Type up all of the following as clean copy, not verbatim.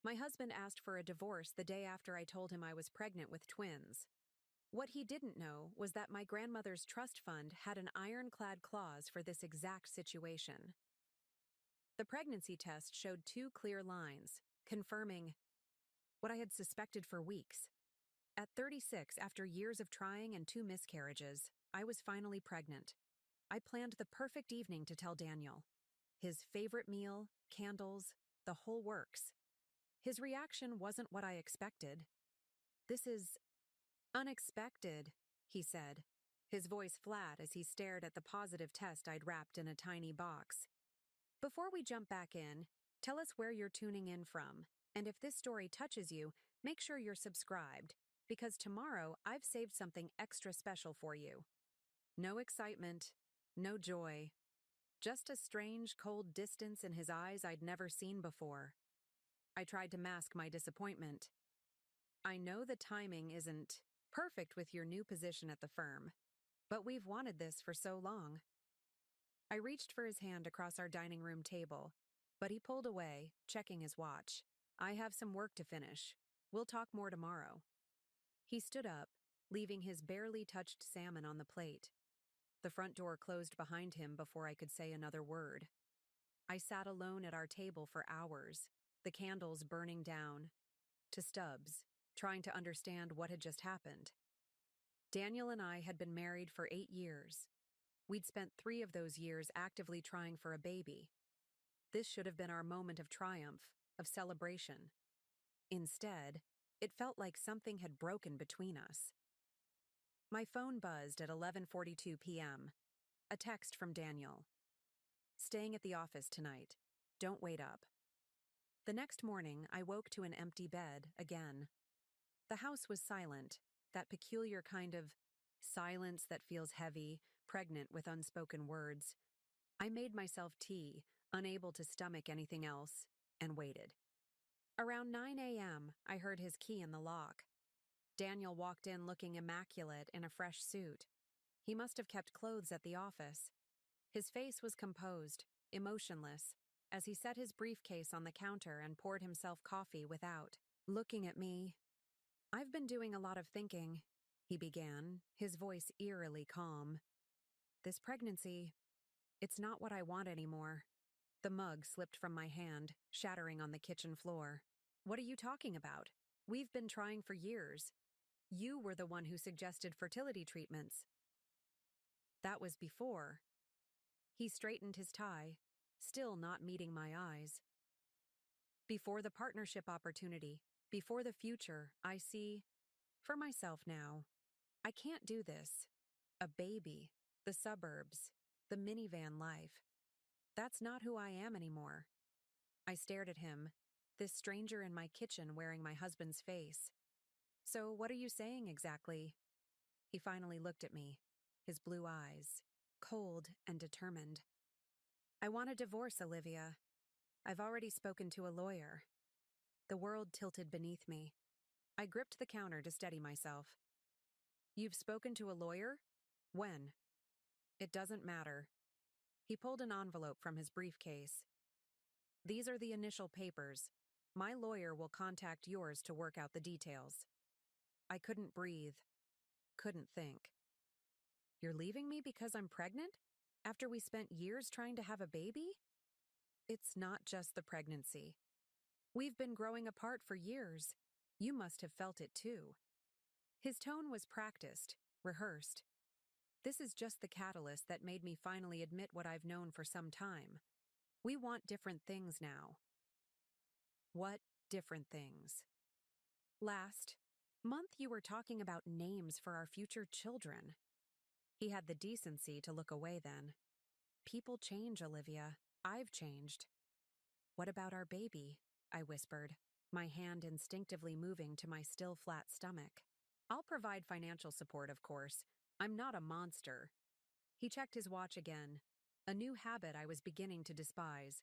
My husband asked for a divorce the day after I told him I was pregnant with twins. What he didn't know was that my grandmother's trust fund had an ironclad clause for this exact situation. The pregnancy test showed two clear lines, confirming what I had suspected for weeks. At 36, after years of trying and two miscarriages, I was finally pregnant. I planned the perfect evening to tell Daniel. His favorite meal, candles, the whole works. His reaction wasn't what I expected. "This is unexpected," he said, his voice flat as he stared at the positive test I'd wrapped in a tiny box. Before we jump back in, tell us where you're tuning in from, and if this story touches you, make sure you're subscribed, because tomorrow I've saved something extra special for you. No excitement, no joy, just a strange, cold distance in his eyes I'd never seen before. I tried to mask my disappointment. "I know the timing isn't perfect with your new position at the firm, but we've wanted this for so long." I reached for his hand across our dining room table, but he pulled away, checking his watch. "I have some work to finish. We'll talk more tomorrow." He stood up, leaving his barely touched salmon on the plate. The front door closed behind him before I could say another word. I sat alone at our table for hours, the candles burning down, to stubs, trying to understand what had just happened. Daniel and I had been married for 8 years. We'd spent 3 of those years actively trying for a baby. This should have been our moment of triumph, of celebration. Instead, it felt like something had broken between us. My phone buzzed at 11:42 p.m. A text from Daniel. "Staying at the office tonight. Don't wait up." The next morning, I woke to an empty bed again. The house was silent, that peculiar kind of silence that feels heavy, pregnant with unspoken words. I made myself tea, unable to stomach anything else, and waited. Around 9 a.m., I heard his key in the lock. Daniel walked in looking immaculate in a fresh suit. He must have kept clothes at the office. His face was composed, emotionless, as he set his briefcase on the counter and poured himself coffee without looking at me. "I've been doing a lot of thinking," he began, his voice eerily calm. "This pregnancy, it's not what I want anymore." The mug slipped from my hand, shattering on the kitchen floor. "What are you talking about? We've been trying for years. You were the one who suggested fertility treatments." "That was before." He straightened his tie, still not meeting my eyes. "Before the partnership opportunity, before the future I see for myself now. I can't do this. A baby, the suburbs, the minivan life. That's not who I am anymore." I stared at him, this stranger in my kitchen wearing my husband's face. "So what are you saying exactly?" He finally looked at me, his blue eyes, cold and determined. "I want a divorce, Olivia. I've already spoken to a lawyer." The world tilted beneath me. I gripped the counter to steady myself. "You've spoken to a lawyer? When?" "It doesn't matter." He pulled an envelope from his briefcase. "These are the initial papers. My lawyer will contact yours to work out the details." I couldn't breathe, couldn't think. "You're leaving me because I'm pregnant? After we spent years trying to have a baby?" "It's not just the pregnancy. We've been growing apart for years. You must have felt it too." His tone was practiced, rehearsed. "This is just the catalyst that made me finally admit what I've known for some time. We want different things now." "What different things?" "Last month you were talking about names for our future children." He had the decency to look away then. "People change, Olivia. I've changed." "What about our baby?" I whispered, my hand instinctively moving to my still flat stomach. "I'll provide financial support, of course. I'm not a monster." He checked his watch again, a new habit I was beginning to despise.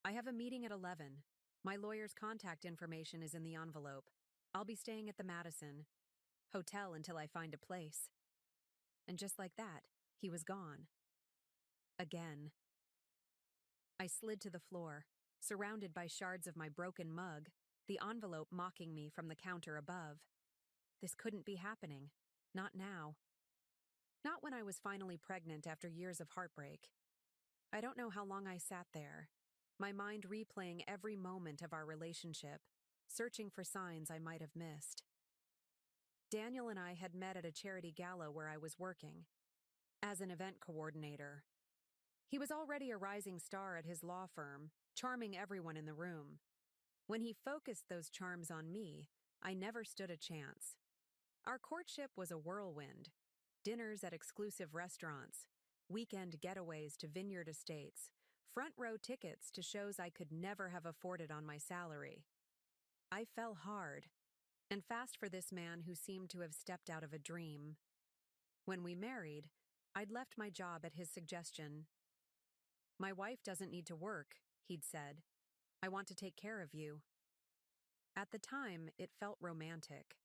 "I have a meeting at 11. My lawyer's contact information is in the envelope. I'll be staying at the Madison Hotel until I find a place." And just like that, he was gone. Again. I slid to the floor, surrounded by shards of my broken mug, the envelope mocking me from the counter above. This couldn't be happening. Not now. Not when I was finally pregnant after years of heartbreak. I don't know how long I sat there, my mind replaying every moment of our relationship, searching for signs I might have missed. Daniel and I had met at a charity gala where I was working, as an event coordinator. He was already a rising star at his law firm, charming everyone in the room. When he focused those charms on me, I never stood a chance. Our courtship was a whirlwind. Dinners at exclusive restaurants, weekend getaways to vineyard estates, front row tickets to shows I could never have afforded on my salary. I fell hard, and fast for this man who seemed to have stepped out of a dream. When we married, I'd left my job at his suggestion. "My wife doesn't need to work," he'd said. "I want to take care of you." At the time, it felt romantic.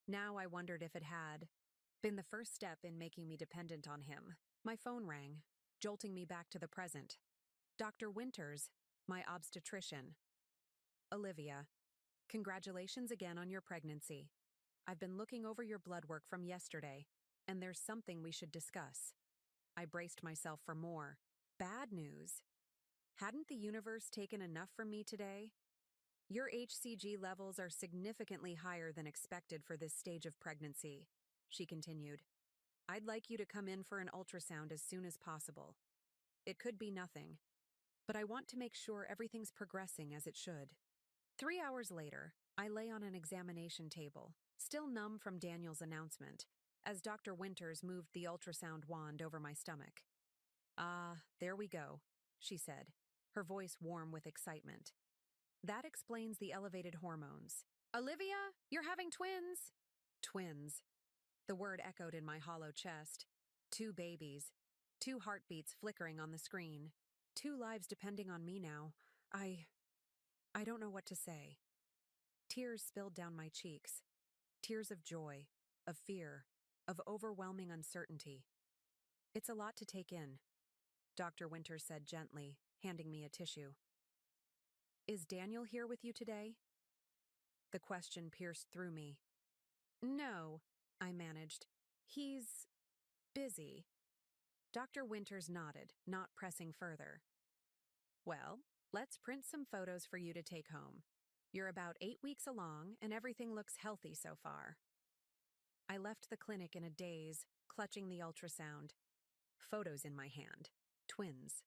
Now I wondered if it had been the first step in making me dependent on him. My phone rang, jolting me back to the present. Dr. Winters, my obstetrician. "Olivia, congratulations again on your pregnancy. I've been looking over your blood work from yesterday, and there's something we should discuss." I braced myself for more. Bad news. Hadn't the universe taken enough from me today? "Your HCG levels are significantly higher than expected for this stage of pregnancy," she continued. "I'd like you to come in for an ultrasound as soon as possible. It could be nothing, but I want to make sure everything's progressing as it should." 3 hours later, I lay on an examination table, still numb from Daniel's announcement, as Dr. Winters moved the ultrasound wand over my stomach. "Ah, there we go," she said, her voice warm with excitement. "That explains the elevated hormones. Olivia, you're having twins!" Twins. The word echoed in my hollow chest. 2 babies. 2 heartbeats flickering on the screen. 2 lives depending on me now. I don't know what to say. Tears spilled down my cheeks. Tears of joy, of fear, of overwhelming uncertainty. "It's a lot to take in," Dr. Winters said gently, handing me a tissue. "Is Daniel here with you today?" The question pierced through me. "No," I managed. "He's busy." Dr. Winters nodded, not pressing further. "Well, let's print some photos for you to take home. You're about 8 weeks along, and everything looks healthy so far." I left the clinic in a daze, clutching the ultrasound. Photos in my hand. Twins.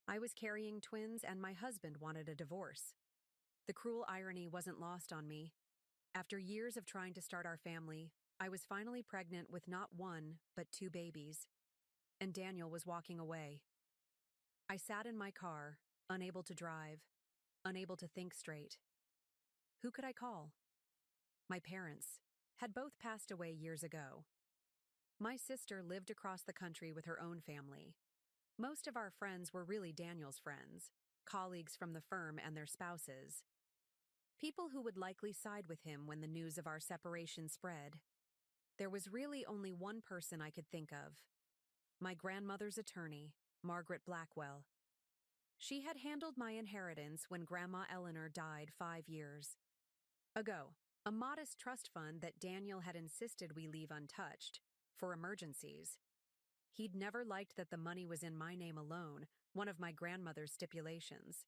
I was carrying twins, and my husband wanted a divorce. The cruel irony wasn't lost on me. After years of trying to start our family, I was finally pregnant with not 1, but 2 babies. And Daniel was walking away. I sat in my car, unable to drive, unable to think straight. Who could I call? My parents had both passed away years ago. My sister lived across the country with her own family. Most of our friends were really Daniel's friends, colleagues from the firm and their spouses. People who would likely side with him when the news of our separation spread. There was really only one person I could think of. My grandmother's attorney, Margaret Blackwell. She had handled my inheritance when Grandma Eleanor died 5 years ago, a modest trust fund that Daniel had insisted we leave untouched, for emergencies. He'd never liked that the money was in my name alone, one of my grandmother's stipulations.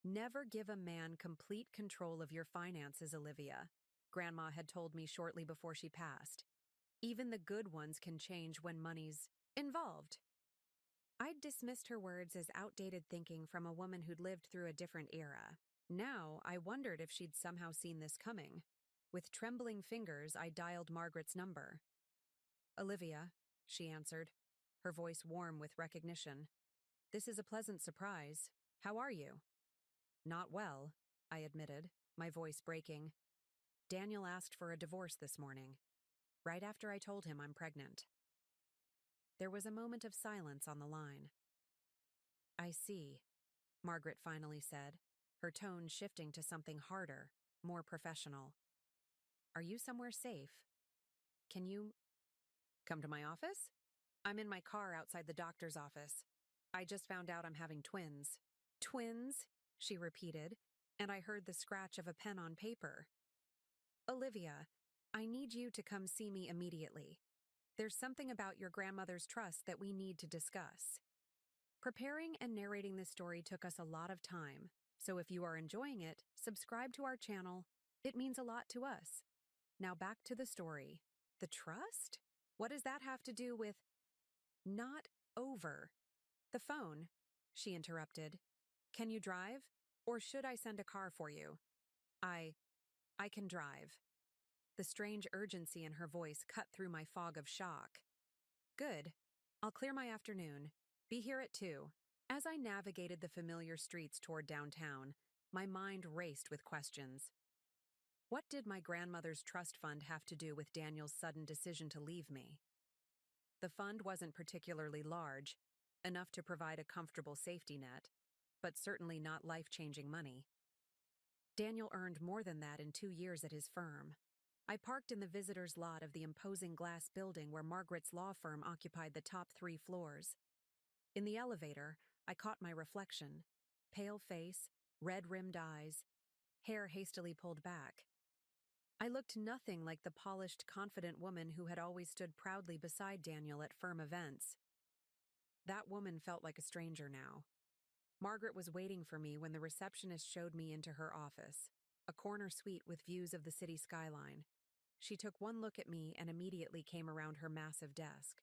"Never give a man complete control of your finances, Olivia," Grandma had told me shortly before she passed. "Even the good ones can change when money's involved." I'd dismissed her words as outdated thinking from a woman who'd lived through a different era. Now, I wondered if she'd somehow seen this coming. With trembling fingers, I dialed Margaret's number. "Olivia," she answered, her voice warm with recognition. "This is a pleasant surprise. How are you?" "Not well," I admitted, my voice breaking. "Daniel asked for a divorce this morning, right after I told him I'm pregnant." There was a moment of silence on the line. "I see," Margaret finally said, her tone shifting to something harder, more professional. "Are you somewhere safe? Can you come to my office?" "I'm in my car outside the doctor's office. I just found out I'm having twins." "Twins?" she repeated, and I heard the scratch of a pen on paper. Olivia, I need you to come see me immediately. There's something about your grandmother's trust that we need to discuss. Preparing and narrating this story took us a lot of time, so if you are enjoying it, subscribe to our channel. It means a lot to us. Now back to the story. The trust? What does that have to do with... Not over. The phone, she interrupted. Can you drive? Or should I send a car for you? I can drive. The strange urgency in her voice cut through my fog of shock. Good. I'll clear my afternoon. Be here at 2. As I navigated the familiar streets toward downtown, my mind raced with questions. What did my grandmother's trust fund have to do with Daniel's sudden decision to leave me? The fund wasn't particularly large, enough to provide a comfortable safety net, but certainly not life-changing money. Daniel earned more than that in 2 years at his firm. I parked in the visitor's lot of the imposing glass building where Margaret's law firm occupied the top 3 floors. In the elevator, I caught my reflection. Pale face, red-rimmed eyes, hair hastily pulled back. I looked nothing like the polished, confident woman who had always stood proudly beside Daniel at firm events. That woman felt like a stranger now. Margaret was waiting for me when the receptionist showed me into her office, a corner suite with views of the city skyline. She took one look at me and immediately came around her massive desk.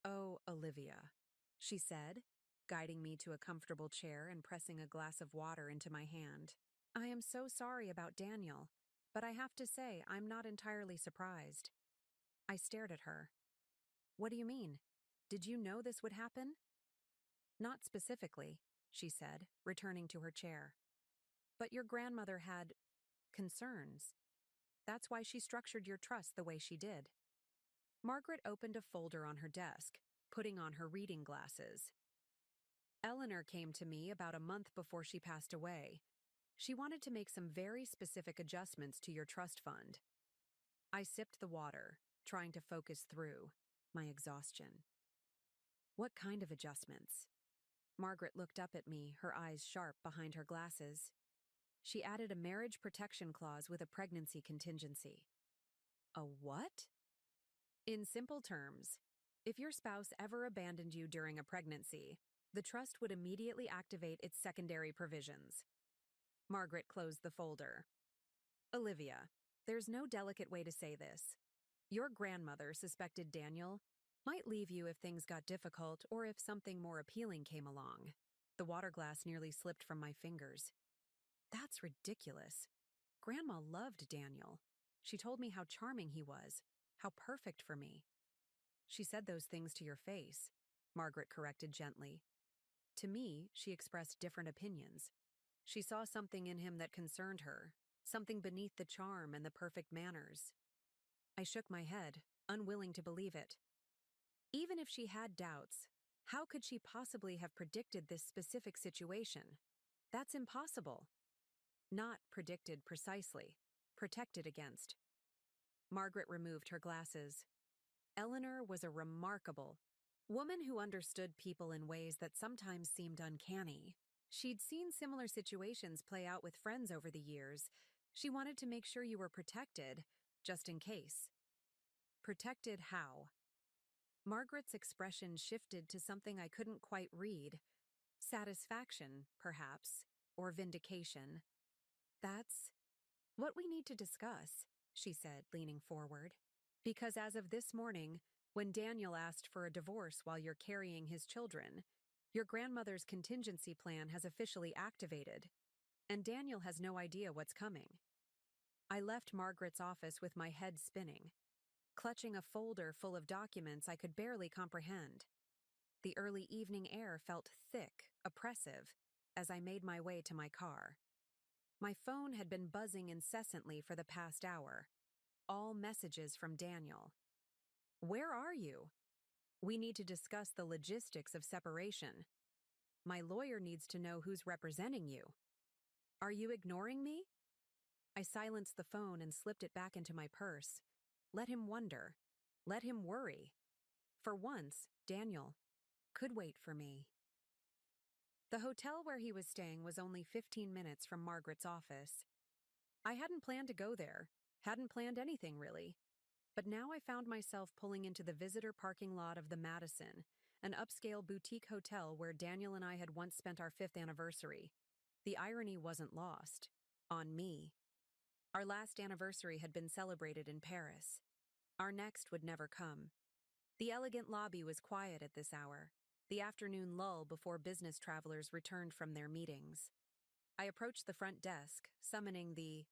"Oh, Olivia," she said, guiding me to a comfortable chair and pressing a glass of water into my hand. "I am so sorry about Daniel, but I have to say I'm not entirely surprised." I stared at her. "What do you mean? Did you know this would happen?" "Not specifically," she said, returning to her chair. "But your grandmother had concerns. That's why she structured your trust the way she did." Margaret opened a folder on her desk, putting on her reading glasses. "Eleanor came to me about a month before she passed away. She wanted to make some very specific adjustments to your trust fund." I sipped the water, trying to focus through my exhaustion. "What kind of adjustments?" Margaret looked up at me, her eyes sharp behind her glasses. "She added a marriage protection clause with a pregnancy contingency." "A what?" "In simple terms, if your spouse ever abandoned you during a pregnancy, the trust would immediately activate its secondary provisions." Margaret closed the folder. "Olivia, there's no delicate way to say this. Your grandmother suspected Daniel might leave you if things got difficult or if something more appealing came along." The water glass nearly slipped from my fingers. "That's ridiculous. Grandma loved Daniel. She told me how charming he was, how perfect for me." "She said those things to your face," Margaret corrected gently. "To me, she expressed different opinions. She saw something in him that concerned her, something beneath the charm and the perfect manners." I shook my head, unwilling to believe it. Even if she had doubts, how could she possibly have predicted this specific situation? That's impossible. Not predicted precisely, protected against. Margaret removed her glasses. Eleanor was a remarkable woman who understood people in ways that sometimes seemed uncanny. She'd seen similar situations play out with friends over the years. She wanted to make sure you were protected, just in case. Protected how? Margaret's expression shifted to something I couldn't quite read. Satisfaction, perhaps, or vindication. "That's what we need to discuss," she said, leaning forward. "Because as of this morning, when Daniel asked for a divorce while you're carrying his children, your grandmother's contingency plan has officially activated, and Daniel has no idea what's coming." I left Margaret's office with my head spinning, clutching a folder full of documents I could barely comprehend. The early evening air felt thick, oppressive, as I made my way to my car. My phone had been buzzing incessantly for the past hour, all messages from Daniel. "Where are you? We need to discuss the logistics of separation. My lawyer needs to know who's representing you. Are you ignoring me?" I silenced the phone and slipped it back into my purse. Let him wonder. Let him worry. For once, Daniel could wait for me. The hotel where he was staying was only 15 minutes from Margaret's office. I hadn't planned to go there, hadn't planned anything really. But now I found myself pulling into the visitor parking lot of the Madison, an upscale boutique hotel where Daniel and I had once spent our 5th anniversary. The irony wasn't lost. On me. Our last anniversary had been celebrated in Paris. Our next would never come. The elegant lobby was quiet at this hour, the afternoon lull before business travelers returned from their meetings. I approached the front desk, summoning the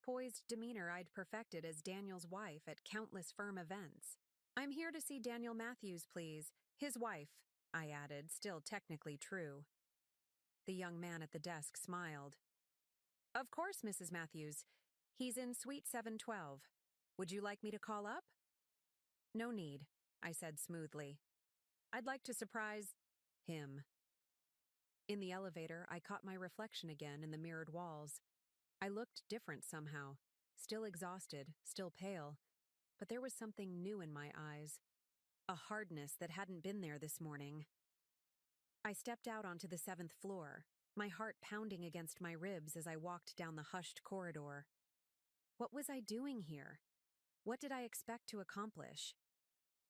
poised demeanor I'd perfected as Daniel's wife at countless firm events. "I'm here to see Daniel Matthews, please. His wife," I added, still technically true. The young man at the desk smiled. "Of course, Mrs. Matthews. He's in suite 712. Would you like me to call up?" "No need," I said smoothly. "I'd like to surprise him." In the elevator, I caught my reflection again in the mirrored walls. I looked different somehow, still exhausted, still pale, but there was something new in my eyes, a hardness that hadn't been there this morning. I stepped out onto the 7th floor, my heart pounding against my ribs as I walked down the hushed corridor. What was I doing here? What did I expect to accomplish?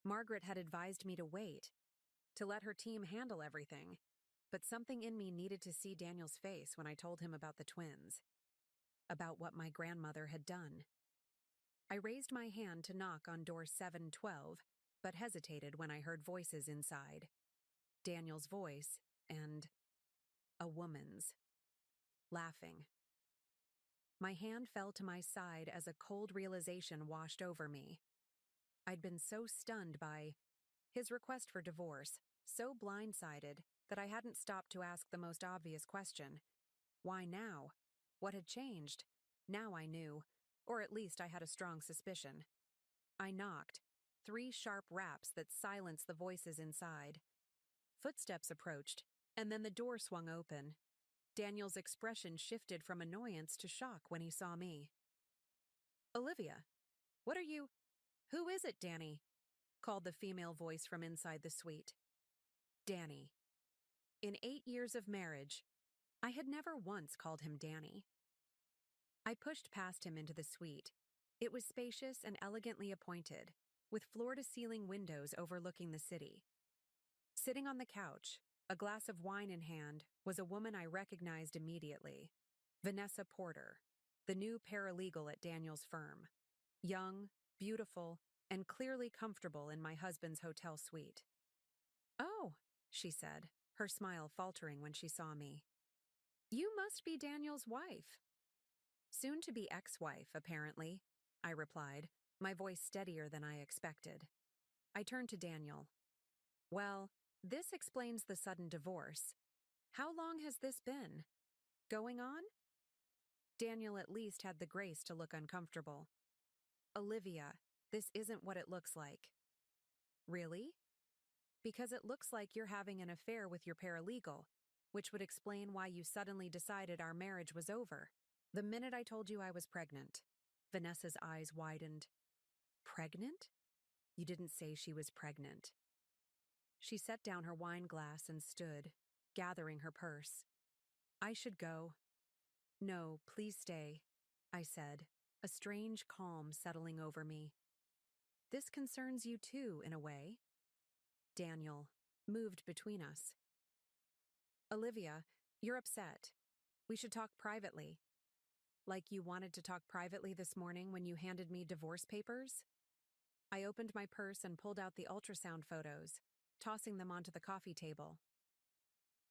Margaret had advised me to wait, to let her team handle everything, but something in me needed to see Daniel's face when I told him about the twins, about what my grandmother had done. I raised my hand to knock on door 712, but hesitated when I heard voices inside. Daniel's voice and a woman's, laughing. My hand fell to my side as a cold realization washed over me. I'd been so stunned by his request for divorce, so blindsided that I hadn't stopped to ask the most obvious question. Why now? What had changed? Now I knew, or at least I had a strong suspicion. I knocked, 3 sharp raps that silenced the voices inside. Footsteps approached, and then the door swung open. Daniel's expression shifted from annoyance to shock when he saw me. "Olivia, what are you— Who is it, Danny?" called the female voice from inside the suite. Danny. In 8 years of marriage, I had never once called him Danny. I pushed past him into the suite. It was spacious and elegantly appointed, with floor-to-ceiling windows overlooking the city. Sitting on the couch, a glass of wine in hand, was a woman I recognized immediately. Vanessa Porter, the new paralegal at Daniel's firm. Young, beautiful, and clearly comfortable in my husband's hotel suite. "Oh," she said, her smile faltering when she saw me. "You must be Daniel's wife." "Soon-to-be ex-wife, apparently," I replied, my voice steadier than I expected. I turned to Daniel. "Well, this explains the sudden divorce. How long has this been going on?" Daniel at least had the grace to look uncomfortable. "Olivia, this isn't what it looks like." "Really?" "Because it looks like you're having an affair with your paralegal, which would explain why you suddenly decided our marriage was over. The minute I told you I was pregnant." Vanessa's eyes widened. "Pregnant? You didn't say she was pregnant." She set down her wine glass and stood, gathering her purse. "I should go." "No, please stay," I said, a strange calm settling over me. "This concerns you too, in a way." Daniel moved between us. "Olivia, you're upset. We should talk privately." "Like you wanted to talk privately this morning when you handed me divorce papers?" I opened my purse and pulled out the ultrasound photos, tossing them onto the coffee table.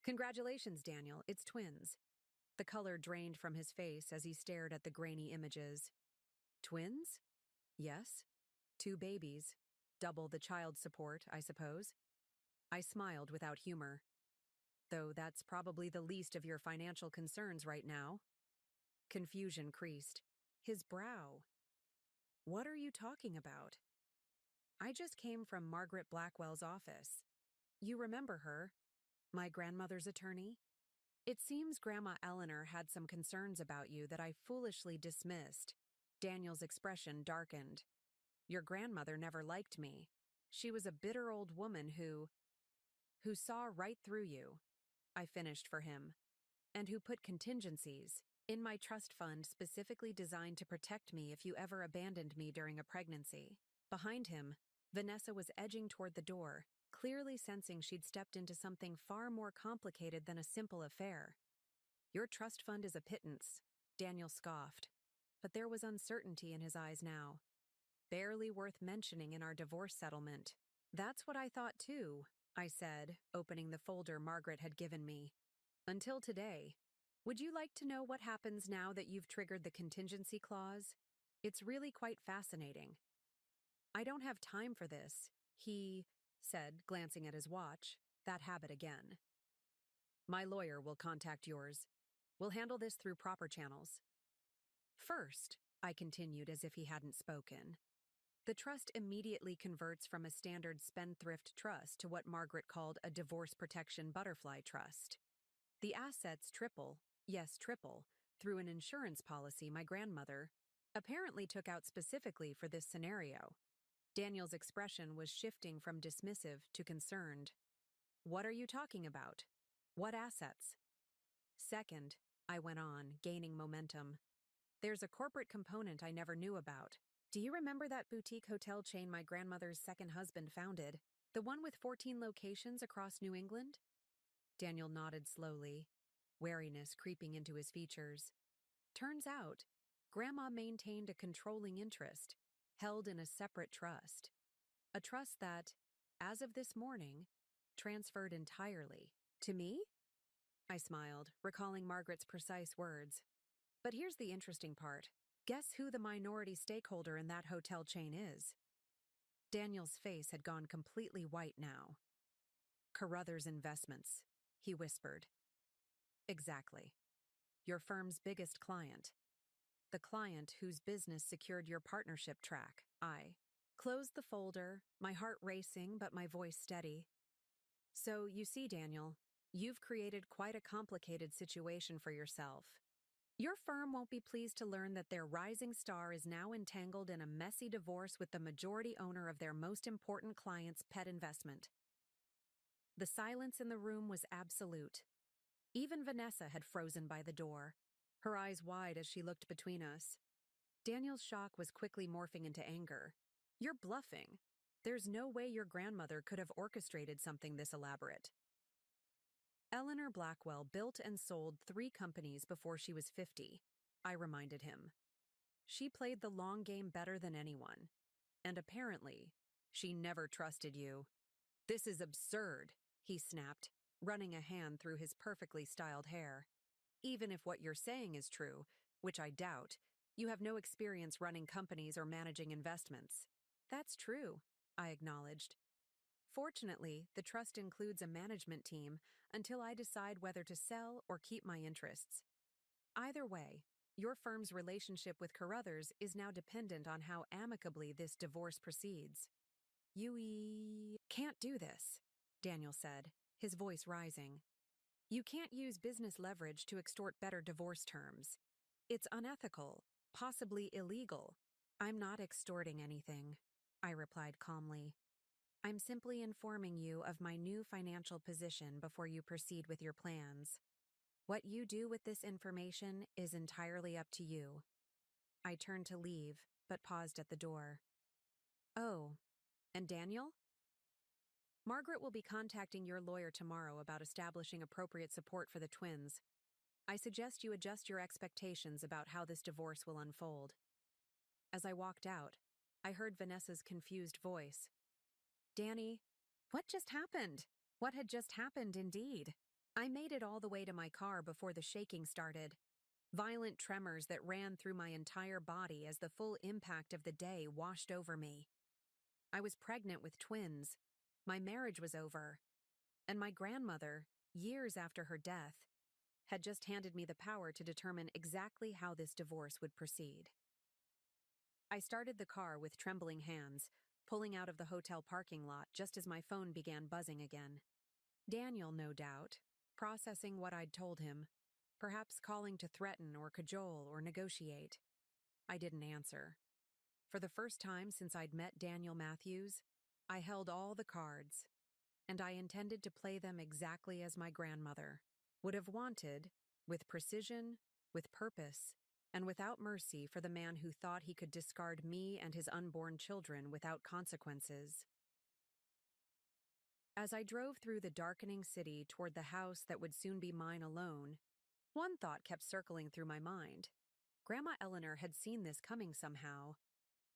"Congratulations, Daniel, it's twins." The color drained from his face as he stared at the grainy images. "Twins?" "Yes. 2 babies. Double the child support, I suppose." I smiled without humor. "Though that's probably the least of your financial concerns right now." Confusion creased. His brow. "What are you talking about?" "I just came from Margaret Blackwell's office. You remember her, my grandmother's attorney? It seems Grandma Eleanor had some concerns about you that I foolishly dismissed." Daniel's expression darkened. "Your grandmother never liked me. She was a bitter old woman who saw right through you." I finished for him, and who put contingencies in my trust fund specifically designed to protect me if you ever abandoned me during a pregnancy. Behind him, Vanessa was edging toward the door, clearly sensing she'd stepped into something far more complicated than a simple affair. Your trust fund is a pittance, Daniel scoffed, but there was uncertainty in his eyes now. Barely worth mentioning in our divorce settlement. That's what I thought too, I said, opening the folder Margaret had given me. Until today. Would you like to know what happens now that you've triggered the contingency clause? It's really quite fascinating. I don't have time for this, he said, glancing at his watch, that habit again. My lawyer will contact yours. We'll handle this through proper channels. First, I continued as if he hadn't spoken. The trust immediately converts from a standard spendthrift trust to what Margaret called a divorce protection butterfly trust. The assets triple, yes, triple, through an insurance policy my grandmother apparently took out specifically for this scenario. Daniel's expression was shifting from dismissive to concerned. What are you talking about? What assets? Second, I went on, gaining momentum. There's a corporate component I never knew about. Do you remember that boutique hotel chain my grandmother's second husband founded? The one with 14 locations across New England? Daniel nodded slowly, wariness creeping into his features. Turns out, Grandma maintained a controlling interest, held in a separate trust. A trust that, as of this morning, transferred entirely. To me? I smiled, recalling Margaret's precise words. But here's the interesting part. Guess who the minority stakeholder in that hotel chain is? Daniel's face had gone completely white now. Carruthers Investments, he whispered. Exactly. Your firm's biggest client. The client whose business secured your partnership track. I closed the folder, my heart racing but my voice steady. So, you see, Daniel, you've created quite a complicated situation for yourself. Your firm won't be pleased to learn that their rising star is now entangled in a messy divorce with the majority owner of their most important client's pet investment. The silence in the room was absolute. Even Vanessa had frozen by the door, her eyes wide as she looked between us. Daniel's shock was quickly morphing into anger. You're bluffing. There's no way your grandmother could have orchestrated something this elaborate. Eleanor Blackwell built and sold 3 companies before she was 50, I reminded him. She played the long game better than anyone. And apparently, she never trusted you. This is absurd, he snapped, running a hand through his perfectly styled hair. Even if what you're saying is true, which I doubt, you have no experience running companies or managing investments. That's true, I acknowledged. Fortunately, the trust includes a management team until I decide whether to sell or keep my interests. Either way, your firm's relationship with Carruthers is now dependent on how amicably this divorce proceeds. You can't do this, Daniel said, his voice rising. You can't use business leverage to extort better divorce terms. It's unethical, possibly illegal. I'm not extorting anything, I replied calmly. I'm simply informing you of my new financial position before you proceed with your plans. What you do with this information is entirely up to you. I turned to leave, but paused at the door. Oh, and Daniel? Margaret will be contacting your lawyer tomorrow about establishing appropriate support for the twins. I suggest you adjust your expectations about how this divorce will unfold. As I walked out, I heard Vanessa's confused voice. Danny, what just happened? What had just happened, indeed? I made it all the way to my car before the shaking started. Violent tremors that ran through my entire body as the full impact of the day washed over me. I was pregnant with twins. My marriage was over. And my grandmother, years after her death, had just handed me the power to determine exactly how this divorce would proceed. I started the car with trembling hands, pulling out of the hotel parking lot just as my phone began buzzing again. Daniel, no doubt, processing what I'd told him, perhaps calling to threaten or cajole or negotiate. I didn't answer. For the first time since I'd met Daniel Matthews, I held all the cards. and I intended to play them exactly as my grandmother would have wanted, with precision, with purpose, and without mercy for the man who thought he could discard me and his unborn children without consequences. As I drove through the darkening city toward the house that would soon be mine alone, one thought kept circling through my mind. Grandma Eleanor had seen this coming somehow.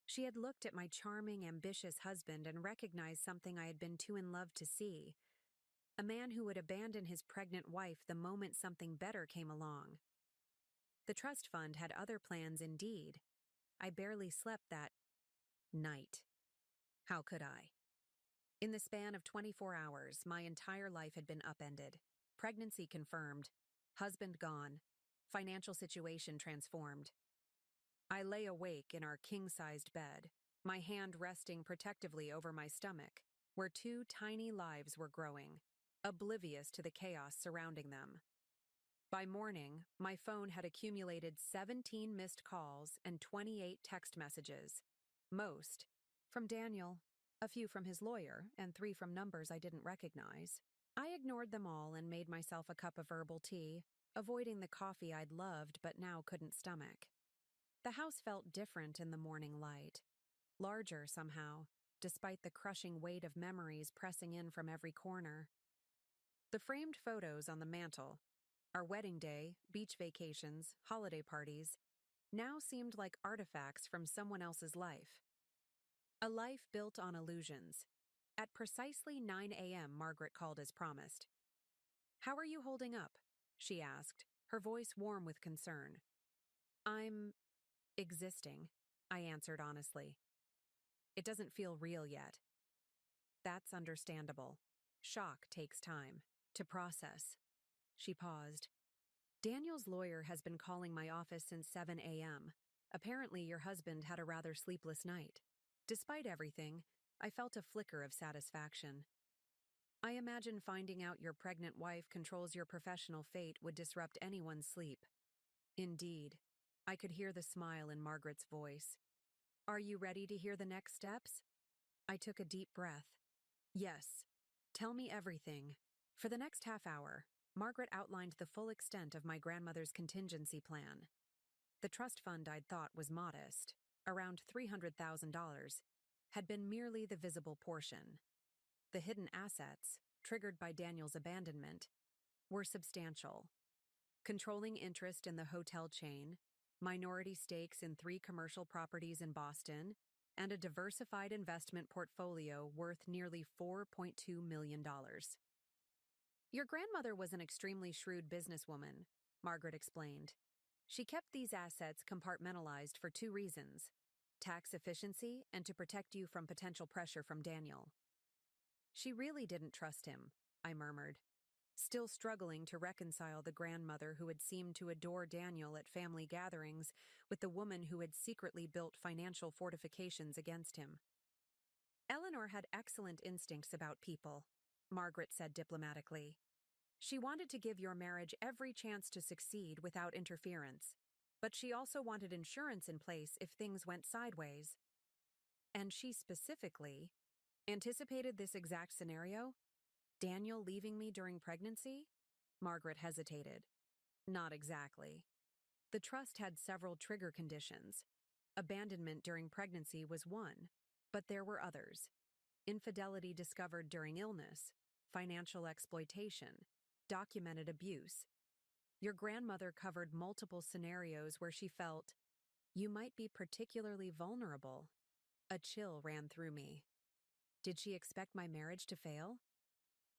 She had looked at my charming, ambitious husband and recognized something I had been too in love to see. A man who would abandon his pregnant wife the moment something better came along. The trust fund had other plans indeed. I barely slept that night. How could I? In the span of 24 hours, my entire life had been upended. Pregnancy confirmed, husband gone, financial situation transformed. I lay awake in our king-sized bed, my hand resting protectively over my stomach, where two tiny lives were growing, oblivious to the chaos surrounding them. By morning, my phone had accumulated 17 missed calls and 28 text messages. Most from Daniel, a few from his lawyer, and 3 from numbers I didn't recognize. I ignored them all and made myself a cup of herbal tea, avoiding the coffee I'd loved but now couldn't stomach. The house felt different in the morning light, larger somehow, despite the crushing weight of memories pressing in from every corner. The framed photos on the mantel, our wedding day, beach vacations, holiday parties, now seemed like artifacts from someone else's life. A life built on illusions. At precisely 9 a.m., Margaret called as promised. "How are you holding up?" she asked, her voice warm with concern. "I'm existing," I answered honestly. "It doesn't feel real yet." "That's understandable. Shock takes time to process." She paused. "Daniel's lawyer has been calling my office since 7 a.m. Apparently, your husband had a rather sleepless night." Despite everything, I felt a flicker of satisfaction. "I imagine finding out your pregnant wife controls your professional fate would disrupt anyone's sleep." Indeed. I could hear the smile in Margaret's voice. "Are you ready to hear the next steps?" I took a deep breath. "Yes. Tell me everything." For the next half hour, Margaret outlined the full extent of my grandmother's contingency plan. The trust fund I'd thought was modest, around $300,000, had been merely the visible portion. The hidden assets, triggered by Daniel's abandonment, were substantial. Controlling interest in the hotel chain, minority stakes in 3 commercial properties in Boston, and a diversified investment portfolio worth nearly $4.2 million. "Your grandmother was an extremely shrewd businesswoman," Margaret explained. "She kept these assets compartmentalized for 2 reasons: tax efficiency and to protect you from potential pressure from Daniel." "She really didn't trust him," I murmured, still struggling to reconcile the grandmother who had seemed to adore Daniel at family gatherings with the woman who had secretly built financial fortifications against him. "Eleanor had excellent instincts about people," Margaret said diplomatically. "She wanted to give your marriage every chance to succeed without interference, but she also wanted insurance in place if things went sideways." "And she specifically anticipated this exact scenario? Daniel leaving me during pregnancy?" Margaret hesitated. "Not exactly. The trust had several trigger conditions. Abandonment during pregnancy was one, but there were others. Infidelity discovered during illness, financial exploitation, documented abuse. Your grandmother covered multiple scenarios where she felt, you might be particularly vulnerable." A chill ran through me. Did she expect my marriage to fail?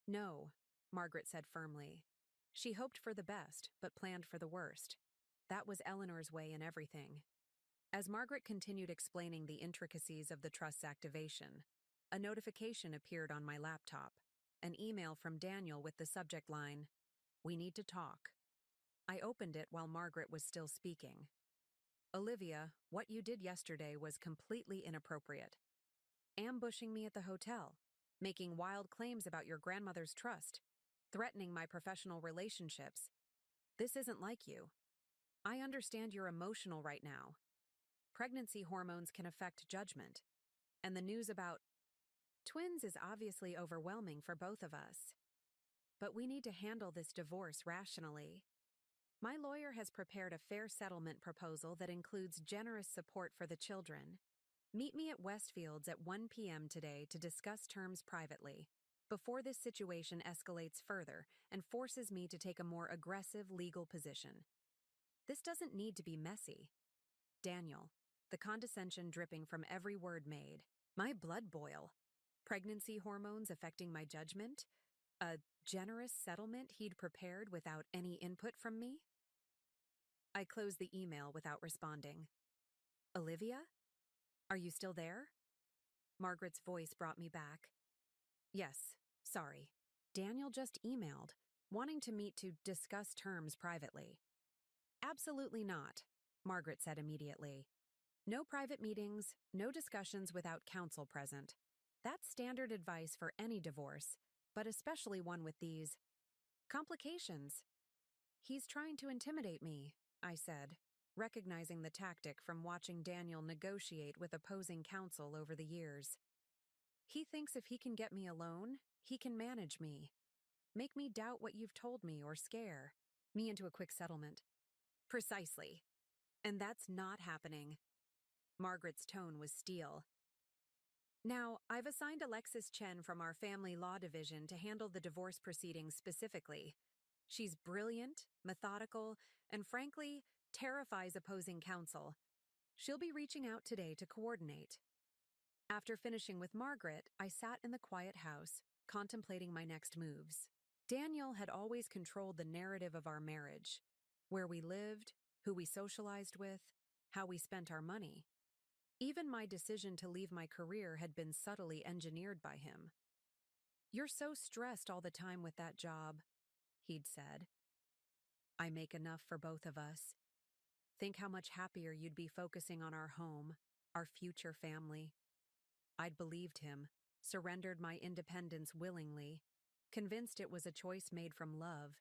"No," Margaret said firmly. "She hoped for the best, but planned for the worst. That was Eleanor's way in everything." As Margaret continued explaining the intricacies of the trust's activation, a notification appeared on my laptop, an email from Daniel with the subject line, "We need to talk." I opened it while Margaret was still speaking. "Olivia, what you did yesterday was completely inappropriate. Ambushing me at the hotel, making wild claims about your grandmother's trust, threatening my professional relationships. This isn't like you. I understand you're emotional right now. Pregnancy hormones can affect judgment, and the news about Twins is obviously overwhelming for both of us. But we need to handle this divorce rationally. My lawyer has prepared a fair settlement proposal that includes generous support for the children. Meet me at Westfields at 1 p.m. today to discuss terms privately, before this situation escalates further and forces me to take a more aggressive legal position. This doesn't need to be messy. Daniel, the condescension dripping from every word made. My blood boil. Pregnancy hormones affecting my judgment? A generous settlement he'd prepared without any input from me? I closed the email without responding. Olivia? Are you still there? Margaret's voice brought me back. Yes, sorry. Daniel just emailed, wanting to meet to discuss terms privately. Absolutely not, Margaret said immediately. No private meetings, no discussions without counsel present. That's standard advice for any divorce, but especially one with these complications. He's trying to intimidate me, I said, recognizing the tactic from watching Daniel negotiate with opposing counsel over the years. He thinks if he can get me alone, he can manage me. Make me doubt what you've told me or scare me into a quick settlement. Precisely. And that's not happening. Margaret's tone was steel. Now, I've assigned Alexis Chen from our family law division to handle the divorce proceedings specifically. She's brilliant, methodical, and frankly, terrifies opposing counsel. She'll be reaching out today to coordinate. After finishing with Margaret, I sat in the quiet house, contemplating my next moves. Daniel had always controlled the narrative of our marriage, where we lived, who we socialized with, how we spent our money. Even my decision to leave my career had been subtly engineered by him. "You're so stressed all the time with that job," he'd said. "I make enough for both of us. Think how much happier you'd be focusing on our home, our future family." I'd believed him, surrendered my independence willingly, convinced it was a choice made from love.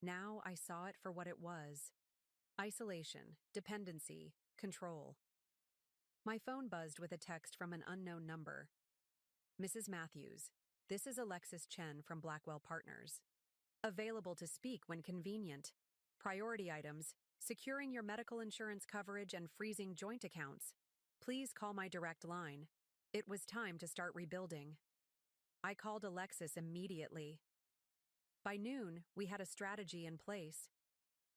Now I saw it for what it was: isolation, dependency, control. My phone buzzed with a text from an unknown number. "Mrs. Matthews, this is Alexis Chen from Blackwell Partners. Available to speak when convenient. Priority items: securing your medical insurance coverage and freezing joint accounts. Please call my direct line." It was time to start rebuilding. I called Alexis immediately. By noon, we had a strategy in place.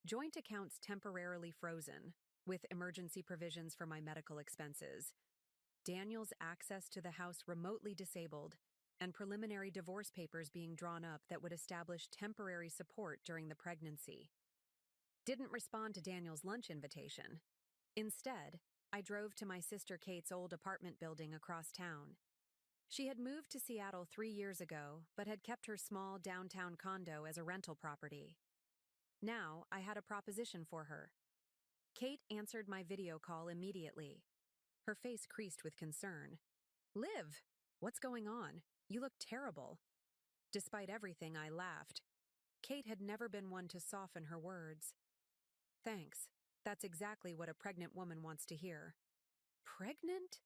Joint accounts temporarily frozen, with emergency provisions for my medical expenses. Daniel's access to the house remotely disabled, and preliminary divorce papers being drawn up that would establish temporary support during the pregnancy. Didn't respond to Daniel's lunch invitation. Instead, I drove to my sister Kate's old apartment building across town. She had moved to Seattle 3 years ago, but had kept her small downtown condo as a rental property. Now, I had a proposition for her. Kate answered my video call immediately. Her face creased with concern. "Liv, what's going on? You look terrible." Despite everything, I laughed. Kate had never been one to soften her words. "Thanks. That's exactly what a pregnant woman wants to hear." "Pregnant?"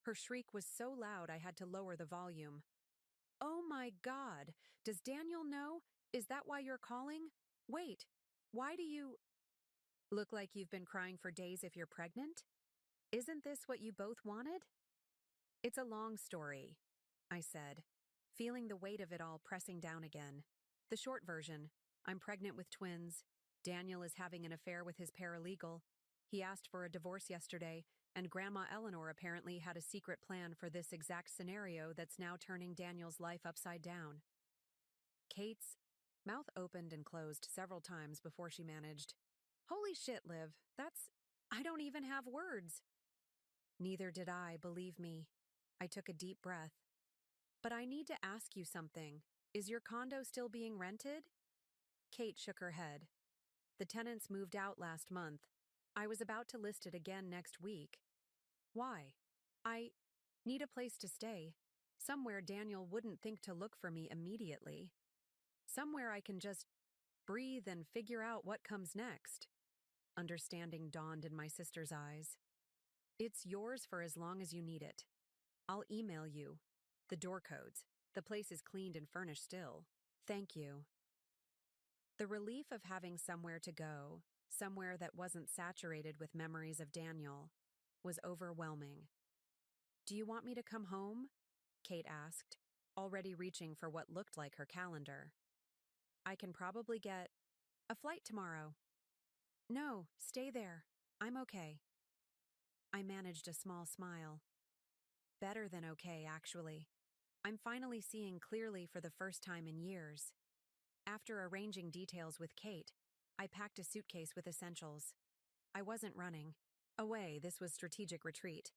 Her shriek was so loud I had to lower the volume. "Oh my God! Does Daniel know? Is that why you're calling? Wait, why do you look like you've been crying for days if you're pregnant? Isn't this what you both wanted?" "It's a long story," I said, feeling the weight of it all pressing down again. The short version: I'm pregnant with twins. Daniel is having an affair with his paralegal. He asked for a divorce yesterday, and Grandma Eleanor apparently had a secret plan for this exact scenario that's now turning Daniel's life upside down. Kate's mouth opened and closed several times before she managed, "Holy shit, Liv, I don't even have words." Neither did I, believe me. I took a deep breath. "But I need to ask you something. Is your condo still being rented?" Kate shook her head. "The tenants moved out last month. I was about to list it again next week." "Why?" "I need a place to stay. Somewhere Daniel wouldn't think to look for me immediately. Somewhere I can just breathe and figure out what comes next." Understanding dawned in my sister's eyes. "It's yours for as long as you need it. I'll email you. The door codes. The place is cleaned and furnished still. Thank you. The relief of having somewhere to go, somewhere that wasn't saturated with memories of Daniel, was overwhelming. Do you want me to come home? Kate asked, already reaching for what looked like her calendar. I can probably get a flight tomorrow. No, stay there. I'm okay. I managed a small smile. Better than okay, actually. I'm finally seeing clearly for the first time in years. After arranging details with Kate, I packed a suitcase with essentials. I wasn't running. Away, this was strategic retreat.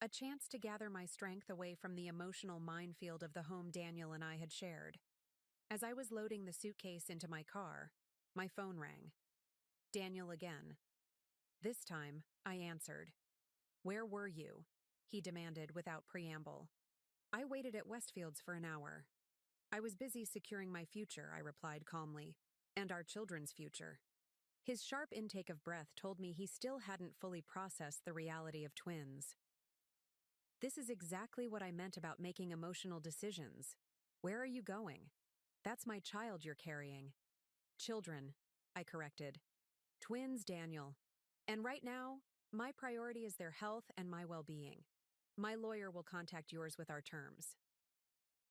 A chance to gather my strength away from the emotional minefield of the home Daniel and I had shared. As I was loading the suitcase into my car, my phone rang. Daniel again. This time, I answered. Where were you? He demanded without preamble. I waited at Westfields for an hour. I was busy securing my future, I replied calmly, and our children's future. His sharp intake of breath told me he still hadn't fully processed the reality of twins. This is exactly what I meant about making emotional decisions. Where are you going? That's my child you're carrying. Children, I corrected. Twins, Daniel. And right now, my priority is their health and my well-being. My lawyer will contact yours with our terms.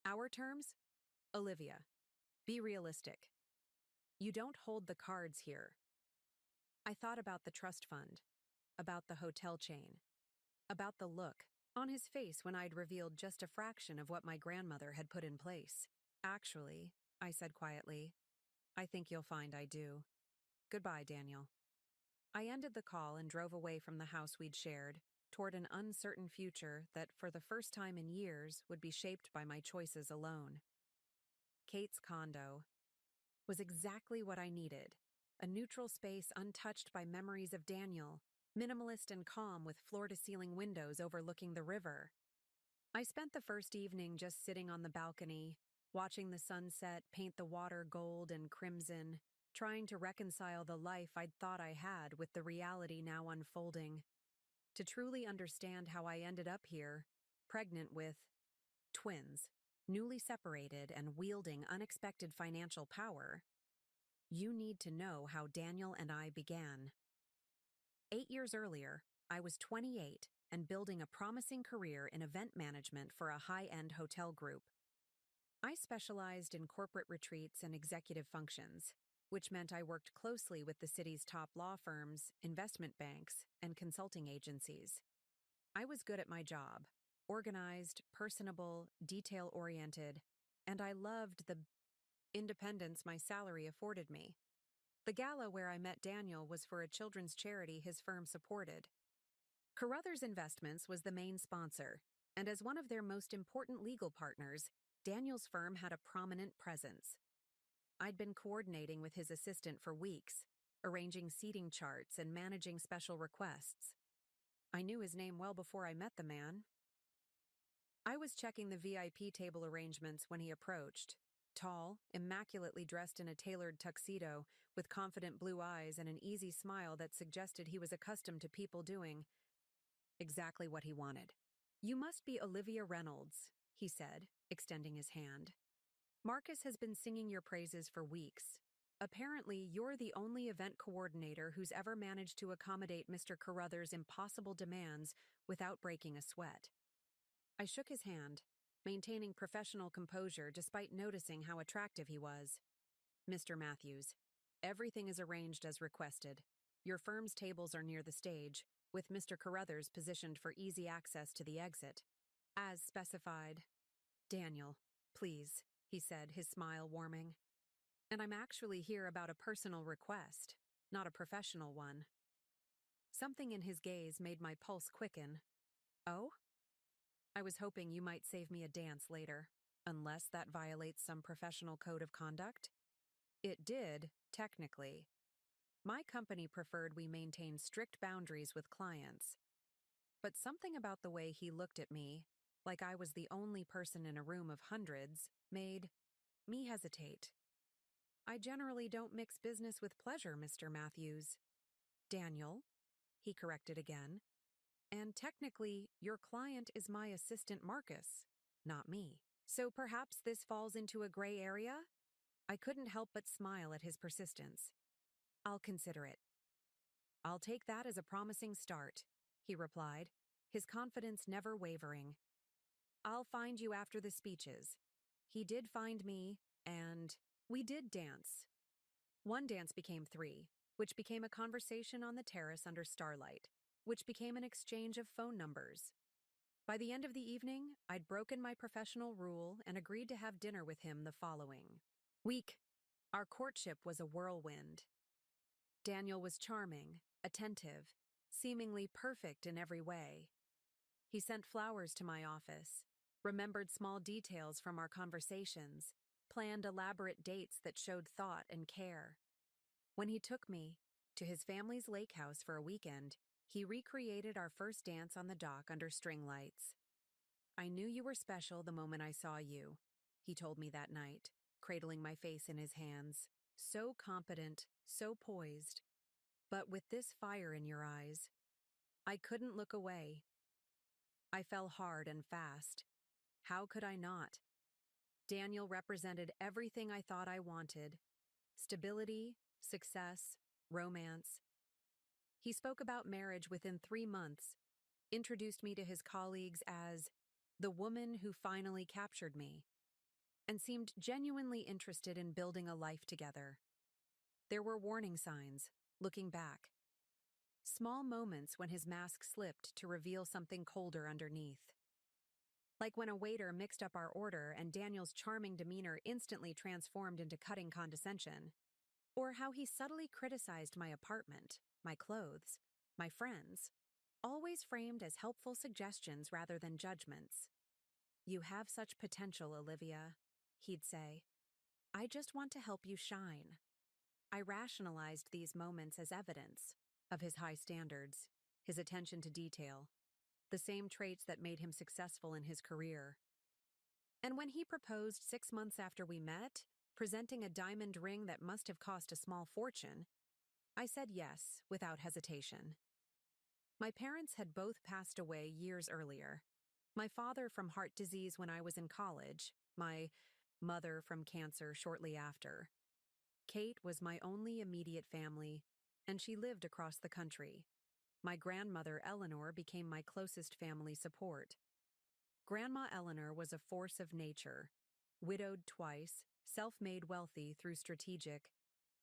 Our terms? Olivia, be realistic. You don't hold the cards here. I thought about the trust fund, about the hotel chain, about the look on his face when I'd revealed just a fraction of what my grandmother had put in place. Actually, I said quietly, I think you'll find I do. Goodbye, Daniel. I ended the call and drove away from the house we'd shared, toward an uncertain future that, for the first time in years, would be shaped by my choices alone. Kate's condo was exactly what I needed. A neutral space untouched by memories of Daniel, minimalist and calm with floor-to-ceiling windows overlooking the river. I spent the first evening just sitting on the balcony, watching the sunset paint the water gold and crimson, trying to reconcile the life I'd thought I had with the reality now unfolding. To truly understand how I ended up here, pregnant with twins, newly separated and wielding unexpected financial power, you need to know how Daniel and I began. 8 years earlier, I was 28 and building a promising career in event management for a high-end hotel group. I specialized in corporate retreats and executive functions, which meant I worked closely with the city's top law firms, investment banks, and consulting agencies. I was good at my job, organized, personable, detail-oriented, and I loved the independence my salary afforded me. The gala where I met Daniel was for a children's charity his firm supported. Carruthers Investments was the main sponsor, and as one of their most important legal partners, Daniel's firm had a prominent presence. I'd been coordinating with his assistant for weeks, arranging seating charts and managing special requests. I knew his name well before I met the man. I was checking the VIP table arrangements when he approached. Tall, immaculately dressed in a tailored tuxedo, with confident blue eyes and an easy smile that suggested he was accustomed to people doing exactly what he wanted. You must be Olivia Reynolds, he said, extending his hand. Marcus has been singing your praises for weeks. Apparently, you're the only event coordinator who's ever managed to accommodate Mr. Carruthers' impossible demands without breaking a sweat. I shook his hand, maintaining professional composure despite noticing how attractive he was. Mr. Matthews, everything is arranged as requested. Your firm's tables are near the stage, with Mr. Carruthers positioned for easy access to the exit. As specified. Daniel, please, he said, his smile warming. And I'm actually here about a personal request, not a professional one. Something in his gaze made my pulse quicken. Oh? I was hoping you might save me a dance later, unless that violates some professional code of conduct. It did, technically. My company preferred we maintain strict boundaries with clients. But something about the way he looked at me, like I was the only person in a room of hundreds, made me hesitate. I generally don't mix business with pleasure, Mr. Matthews. Daniel, he corrected again. And technically, your client is my assistant Marcus, not me. So perhaps this falls into a gray area? I couldn't help but smile at his persistence. I'll consider it. I'll take that as a promising start, he replied, his confidence never wavering. I'll find you after the speeches. He did find me, and we did dance. One dance became three, which became a conversation on the terrace under starlight, which became an exchange of phone numbers. By the end of the evening, I'd broken my professional rule and agreed to have dinner with him the following week. Our courtship was a whirlwind. Daniel was charming, attentive, seemingly perfect in every way. He sent flowers to my office, remembered small details from our conversations, planned elaborate dates that showed thought and care. When he took me to his family's lake house for a weekend, he recreated our first dance on the dock under string lights. I knew you were special the moment I saw you, he told me that night, cradling my face in his hands. So competent, so poised. But with this fire in your eyes, I couldn't look away. I fell hard and fast. How could I not? Daniel represented everything I thought I wanted: stability, success, romance. He spoke about marriage within 3 months, introduced me to his colleagues as the woman who finally captured me, and seemed genuinely interested in building a life together. There were warning signs, looking back. Small moments when his mask slipped to reveal something colder underneath. Like when a waiter mixed up our order and Daniel's charming demeanor instantly transformed into cutting condescension. Or how he subtly criticized my apartment, my clothes, my friends, always framed as helpful suggestions rather than judgments. You have such potential, Olivia, he'd say. I just want to help you shine. I rationalized these moments as evidence of his high standards, his attention to detail, the same traits that made him successful in his career. And when he proposed 6 months after we met, presenting a diamond ring that must have cost a small fortune, I said yes, without hesitation. My parents had both passed away years earlier. My father from heart disease when I was in college, my mother from cancer shortly after. Kate was my only immediate family, and she lived across the country. My grandmother, Eleanor, became my closest family support. Grandma Eleanor was a force of nature, widowed twice, self-made wealthy through strategic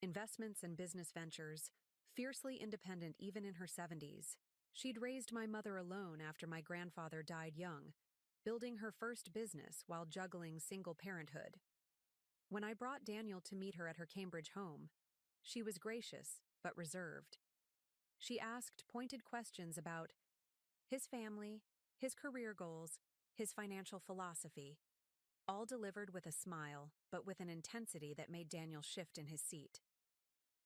investments and business ventures, fiercely independent even in her 70s. She'd raised my mother alone after my grandfather died young, building her first business while juggling single parenthood. When I brought Daniel to meet her at her Cambridge home, she was gracious but reserved. She asked pointed questions about his family, his career goals, his financial philosophy, all delivered with a smile, but with an intensity that made Daniel shift in his seat.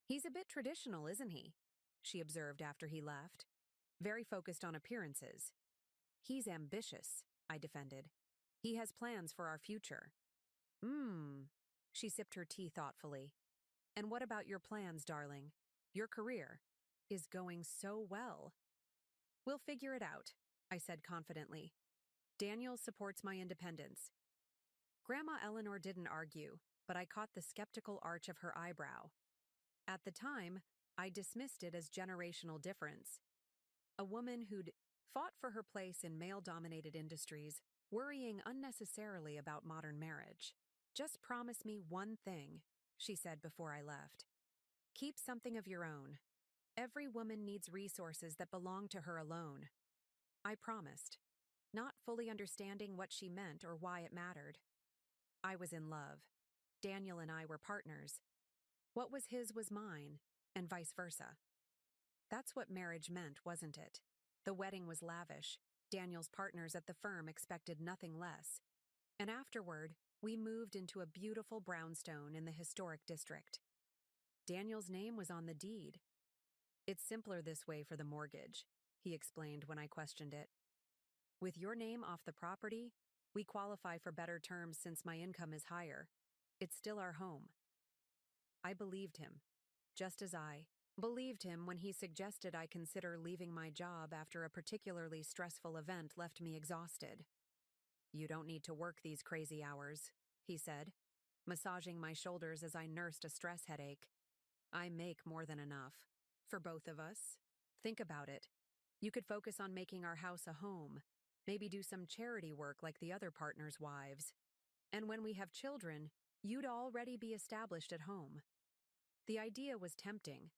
He's a bit traditional, isn't he? She observed after he left. Very focused on appearances. He's ambitious, I defended. He has plans for our future. She sipped her tea thoughtfully. And what about your plans, darling? Your career is going so well. We'll figure it out, I said confidently. Daniel supports my independence. Grandma Eleanor didn't argue, but I caught the skeptical arch of her eyebrow. At the time, I dismissed it as generational difference. A woman who'd fought for her place in male-dominated industries, worrying unnecessarily about modern marriage. Just promise me one thing, she said before I left. Keep something of your own. Every woman needs resources that belong to her alone. I promised, not fully understanding what she meant or why it mattered. I was in love. Daniel and I were partners. What was his was mine, and vice versa. That's what marriage meant, wasn't it? The wedding was lavish. Daniel's partners at the firm expected nothing less. And afterward, we moved into a beautiful brownstone in the historic district. Daniel's name was on the deed. It's simpler this way for the mortgage, he explained when I questioned it. With your name off the property, we qualify for better terms since my income is higher. It's still our home. I believed him, just as I believed him when he suggested I consider leaving my job after a particularly stressful event left me exhausted. You don't need to work these crazy hours, he said, massaging my shoulders as I nursed a stress headache. I make more than enough. For both of us. Think about it. You could focus on making our house a home, maybe do some charity work like the other partners' wives. And when we have children, you'd already be established at home. The idea was tempting,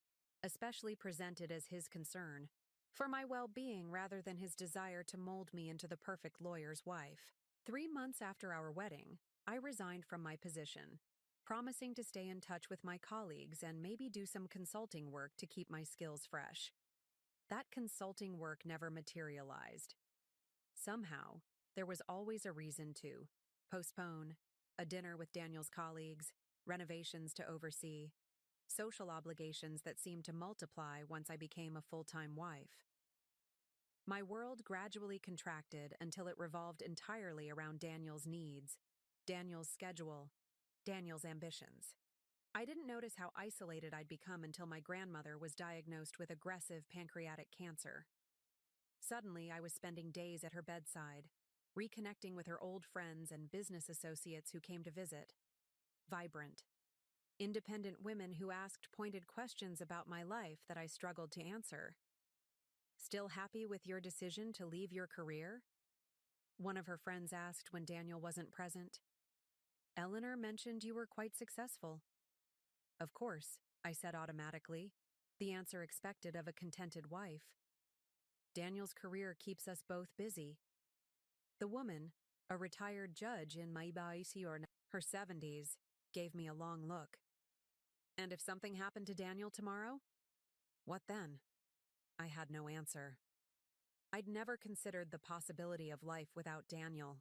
especially presented as his concern, for my well-being rather than his desire to mold me into the perfect lawyer's wife. 3 months after our wedding, I resigned from my position, promising to stay in touch with my colleagues and maybe do some consulting work to keep my skills fresh. That consulting work never materialized. Somehow, there was always a reason to postpone, a dinner with Daniel's colleagues, renovations to oversee, social obligations that seemed to multiply once I became a full-time wife. My world gradually contracted until it revolved entirely around Daniel's needs, Daniel's schedule, Daniel's ambitions. I didn't notice how isolated I'd become until my grandmother was diagnosed with aggressive pancreatic cancer. Suddenly, I was spending days at her bedside, reconnecting with her old friends and business associates who came to visit. Vibrant, independent women who asked pointed questions about my life that I struggled to answer. Still happy with your decision to leave your career? One of her friends asked when Daniel wasn't present. Eleanor mentioned you were quite successful. Of course, I said automatically, the answer expected of a contented wife. Daniel's career keeps us both busy. The woman, a retired judge in her 70s, gave me a long look. And if something happened to Daniel tomorrow? What then? I had no answer. I'd never considered the possibility of life without Daniel.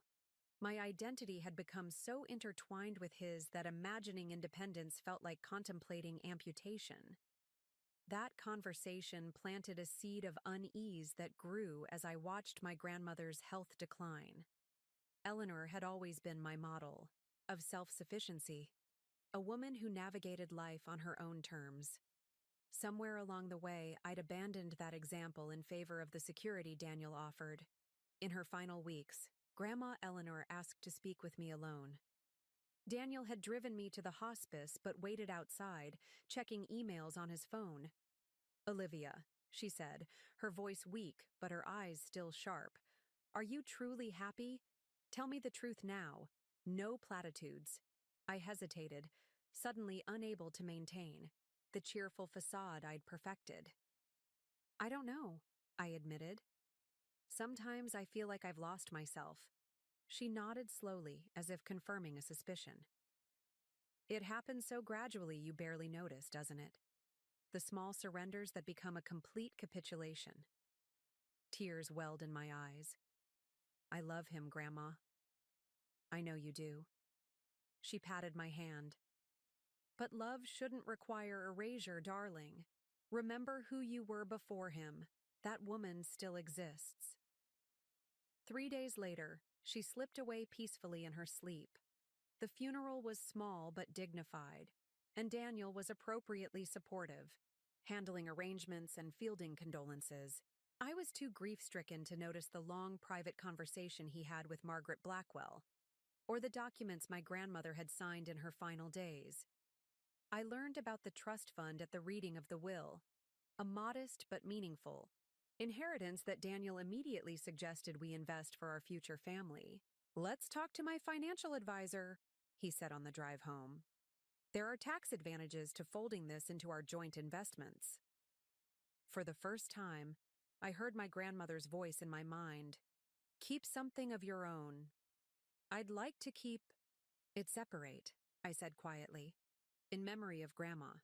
My identity had become so intertwined with his that imagining independence felt like contemplating amputation. That conversation planted a seed of unease that grew as I watched my grandmother's health decline. Eleanor had always been my model of self-sufficiency, a woman who navigated life on her own terms. Somewhere along the way, I'd abandoned that example in favor of the security Daniel offered. In her final weeks, Grandma Eleanor asked to speak with me alone. Daniel had driven me to the hospice but waited outside, checking emails on his phone. Olivia, she said, her voice weak but her eyes still sharp. Are you truly happy? Tell me the truth now. No platitudes. I hesitated, suddenly unable to maintain the cheerful facade I'd perfected. I don't know, I admitted. Sometimes I feel like I've lost myself. She nodded slowly, as if confirming a suspicion. It happens so gradually you barely notice, doesn't it? The small surrenders that become a complete capitulation. Tears welled in my eyes. I love him, Grandma. I know you do. She patted my hand. But love shouldn't require erasure, darling. Remember who you were before him. That woman still exists. 3 days later, she slipped away peacefully in her sleep. The funeral was small but dignified, and Daniel was appropriately supportive, handling arrangements and fielding condolences. I was too grief-stricken to notice the long private conversation he had with Margaret Blackwell, or the documents my grandmother had signed in her final days. I learned about the trust fund at the reading of the will, a modest but meaningful inheritance that Daniel immediately suggested we invest for our future family. Let's talk to my financial advisor, he said on the drive home. There are tax advantages to folding this into our joint investments. For the first time, I heard my grandmother's voice in my mind. Keep something of your own. I'd like to keep it separate, I said quietly, in memory of Grandma.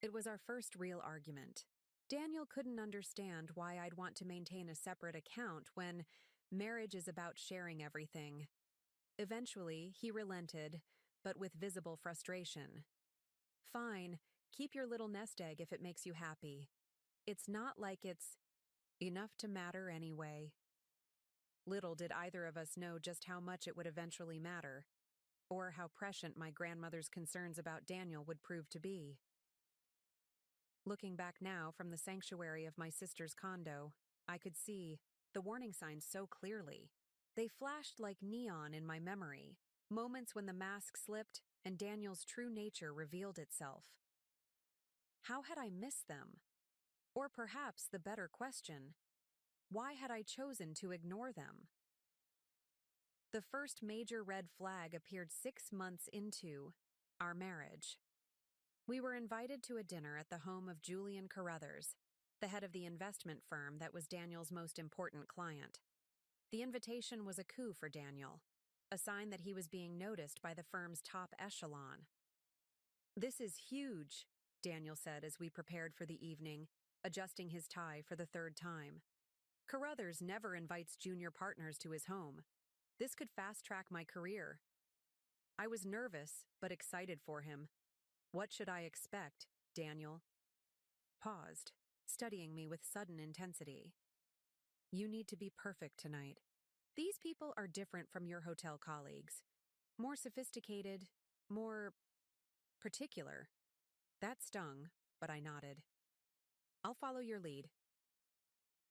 It was our first real argument. Daniel couldn't understand why I'd want to maintain a separate account when marriage is about sharing everything. Eventually, he relented, but with visible frustration. Fine, keep your little nest egg if it makes you happy. It's not like it's enough to matter anyway. Little did either of us know just how much it would eventually matter, or how prescient my grandmother's concerns about Daniel would prove to be. Looking back now from the sanctuary of my sister's condo, I could see the warning signs so clearly. They flashed like neon in my memory, moments when the mask slipped and Daniel's true nature revealed itself. How had I missed them? Or perhaps the better question, why had I chosen to ignore them? The first major red flag appeared 6 months into our marriage. We were invited to a dinner at the home of Julian Carruthers, the head of the investment firm that was Daniel's most important client. The invitation was a coup for Daniel, a sign that he was being noticed by the firm's top echelon. "This is huge," Daniel said as we prepared for the evening, adjusting his tie for the third time. "Carruthers never invites junior partners to his home. This could fast-track my career." I was nervous, but excited for him. "What should I expect, Daniel?" Paused, studying me with sudden intensity. "You need to be perfect tonight. These people are different from your hotel colleagues. More sophisticated, more particular." That stung, but I nodded. "I'll follow your lead."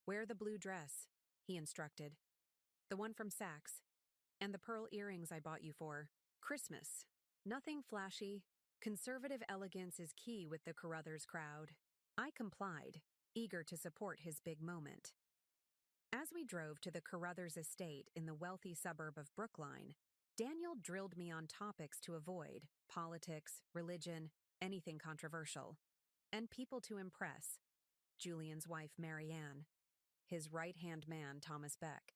"Wear the blue dress," he instructed. "The one from Saks. And the pearl earrings I bought you for Christmas. Nothing flashy. Conservative elegance is key with the Carruthers crowd." I complied, eager to support his big moment. As we drove to the Carruthers estate in the wealthy suburb of Brookline, Daniel drilled me on topics to avoid: politics, religion, anything controversial. And people to impress: Julian's wife, Marianne, his right-hand man, Thomas Beck.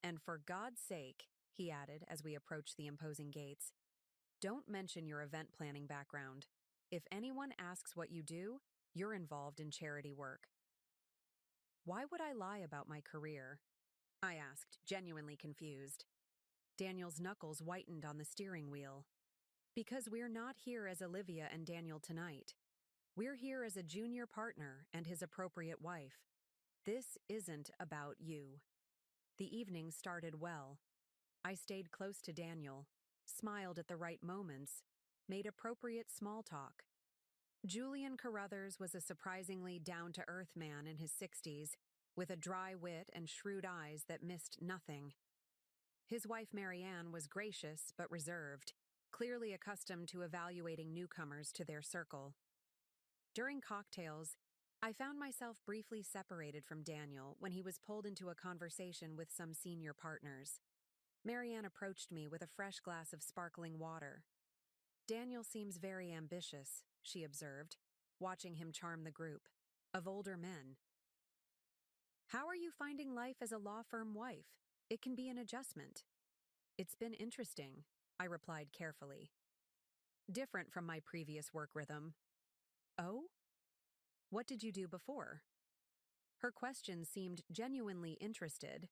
"And for God's sake," he added as we approached the imposing gates, "don't mention your event planning background. If anyone asks what you do, you're involved in charity work." "Why would I lie about my career?" I asked, genuinely confused. Daniel's knuckles whitened on the steering wheel. "Because we're not here as Olivia and Daniel tonight. We're here as a junior partner and his appropriate wife. This isn't about you." The evening started well. I stayed close to Daniel, smiled at the right moments, made appropriate small talk. Julian Carruthers was a surprisingly down-to-earth man in his 60s, with a dry wit and shrewd eyes that missed nothing. His wife Marianne was gracious but reserved, clearly accustomed to evaluating newcomers to their circle. During cocktails, I found myself briefly separated from Daniel when he was pulled into a conversation with some senior partners. Marianne approached me with a fresh glass of sparkling water. "Daniel seems very ambitious," she observed, watching him charm the group of older men. "How are you finding life as a law firm wife? It can be an adjustment." "It's been interesting," I replied carefully. "Different from my previous work rhythm." "Oh? What did you do before?" Her question seemed genuinely interested.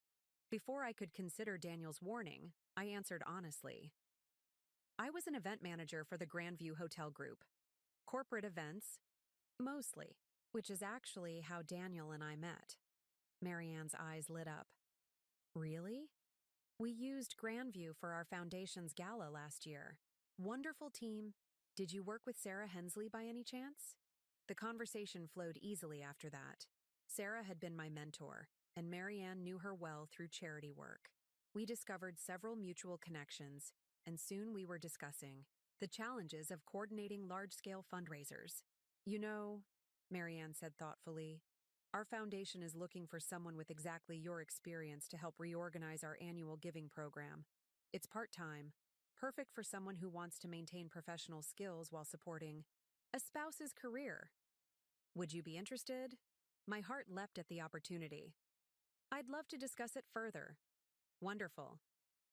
Before I could consider Daniel's warning, I answered honestly. "I was an event manager for the Grandview Hotel Group. Corporate events, mostly," which is actually how Daniel and I met. Marianne's eyes lit up. "Really? We used Grandview for our foundation's gala last year. Wonderful team. Did you work with Sarah Hensley by any chance?" The conversation flowed easily after that. Sarah had been my mentor, and Marianne knew her well through charity work. We discovered several mutual connections, and soon we were discussing the challenges of coordinating large-scale fundraisers. "You know," Marianne said thoughtfully, "our foundation is looking for someone with exactly your experience to help reorganize our annual giving program. It's part-time, perfect for someone who wants to maintain professional skills while supporting a spouse's career. Would you be interested?" My heart leapt at the opportunity. "I'd love to discuss it further." "Wonderful.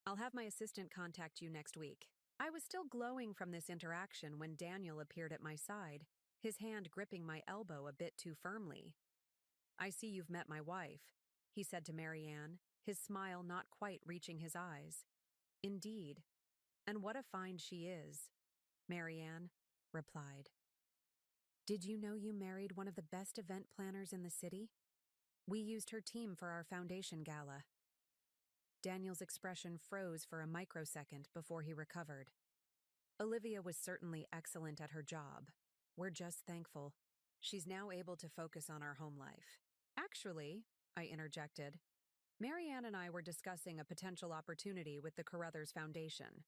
I'll have my assistant contact you next week." I was still glowing from this interaction when Daniel appeared at my side, his hand gripping my elbow a bit too firmly. "I see you've met my wife," he said to Marianne, his smile not quite reaching his eyes. "Indeed. And what a find she is," Marianne replied. "Did you know you married one of the best event planners in the city? We used her team for our foundation gala." Daniel's expression froze for a microsecond before he recovered. "Olivia was certainly excellent at her job. We're just thankful. She's now able to focus on our home life." "Actually," I interjected, Marianne and I were discussing a potential opportunity with the Carruthers Foundation.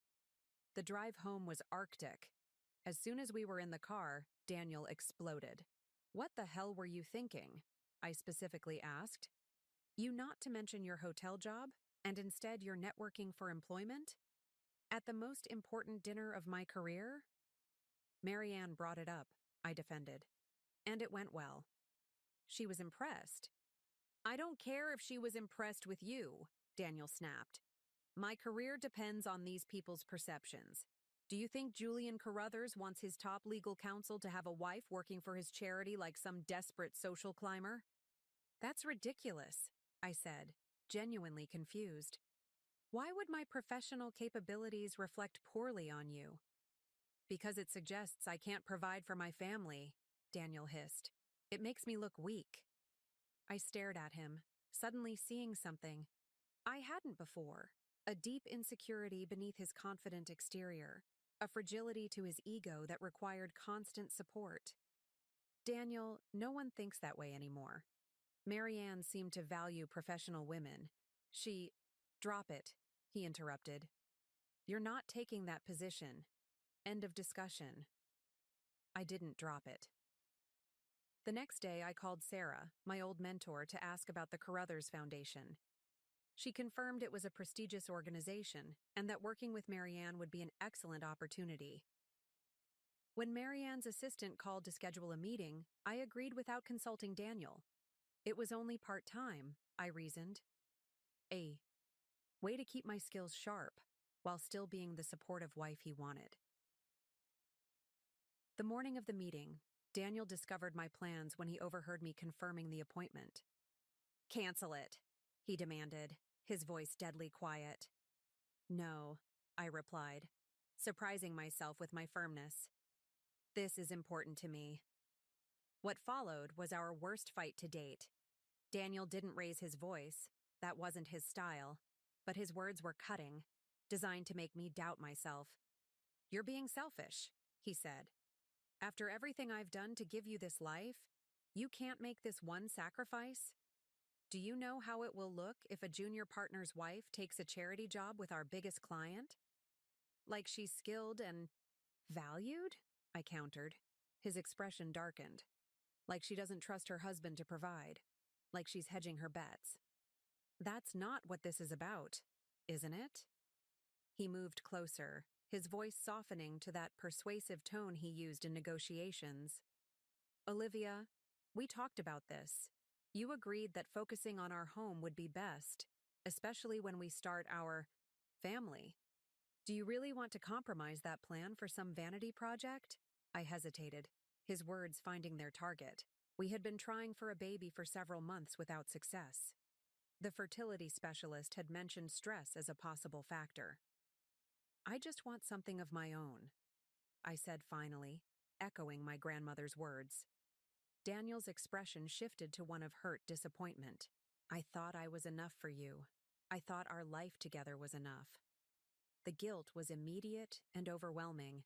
The drive home was arctic. As soon as we were in the car, Daniel exploded. "What the hell were you thinking?" I specifically asked. "You not to mention your hotel job, and instead you're networking for employment? At the most important dinner of my career?" Marianne brought it up, I defended. And it went well. She was impressed. "I don't care if she was impressed with you," Daniel snapped. "My career depends on these people's perceptions. Do you think Julian Carruthers wants his top legal counsel to have a wife working for his charity like some desperate social climber?" "That's ridiculous," I said, genuinely confused. "Why would my professional capabilities reflect poorly on you?" "Because it suggests I can't provide for my family," Daniel hissed. "It makes me look weak." I stared at him, suddenly seeing something I hadn't before. A deep insecurity beneath his confident exterior, a fragility to his ego that required constant support. "Daniel, no one thinks that way anymore." Marianne seemed to value professional women. "Drop it," he interrupted. "You're not taking that position. End of discussion." I didn't drop it. The next day, I called Sarah, my old mentor, to ask about the Carruthers Foundation. She confirmed it was a prestigious organization and that working with Marianne would be an excellent opportunity. When Marianne's assistant called to schedule a meeting, I agreed without consulting Daniel. It was only part-time, I reasoned. A way to keep my skills sharp while still being the supportive wife he wanted. The morning of the meeting, Daniel discovered my plans when he overheard me confirming the appointment. "Cancel it," he demanded, his voice deadly quiet. "No," I replied, surprising myself with my firmness. "This is important to me." What followed was our worst fight to date. Daniel didn't raise his voice, that wasn't his style, but his words were cutting, designed to make me doubt myself. "You're being selfish," he said. "After everything I've done to give you this life, you can't make this one sacrifice? Do you know how it will look if a junior partner's wife takes a charity job with our biggest client? Like she's skilled and valued?" I countered. His expression darkened. "Like she doesn't trust her husband to provide. Like she's hedging her bets. That's not what this is about, isn't it?" He moved closer, his voice softening to that persuasive tone he used in negotiations. "Olivia, we talked about this. You agreed that focusing on our home would be best, especially when we start our family. Do you really want to compromise that plan for some vanity project?" I hesitated, his words finding their target. We had been trying for a baby for several months without success. The fertility specialist had mentioned stress as a possible factor. "I just want something of my own," I said finally, echoing my grandmother's words. Daniel's expression shifted to one of hurt disappointment. "I thought I was enough for you. I thought our life together was enough." The guilt was immediate and overwhelming.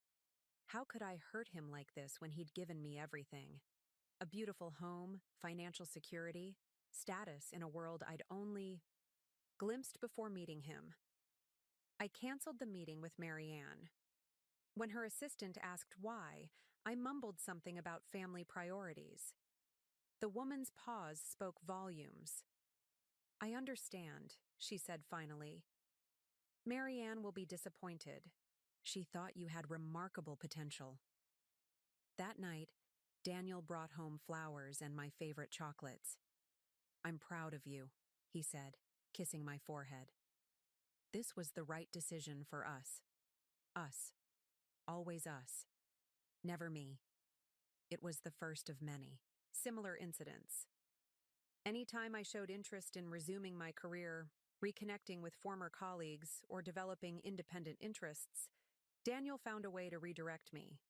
How could I hurt him like this when he'd given me everything? A beautiful home, financial security, status in a world I'd only glimpsed before meeting him. I canceled the meeting with Marianne. When her assistant asked why, I mumbled something about family priorities. The woman's pause spoke volumes. "I understand," she said finally. "Marianne will be disappointed. She thought you had remarkable potential." That night, Daniel brought home flowers and my favorite chocolates. "I'm proud of you," he said, kissing my forehead. This was the right decision for us. Us. Always us. Never me. It was the first of many. Similar incidents. Anytime I showed interest in resuming my career, reconnecting with former colleagues, or developing independent interests, Daniel found a way to redirect me.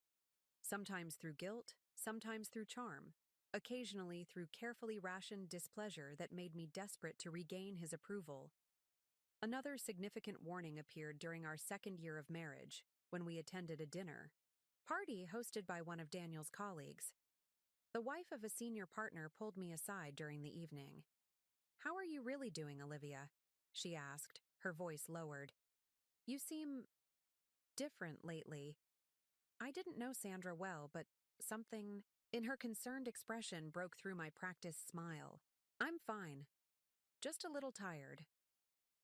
Sometimes through guilt, sometimes through charm, occasionally through carefully rationed displeasure that made me desperate to regain his approval. Another significant warning appeared during our second year of marriage, when we attended a dinner party hosted by one of Daniel's colleagues. The wife of a senior partner pulled me aside during the evening. How are you really doing, Olivia? She asked, her voice lowered. You seem different lately. I didn't know Sandra well, but something in her concerned expression broke through my practiced smile. I'm fine, just a little tired.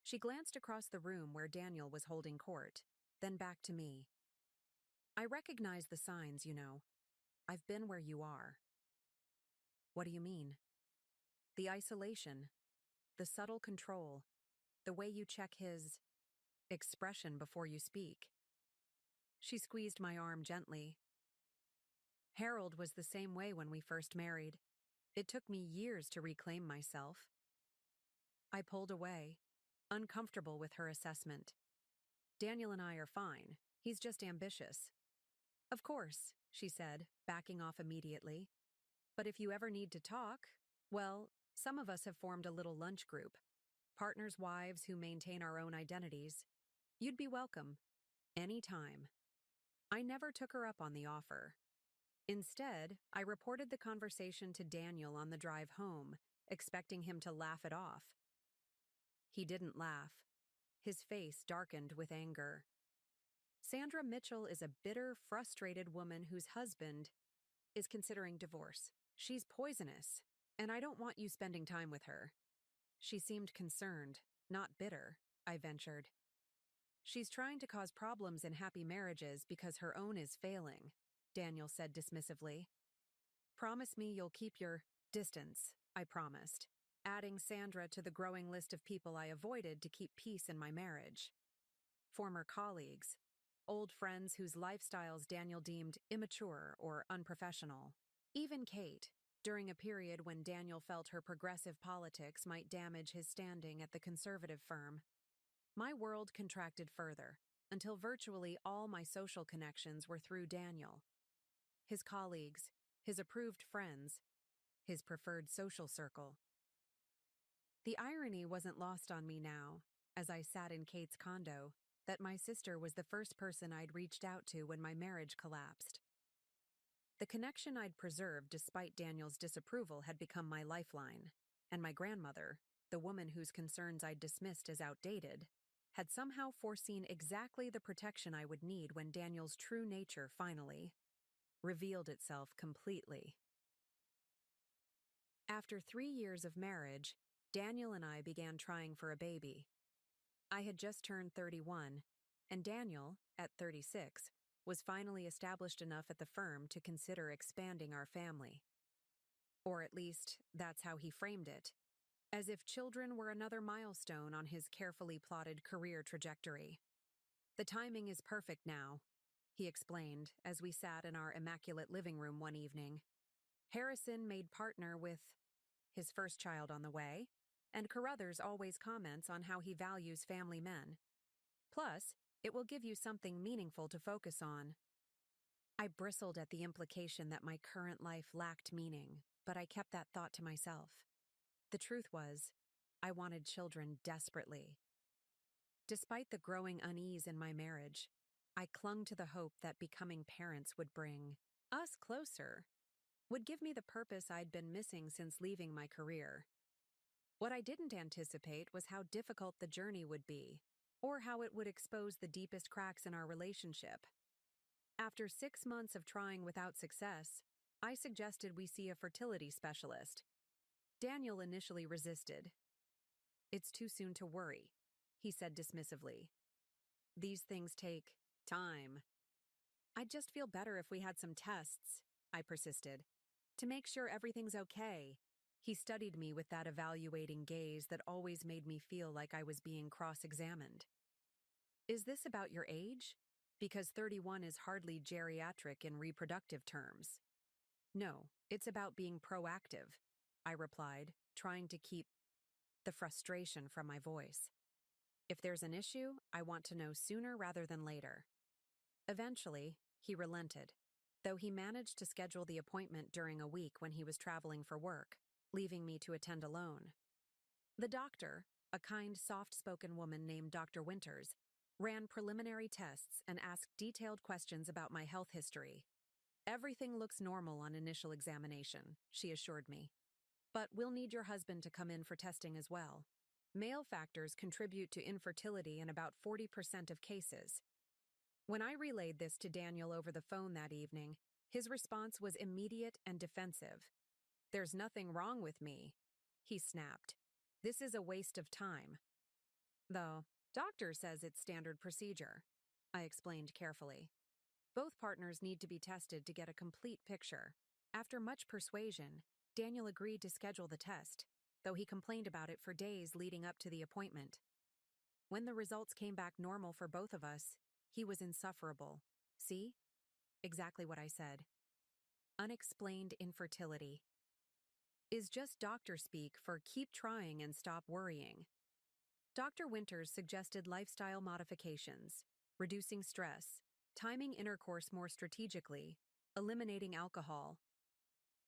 She glanced across the room where Daniel was holding court, then back to me. I recognize the signs, you know. I've been where you are. What do you mean? The isolation, the subtle control, the way you check his expression before you speak. She squeezed my arm gently. Harold was the same way when we first married. It took me years to reclaim myself. I pulled away, uncomfortable with her assessment. Daniel and I are fine. He's just ambitious. Of course, she said, backing off immediately. But if you ever need to talk, well, some of us have formed a little lunch group. Partners' wives who maintain our own identities. You'd be welcome. Anytime. I never took her up on the offer. Instead, I reported the conversation to Daniel on the drive home, expecting him to laugh it off. He didn't laugh. His face darkened with anger. Sandra Mitchell is a bitter, frustrated woman whose husband is considering divorce. She's poisonous, and I don't want you spending time with her. She seemed concerned, not bitter, I ventured. She's trying to cause problems in happy marriages because her own is failing, Daniel said dismissively. Promise me you'll keep your distance, I promised, adding Sandra to the growing list of people I avoided to keep peace in my marriage. Former colleagues, old friends whose lifestyles Daniel deemed immature or unprofessional. Even Kate, during a period when Daniel felt her progressive politics might damage his standing at the conservative firm. My world contracted further, until virtually all my social connections were through Daniel. His colleagues, his approved friends, his preferred social circle. The irony wasn't lost on me now, as I sat in Kate's condo, that my sister was the first person I'd reached out to when my marriage collapsed. The connection I'd preserved despite Daniel's disapproval had become my lifeline, and my grandmother, the woman whose concerns I'd dismissed as outdated, had somehow foreseen exactly the protection I would need when Daniel's true nature finally revealed itself completely. After 3 years of marriage, Daniel and I began trying for a baby. I had just turned 31, and Daniel, at 36, was finally established enough at the firm to consider expanding our family. Or at least, that's how he framed it, as if children were another milestone on his carefully plotted career trajectory. The timing is perfect now, he explained as we sat in our immaculate living room one evening. Harrison made partner with his first child on the way, and Carruthers always comments on how he values family men. Plus, it will give you something meaningful to focus on. I bristled at the implication that my current life lacked meaning, but I kept that thought to myself. The truth was, I wanted children desperately. Despite the growing unease in my marriage, I clung to the hope that becoming parents would bring us closer, would give me the purpose I'd been missing since leaving my career. What I didn't anticipate was how difficult the journey would be, or how it would expose the deepest cracks in our relationship. After 6 months of trying without success, I suggested we see a fertility specialist. Daniel initially resisted. It's too soon to worry, he said dismissively. These things take time. I'd just feel better if we had some tests, I persisted, to make sure everything's okay. He studied me with that evaluating gaze that always made me feel like I was being cross-examined. Is this about your age? Because 31 is hardly geriatric in reproductive terms. No, it's about being proactive, I replied, trying to keep the frustration from my voice. If there's an issue, I want to know sooner rather than later. Eventually, he relented, though he managed to schedule the appointment during a week when he was traveling for work, leaving me to attend alone. The doctor, a kind, soft-spoken woman named Dr. Winters, ran preliminary tests and asked detailed questions about my health history. Everything looks normal on initial examination, she assured me. But we'll need your husband to come in for testing as well. Male factors contribute to infertility in about 40% of cases. When I relayed this to Daniel over the phone that evening, his response was immediate and defensive. "There's nothing wrong with me," he snapped. "This is a waste of time." "The doctor says it's standard procedure," I explained carefully. "Both partners need to be tested to get a complete picture." After much persuasion, Daniel agreed to schedule the test, though he complained about it for days leading up to the appointment. When the results came back normal for both of us, he was insufferable. "See? Exactly what I said. Unexplained infertility is just doctor speak for keep trying and stop worrying." Dr. Winters suggested lifestyle modifications, reducing stress, timing intercourse more strategically, eliminating alcohol.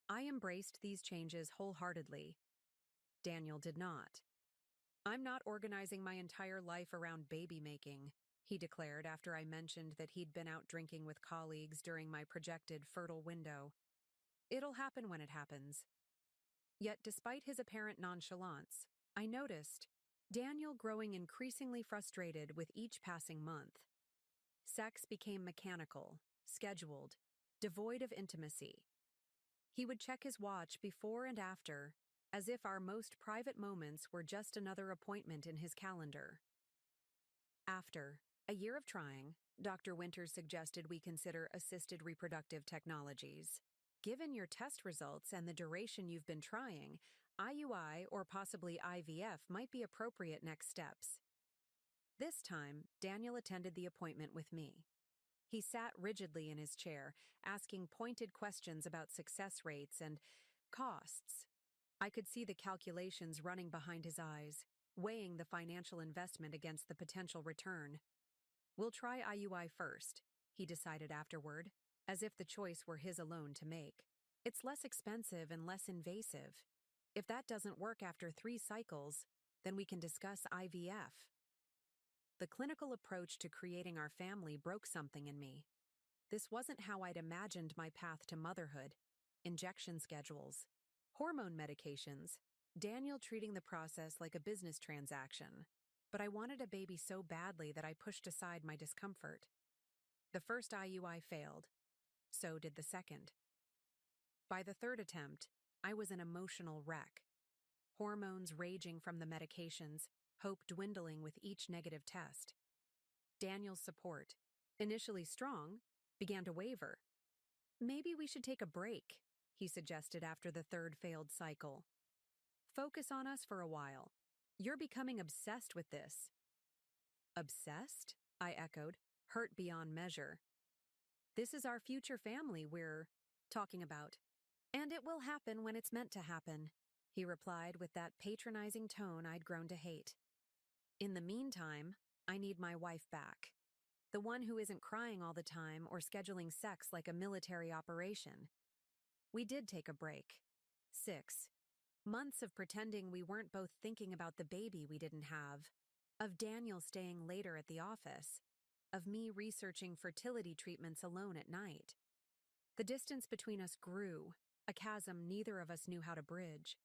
I embraced these changes wholeheartedly. Daniel did not. "I'm not organizing my entire life around baby making," he declared after I mentioned that he'd been out drinking with colleagues during my projected fertile window. "It'll happen when it happens." Yet despite his apparent nonchalance, I noticed Daniel growing increasingly frustrated with each passing month. Sex became mechanical, scheduled, devoid of intimacy. He would check his watch before and after, as if our most private moments were just another appointment in his calendar. After a year of trying, Dr. Winters suggested we consider assisted reproductive technologies. "Given your test results and the duration you've been trying, IUI or possibly IVF might be appropriate next steps." This time, Daniel attended the appointment with me. He sat rigidly in his chair, asking pointed questions about success rates and costs. I could see the calculations running behind his eyes, weighing the financial investment against the potential return. "We'll try IUI first," he decided afterward, as if the choice were his alone to make. "It's less expensive and less invasive. If that doesn't work after 3 cycles, then we can discuss IVF." The clinical approach to creating our family broke something in me. This wasn't how I'd imagined my path to motherhood. Injection schedules, hormone medications, Daniel treating the process like a business transaction. But I wanted a baby so badly that I pushed aside my discomfort. The first IUI failed. So did the second. By the third attempt, I was an emotional wreck. Hormones raging from the medications, hope dwindling with each negative test. Daniel's support, initially strong, began to waver. "Maybe we should take a break," he suggested after the third failed cycle. "Focus on us for a while. You're becoming obsessed with this." "Obsessed?" I echoed, hurt beyond measure. "This is our future family we're talking about. And it will happen when it's meant to happen," he replied with that patronizing tone I'd grown to hate. "In the meantime, I need my wife back. The one who isn't crying all the time or scheduling sex like a military operation." We did take a break. 6 months of pretending we weren't both thinking about the baby we didn't have, of Daniel staying later at the office, of me researching fertility treatments alone at night. The distance between us grew, a chasm neither of us knew how to bridge.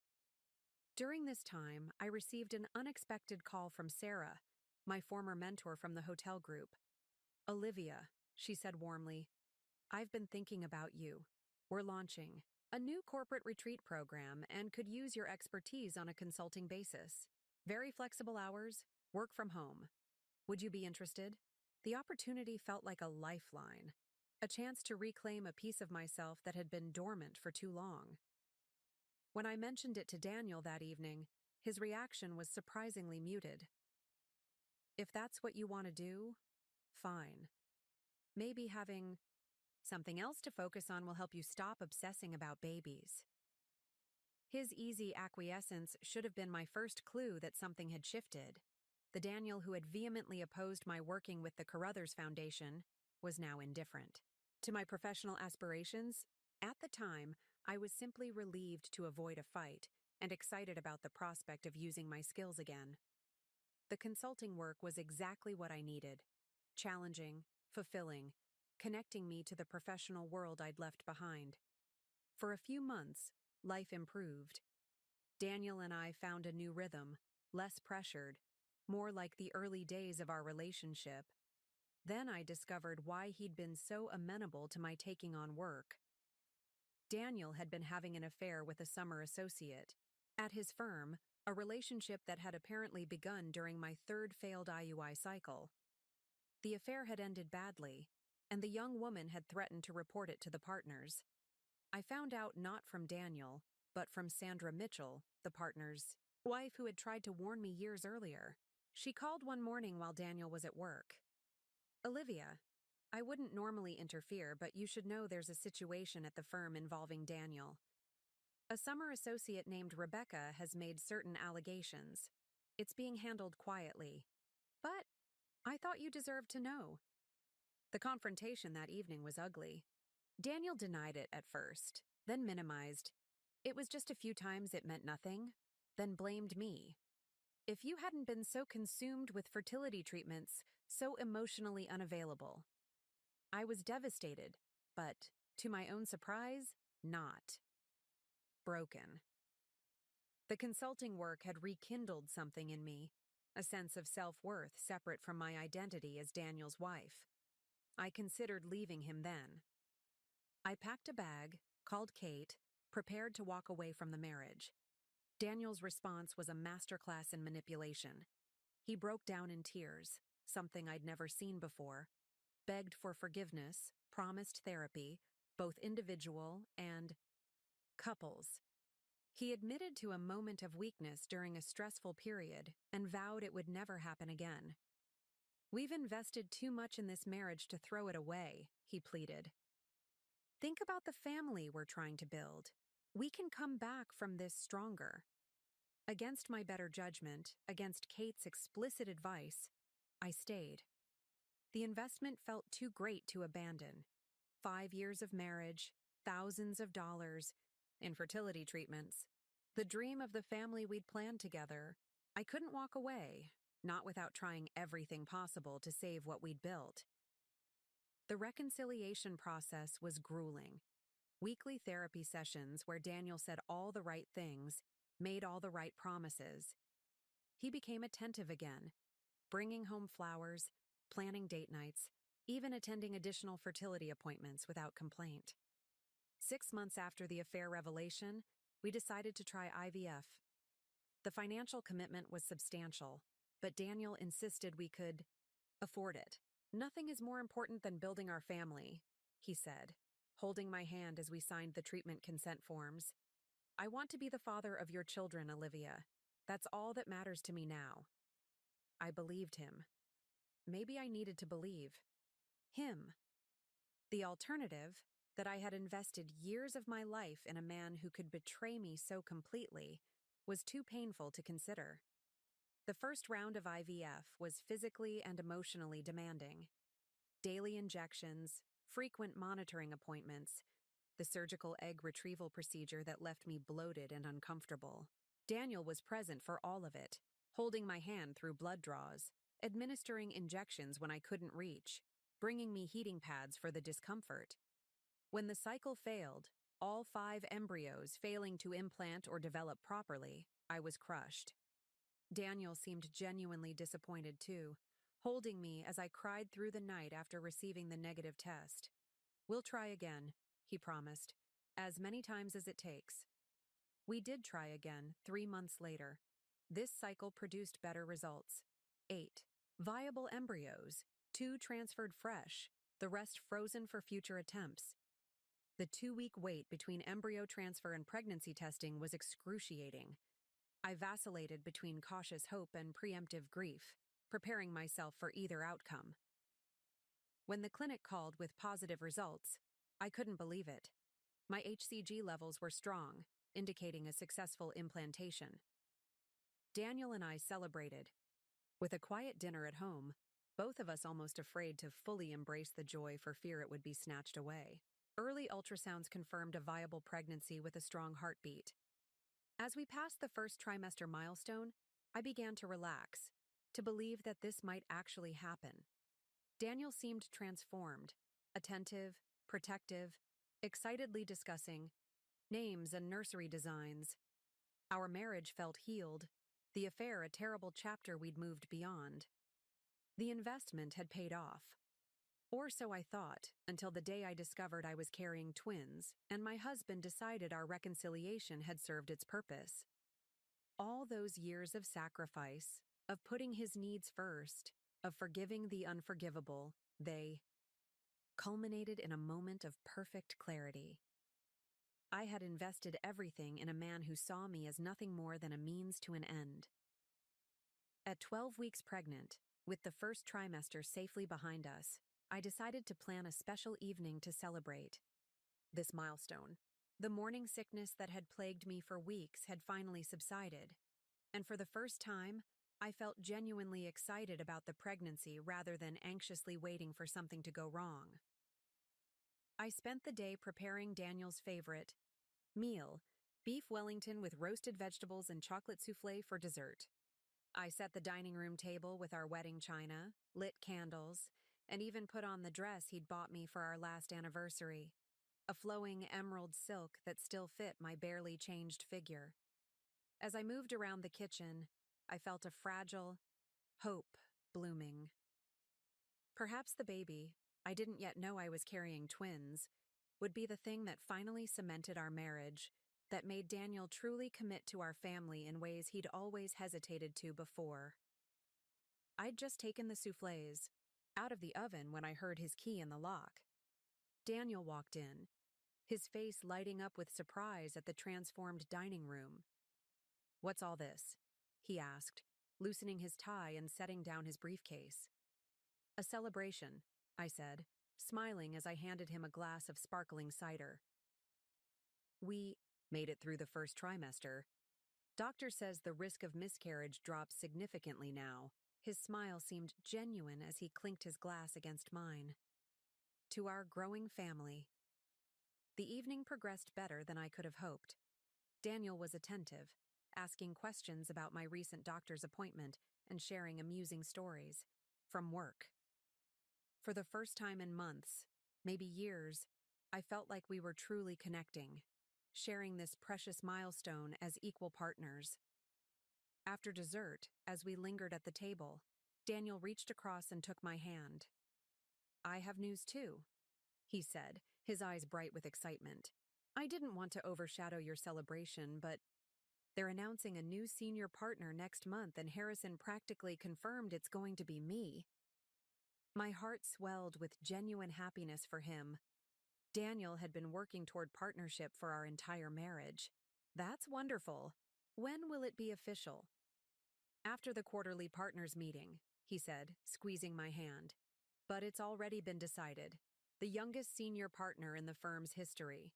During this time, I received an unexpected call from Sarah, my former mentor from the hotel group. "Olivia," she said warmly, "I've been thinking about you. We're launching a new corporate retreat program and could use your expertise on a consulting basis. Very flexible hours, work from home. Would you be interested?" The opportunity felt like a lifeline, a chance to reclaim a piece of myself that had been dormant for too long. When I mentioned it to Daniel that evening, his reaction was surprisingly muted. "If that's what you want to do, fine. Maybe having something else to focus on will help you stop obsessing about babies." His easy acquiescence should have been my first clue that something had shifted. The Daniel who had vehemently opposed my working with the Carruthers Foundation was now indifferent. To my professional aspirations, at the time, I was simply relieved to avoid a fight and excited about the prospect of using my skills again. The consulting work was exactly what I needed. Challenging, fulfilling, connecting me to the professional world I'd left behind. For a few months, life improved. Daniel and I found a new rhythm, less pressured, more like the early days of our relationship. Then I discovered why he'd been so amenable to my taking on work. Daniel had been having an affair with a summer associate. At his firm, a relationship that had apparently begun during my third failed IUI cycle. The affair had ended badly, and the young woman had threatened to report it to the partners. I found out not from Daniel, but from Sandra Mitchell, the partner's wife who had tried to warn me years earlier. She called one morning while Daniel was at work. "Olivia, I wouldn't normally interfere, but you should know there's a situation at the firm involving Daniel. A summer associate named Rebecca has made certain allegations. It's being handled quietly. But I thought you deserved to know." The confrontation that evening was ugly. Daniel denied it at first, then minimized. It was just a few times it meant nothing, then blamed me. If you hadn't been so consumed with fertility treatments, so emotionally unavailable. I was devastated, but, to my own surprise, not. Broken. The consulting work had rekindled something in me, a sense of self-worth separate from my identity as Daniel's wife. I considered leaving him then. I packed a bag, called Kate, prepared to walk away from the marriage. Daniel's response was a masterclass in manipulation. He broke down in tears, something I'd never seen before, begged for forgiveness, promised therapy, both individual and couples. He admitted to a moment of weakness during a stressful period and vowed it would never happen again. "We've invested too much in this marriage to throw it away," he pleaded. "Think about the family we're trying to build. We can come back from this stronger." Against my better judgment, against Kate's explicit advice, I stayed. The investment felt too great to abandon. 5 years of marriage, thousands of dollars, infertility treatments. The dream of the family we'd planned together. I couldn't walk away, not without trying everything possible to save what we'd built. The reconciliation process was grueling. Weekly therapy sessions where Daniel said all the right things, made all the right promises. He became attentive again, bringing home flowers, planning date nights, even attending additional fertility appointments without complaint. 6 months after the affair revelation, we decided to try IVF. The financial commitment was substantial, but Daniel insisted we could afford it. "Nothing is more important than building our family," he said, holding my hand as we signed the treatment consent forms. "I want to be the father of your children, Olivia. That's all that matters to me now." I believed him. Maybe I needed to believe him. The alternative, that I had invested years of my life in a man who could betray me so completely, was too painful to consider. The first round of IVF was physically and emotionally demanding. Daily injections, frequent monitoring appointments, the surgical egg retrieval procedure that left me bloated and uncomfortable. Daniel was present for all of it, holding my hand through blood draws, administering injections when I couldn't reach, bringing me heating pads for the discomfort. When the cycle failed, all 5 embryos failing to implant or develop properly, I was crushed. Daniel seemed genuinely disappointed too, holding me as I cried through the night after receiving the negative test. "We'll try again," he promised, "as many times as it takes." We did try again 3 months later. This cycle produced better results. 8 viable embryos, 2 transferred fresh, the rest frozen for future attempts. The 2-week wait between embryo transfer and pregnancy testing was excruciating. I vacillated between cautious hope and preemptive grief, preparing myself for either outcome. When the clinic called with positive results, I couldn't believe it. My HCG levels were strong, indicating a successful implantation. Daniel and I celebrated. With a quiet dinner at home, both of us almost afraid to fully embrace the joy for fear it would be snatched away. Early ultrasounds confirmed a viable pregnancy with a strong heartbeat. As we passed the first trimester milestone, I began to relax, to believe that this might actually happen. Daniel seemed transformed, attentive, protective, excitedly discussing names and nursery designs. Our marriage felt healed, the affair a terrible chapter we'd moved beyond. The investment had paid off. Or so I thought, until the day I discovered I was carrying twins, and my husband decided our reconciliation had served its purpose. All those years of sacrifice, of putting his needs first, of forgiving the unforgivable, they culminated in a moment of perfect clarity. I had invested everything in a man who saw me as nothing more than a means to an end. At 12 weeks pregnant, with the first trimester safely behind us, I decided to plan a special evening to celebrate this milestone. The morning sickness that had plagued me for weeks had finally subsided, and for the first time, I felt genuinely excited about the pregnancy rather than anxiously waiting for something to go wrong. I spent the day preparing Daniel's favorite meal, beef Wellington with roasted vegetables and chocolate souffle for dessert. I set the dining room table with our wedding china, lit candles, and even put on the dress he'd bought me for our last anniversary, a flowing emerald silk that still fit my barely changed figure. As I moved around the kitchen, I felt a fragile hope blooming. Perhaps the baby, I didn't yet know I was carrying twins, would be the thing that finally cemented our marriage, that made Daniel truly commit to our family in ways he'd always hesitated to before. I'd just taken the soufflés out of the oven when I heard his key in the lock. Daniel walked in, his face lighting up with surprise at the transformed dining room. "What's all this?" he asked, loosening his tie and setting down his briefcase. "A celebration," I said, smiling as I handed him a glass of sparkling cider. "We made it through the first trimester. Doctor says the risk of miscarriage drops significantly now." His smile seemed genuine as he clinked his glass against mine. "To our growing family." The evening progressed better than I could have hoped. Daniel was attentive, asking questions about my recent doctor's appointment and sharing amusing stories from work. For the first time in months, maybe years, I felt like we were truly connecting, sharing this precious milestone as equal partners. After dessert, as we lingered at the table, Daniel reached across and took my hand. "I have news too," he said, his eyes bright with excitement. "I didn't want to overshadow your celebration, but they're announcing a new senior partner next month, and Harrison practically confirmed it's going to be me." My heart swelled with genuine happiness for him. Daniel had been working toward partnership for our entire marriage. "That's wonderful. When will it be official?" "After the quarterly partners meeting," he said, squeezing my hand. "But it's already been decided. The youngest senior partner in the firm's history."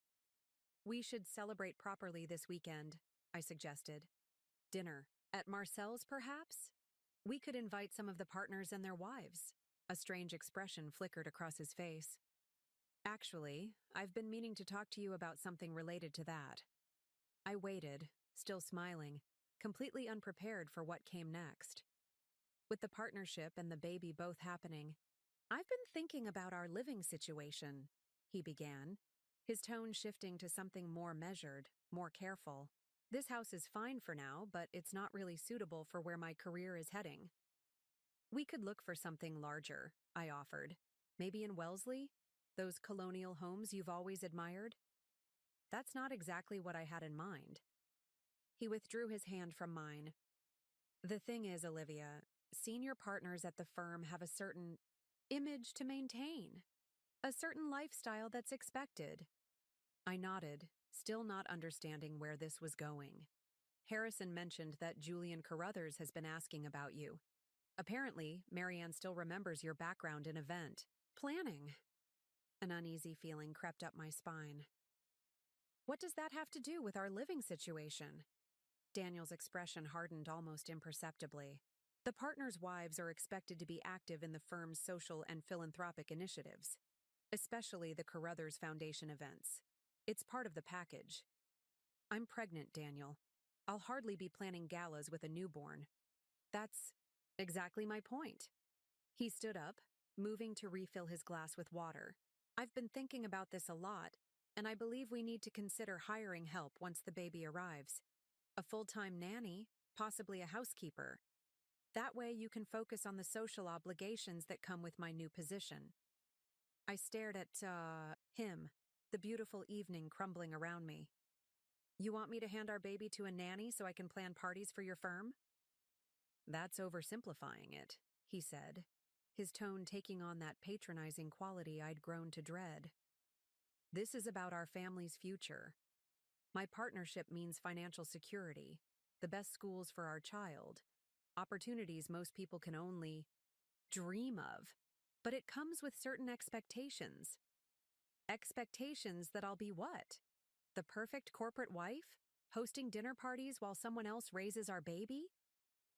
"We should celebrate properly this weekend," I suggested. "Dinner. At Marcel's, perhaps? We could invite some of the partners and their wives." A strange expression flickered across his face. "Actually, I've been meaning to talk to you about something related to that." I waited, still smiling, completely unprepared for what came next. "With the partnership and the baby both happening, I've been thinking about our living situation," he began, his tone shifting to something more measured, more careful. "This house is fine for now, but it's not really suitable for where my career is heading." "We could look for something larger," I offered. "Maybe in Wellesley? Those colonial homes you've always admired?" "That's not exactly what I had in mind." He withdrew his hand from mine. "The thing is, Olivia, senior partners at the firm have a certain image to maintain, a certain lifestyle that's expected." I nodded, still not understanding where this was going. "Harrison mentioned that Julian Carruthers has been asking about you. Apparently, Marianne still remembers your background in event planning." An uneasy feeling crept up my spine. "What does that have to do with our living situation?" Daniel's expression hardened almost imperceptibly. "The partners' wives are expected to be active in the firm's social and philanthropic initiatives, especially the Carruthers Foundation events. It's part of the package." "I'm pregnant, Daniel. I'll hardly be planning galas with a newborn." "That's exactly my point." He stood up, moving to refill his glass with water. "I've been thinking about this a lot, and I believe we need to consider hiring help once the baby arrives. A full-time nanny, possibly a housekeeper. That way you can focus on the social obligations that come with my new position. I stared at, him, the beautiful evening crumbling around me. You want me to hand our baby to a nanny so I can plan parties for your firm? That's oversimplifying it, he said, his tone taking on that patronizing quality I'd grown to dread. This is about our family's future. My partnership means financial security, the best schools for our child, opportunities most people can only dream of, but it comes with certain expectations. Expectations that I'll be what? The perfect corporate wife? Hosting dinner parties while someone else raises our baby?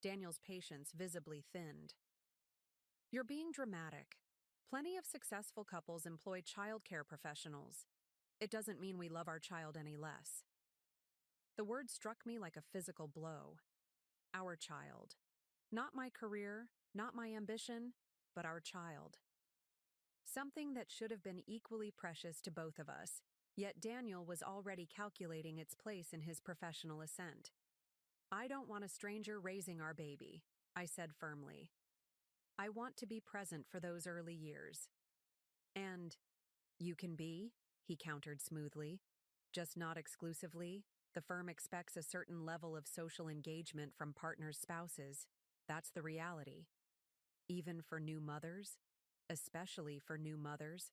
Daniel's patience visibly thinned. You're being dramatic. Plenty of successful couples employ childcare professionals. It doesn't mean we love our child any less. The word struck me like a physical blow. Our child. Not my career, not my ambition, but our child. Something that should have been equally precious to both of us, yet Daniel was already calculating its place in his professional ascent. I don't want a stranger raising our baby, I said firmly. I want to be present for those early years. And you can be, he countered smoothly. Just not exclusively. The firm expects a certain level of social engagement from partners' spouses. That's the reality. Even for new mothers? Especially for new mothers?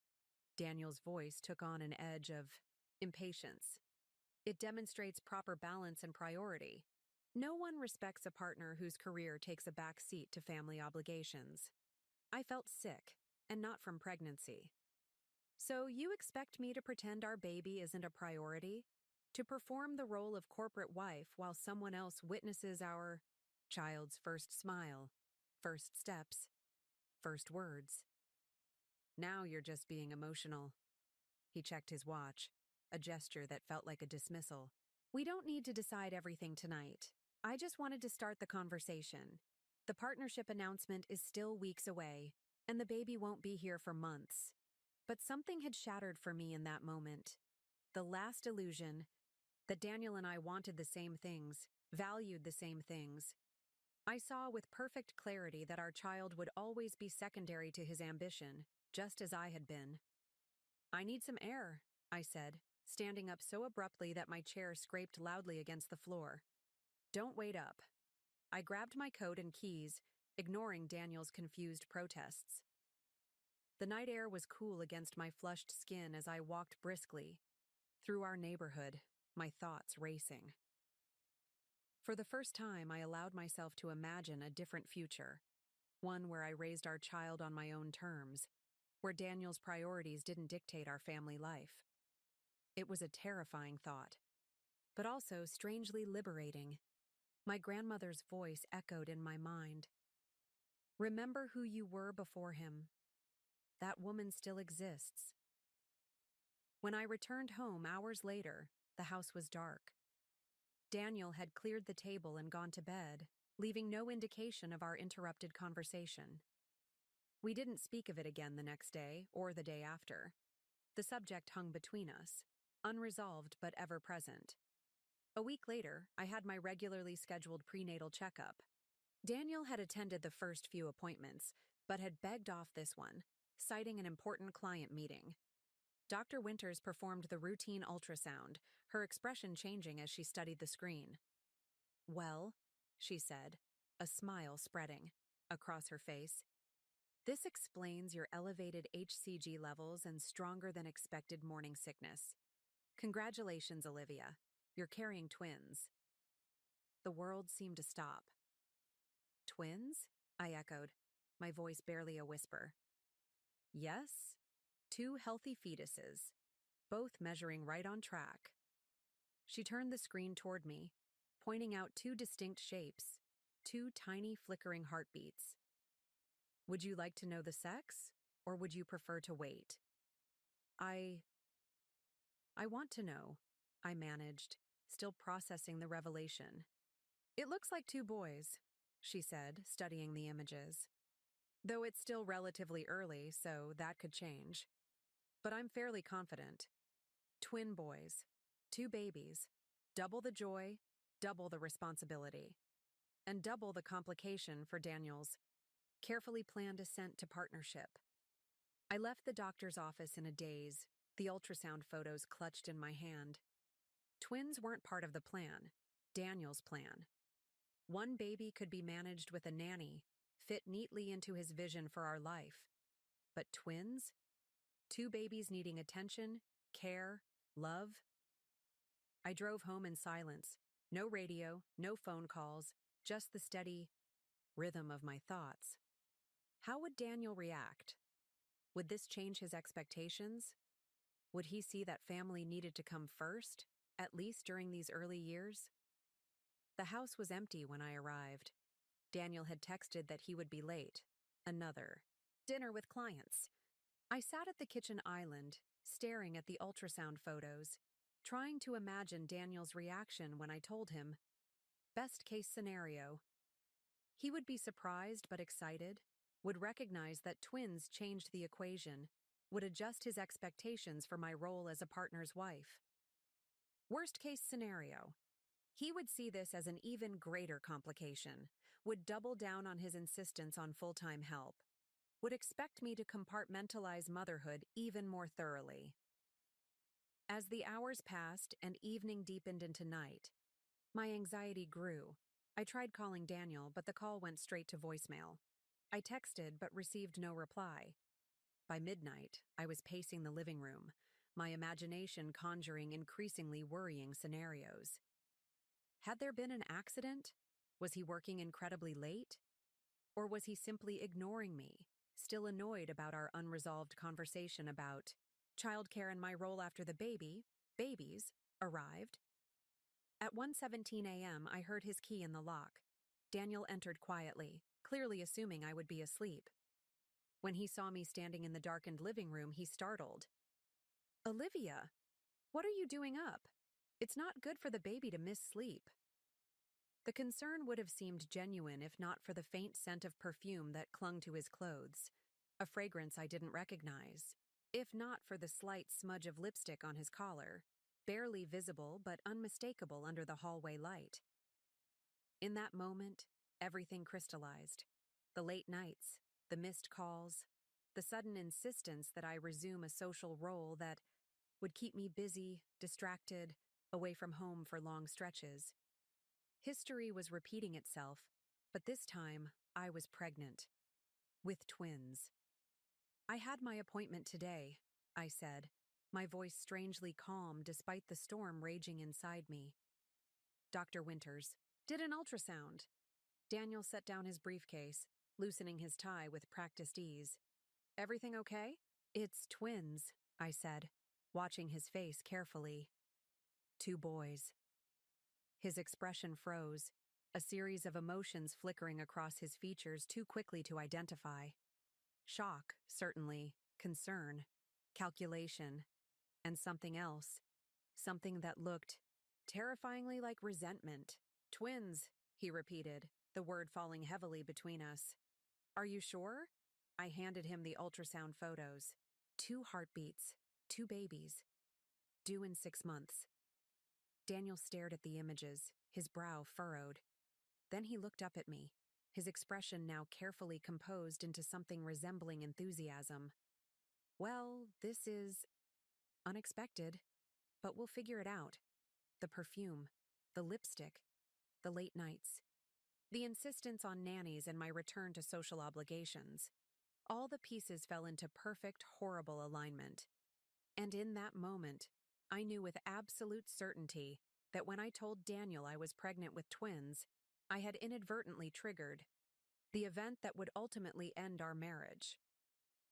Daniel's voice took on an edge of impatience. It demonstrates proper balance and priority. No one respects a partner whose career takes a back seat to family obligations. I felt sick, and not from pregnancy. So you expect me to pretend our baby isn't a priority? To perform the role of corporate wife while someone else witnesses our child's first smile, first steps, first words? Now you're just being emotional. He checked his watch, a gesture that felt like a dismissal. We don't need to decide everything tonight. I just wanted to start the conversation. The partnership announcement is still weeks away, and the baby won't be here for months. But something had shattered for me in that moment. The last illusion that Daniel and I wanted the same things, valued the same things. I saw with perfect clarity that our child would always be secondary to his ambition, just as I had been. I need some air, I said, standing up so abruptly that my chair scraped loudly against the floor. Don't wait up. I grabbed my coat and keys, ignoring Daniel's confused protests. The night air was cool against my flushed skin as I walked briskly through our neighborhood, my thoughts racing. For the first time, I allowed myself to imagine a different future, one where I raised our child on my own terms, where Daniel's priorities didn't dictate our family life. It was a terrifying thought, but also strangely liberating. My grandmother's voice echoed in my mind. Remember who you were before him. That woman still exists. When I returned home hours later, the house was dark. Daniel had cleared the table and gone to bed, leaving no indication of our interrupted conversation. We didn't speak of it again the next day or the day after. The subject hung between us, unresolved but ever present. A week later, I had my regularly scheduled prenatal checkup. Daniel had attended the first few appointments, but had begged off this one, citing an important client meeting. Dr. Winters performed the routine ultrasound, her expression changing as she studied the screen. Well, she said, a smile spreading across her face. This explains your elevated HCG levels and stronger than expected morning sickness. Congratulations, Olivia. You're carrying twins. The world seemed to stop. Twins? I echoed, my voice barely a whisper. Yes, 2 healthy fetuses, both measuring right on track. She turned the screen toward me, pointing out 2 distinct shapes, 2 tiny flickering heartbeats. Would you like to know the sex, or would you prefer to wait? I want to know, I managed, still processing the revelation. It looks like 2 boys, she said, studying the images. Though it's still relatively early, so that could change. But I'm fairly confident. Twin boys, 2 babies, double the joy, double the responsibility, and double the complication for Daniel's carefully planned ascent to partnership. I left the doctor's office in a daze, the ultrasound photos clutched in my hand. Twins weren't part of the plan, Daniel's plan. One baby could be managed with a nanny, fit neatly into his vision for our life. But twins? Two babies needing attention, care, love? I drove home in silence. No radio, no phone calls, just the steady rhythm of my thoughts. How would Daniel react? Would this change his expectations? Would he see that family needed to come first, at least during these early years? The house was empty when I arrived. Daniel had texted that he would be late. Another dinner with clients. I sat at the kitchen island, staring at the ultrasound photos, trying to imagine Daniel's reaction when I told him. Best case scenario. He would be surprised but excited, would recognize that twins changed the equation, would adjust his expectations for my role as a partner's wife. Worst case scenario. He would see this as an even greater complication, would double down on his insistence on full-time help, would expect me to compartmentalize motherhood even more thoroughly. As the hours passed and evening deepened into night, my anxiety grew. I tried calling Daniel, but the call went straight to voicemail. I texted but received no reply. By midnight, I was pacing the living room, my imagination conjuring increasingly worrying scenarios. Had there been an accident? Was he working incredibly late? Or was he simply ignoring me, still annoyed about our unresolved conversation about childcare and my role after the babies, arrived? At 1:17 a.m., I heard his key in the lock. Daniel entered quietly, clearly assuming I would be asleep. When he saw me standing in the darkened living room, he startled. "Olivia, what are you doing up? It's not good for the baby to miss sleep." The concern would have seemed genuine if not for the faint scent of perfume that clung to his clothes, a fragrance I didn't recognize, if not for the slight smudge of lipstick on his collar, barely visible but unmistakable under the hallway light. In that moment, everything crystallized. The late nights, the missed calls, the sudden insistence that I resume a social role that would keep me busy, distracted, away from home for long stretches. History was repeating itself, but this time I was pregnant. With twins. "I had my appointment today," I said, my voice strangely calm despite the storm raging inside me. "Dr. Winters did an ultrasound." Daniel set down his briefcase, loosening his tie with practiced ease. "Everything okay?" "It's twins," I said, watching his face carefully. "Two boys." His expression froze, a series of emotions flickering across his features too quickly to identify. Shock, certainly, concern, calculation, and something else. Something that looked terrifyingly like resentment. "Twins," he repeated, the word falling heavily between us. "Are you sure?" I handed him the ultrasound photos. 2 heartbeats, 2 babies, due in 6 months. Daniel stared at the images, his brow furrowed. Then he looked up at me, his expression now carefully composed into something resembling enthusiasm. "Well, this is unexpected, but we'll figure it out. The perfume, the lipstick, the late nights, the insistence on nannies and my return to social obligations. All the pieces fell into perfect, horrible alignment. And in that moment, I knew with absolute certainty that when I told Daniel I was pregnant with twins, I had inadvertently triggered the event that would ultimately end our marriage.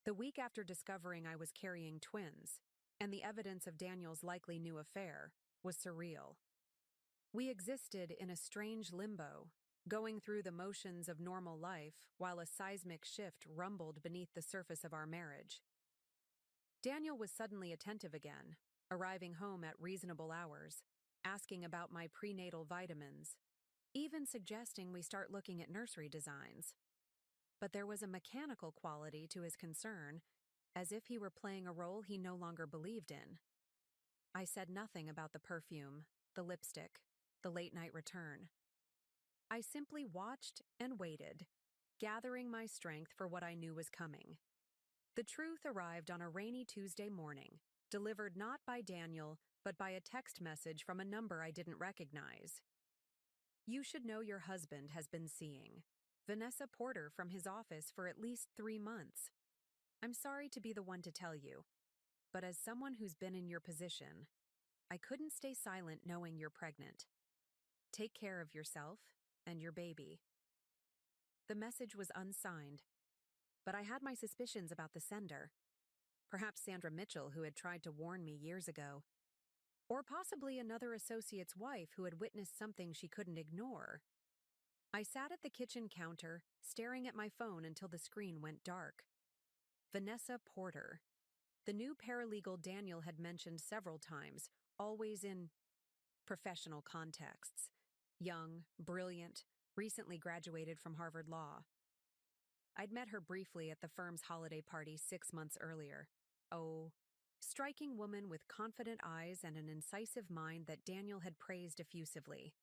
The week after discovering I was carrying twins, and the evidence of Daniel's likely new affair, was surreal. We existed in a strange limbo, going through the motions of normal life while a seismic shift rumbled beneath the surface of our marriage. Daniel was suddenly attentive again, arriving home at reasonable hours, asking about my prenatal vitamins, even suggesting we start looking at nursery designs. But there was a mechanical quality to his concern, as if he were playing a role he no longer believed in. I said nothing about the perfume, the lipstick, the late-night return. I simply watched and waited, gathering my strength for what I knew was coming. The truth arrived on a rainy Tuesday morning, delivered not by Daniel, but by a text message from a number I didn't recognize. "You should know your husband has been seeing Vanessa Porter from his office for at least 3 months. I'm sorry to be the one to tell you, but as someone who's been in your position, I couldn't stay silent knowing you're pregnant. Take care of yourself and your baby." The message was unsigned, but I had my suspicions about the sender. Perhaps Sandra Mitchell, who had tried to warn me years ago. Or possibly another associate's wife who had witnessed something she couldn't ignore. I sat at the kitchen counter, staring at my phone until the screen went dark. Vanessa Porter. The new paralegal Daniel had mentioned several times, always in professional contexts. Young, brilliant, recently graduated from Harvard Law. I'd met her briefly at the firm's holiday party 6 months earlier. Oh, striking woman with confident eyes and an incisive mind that Daniel had praised effusively.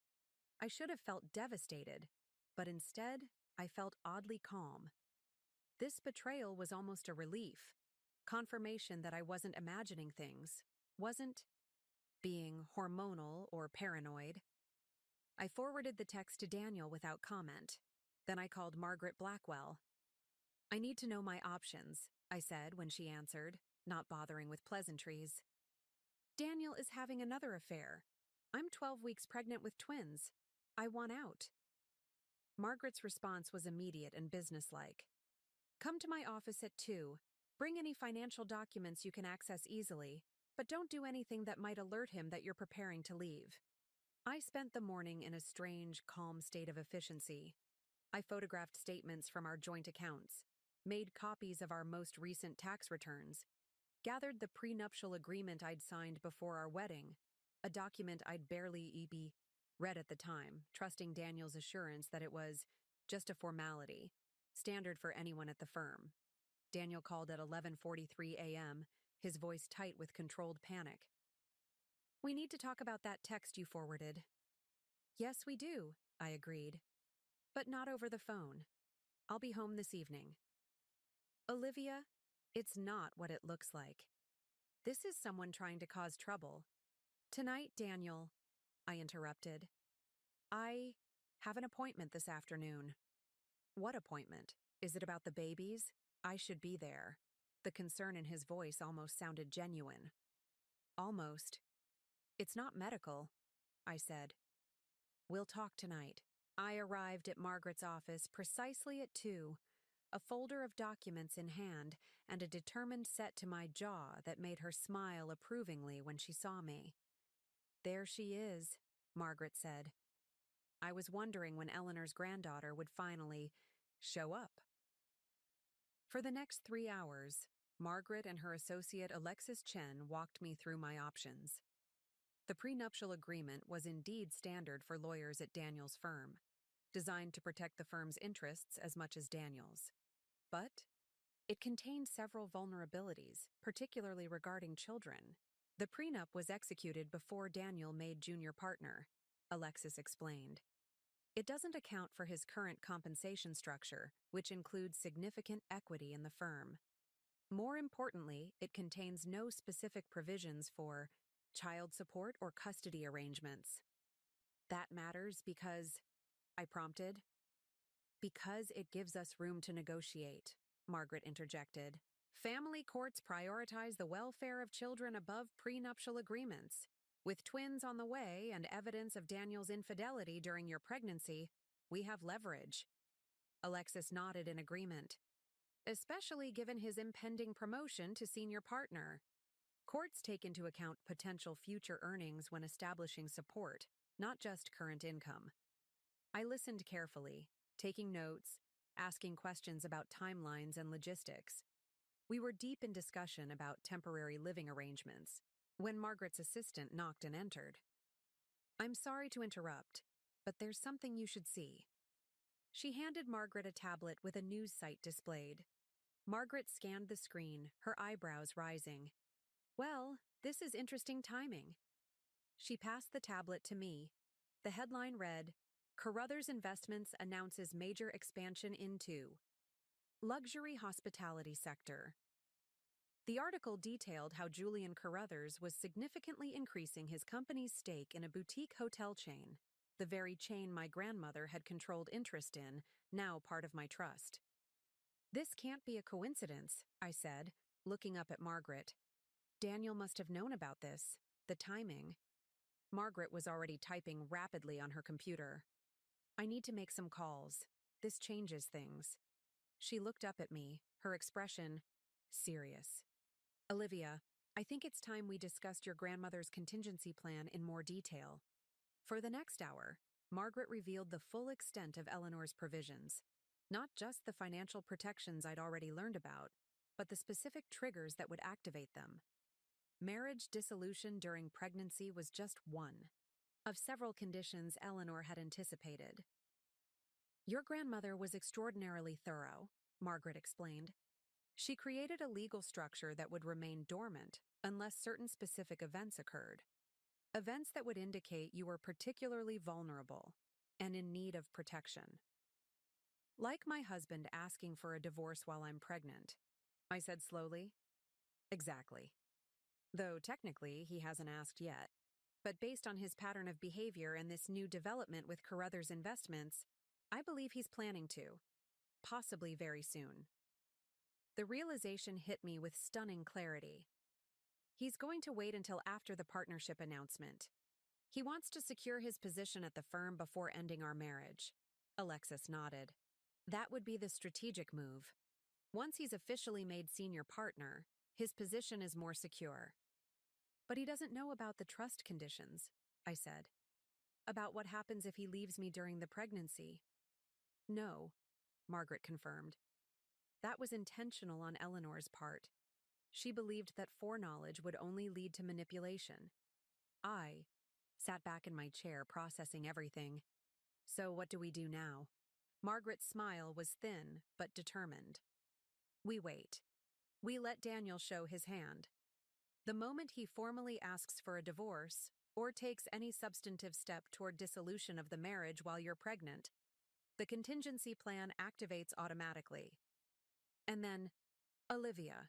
I should have felt devastated, but instead, I felt oddly calm. This betrayal was almost a relief, confirmation that I wasn't imagining things, wasn't being hormonal or paranoid. I forwarded the text to Daniel without comment. Then I called Margaret Blackwell. "I need to know my options," I said when she answered, not bothering with pleasantries. "Daniel is having another affair. I'm 12 weeks pregnant with twins. I want out." Margaret's response was immediate and businesslike. "Come to my office at 2. Bring any financial documents you can access easily, but don't do anything that might alert him that you're preparing to leave." I spent the morning in a strange, calm state of efficiency. I photographed statements from our joint accounts, made copies of our most recent tax returns, gathered the prenuptial agreement I'd signed before our wedding, a document I'd barely read at the time, trusting Daniel's assurance that it was just a formality, standard for anyone at the firm. Daniel called at 11:43 a.m., his voice tight with controlled panic. "We need to talk about that text you forwarded." "Yes, we do," I agreed. "But not over the phone. I'll be home this evening." "Olivia, it's not what it looks like. This is someone trying to cause trouble." "Tonight, Daniel," I interrupted. "I have an appointment this afternoon." "What appointment? Is it about the babies? I should be there." The concern in his voice almost sounded genuine. "Almost. It's not medical," I said. "We'll talk tonight." I arrived at Margaret's office precisely at 2, a folder of documents in hand and a determined set to my jaw that made her smile approvingly when she saw me. "There she is," Margaret said. I was wondering when Eleanor's granddaughter would finally show up. For the next 3 hours, Margaret and her associate Alexis Chen walked me through my options. The prenuptial agreement was indeed standard for lawyers at Daniel's firm, designed to protect the firm's interests as much as Daniel's. But it contained several vulnerabilities, particularly regarding children. The prenup was executed before Daniel made junior partner, Alexis explained. It doesn't account for his current compensation structure, which includes significant equity in the firm. More importantly, it contains no specific provisions for child support or custody arrangements. "That matters because," I prompted. "Because it gives us room to negotiate," Margaret interjected. "Family courts prioritize the welfare of children above prenuptial agreements. With twins on the way and evidence of Daniel's infidelity during your pregnancy, we have leverage." Alexis nodded in agreement. "Especially given his impending promotion to senior partner. Courts take into account potential future earnings when establishing support, not just current income." I listened carefully, taking notes, asking questions about timelines and logistics. We were deep in discussion about temporary living arrangements when Margaret's assistant knocked and entered. "I'm sorry to interrupt, but there's something you should see." She handed Margaret a tablet with a news site displayed. Margaret scanned the screen, her eyebrows rising. "Well, this is interesting timing." She passed the tablet to me. The headline read, Carruthers Investments announces major expansion into luxury hospitality sector. The article detailed how Julian Carruthers was significantly increasing his company's stake in a boutique hotel chain, the very chain my grandmother had controlled interest in, now part of my trust. This can't be a coincidence, I said, looking up at Margaret. Daniel must have known about this. The timing. Margaret was already typing rapidly on her computer. I need to make some calls. This changes things. She looked up at me, her expression serious. Olivia, I think it's time we discussed your grandmother's contingency plan in more detail. For the next hour, Margaret revealed the full extent of Eleanor's provisions. Not just the financial protections I'd already learned about, but the specific triggers that would activate them. Marriage dissolution during pregnancy was just one of several conditions Eleanor had anticipated. Your grandmother was extraordinarily thorough, Margaret explained. She created a legal structure that would remain dormant unless certain specific events occurred. Events that would indicate you were particularly vulnerable and in need of protection. Like my husband asking for a divorce while I'm pregnant, I said slowly. Exactly. Though technically he hasn't asked yet. But based on his pattern of behavior and this new development with Carruthers Investments, I believe he's planning to. Possibly very soon. The realization hit me with stunning clarity. He's going to wait until after the partnership announcement. He wants to secure his position at the firm before ending our marriage. Alexis nodded. That would be the strategic move. Once he's officially made senior partner, his position is more secure. But he doesn't know about the trust conditions, I said. About what happens if he leaves me during the pregnancy. No, Margaret confirmed. That was intentional on Eleanor's part. She believed that foreknowledge would only lead to manipulation. I sat back in my chair processing everything. So what do we do now? Margaret's smile was thin but determined. We wait. We let Daniel show his hand. The moment he formally asks for a divorce or takes any substantive step toward dissolution of the marriage while you're pregnant, the contingency plan activates automatically. And then, Olivia,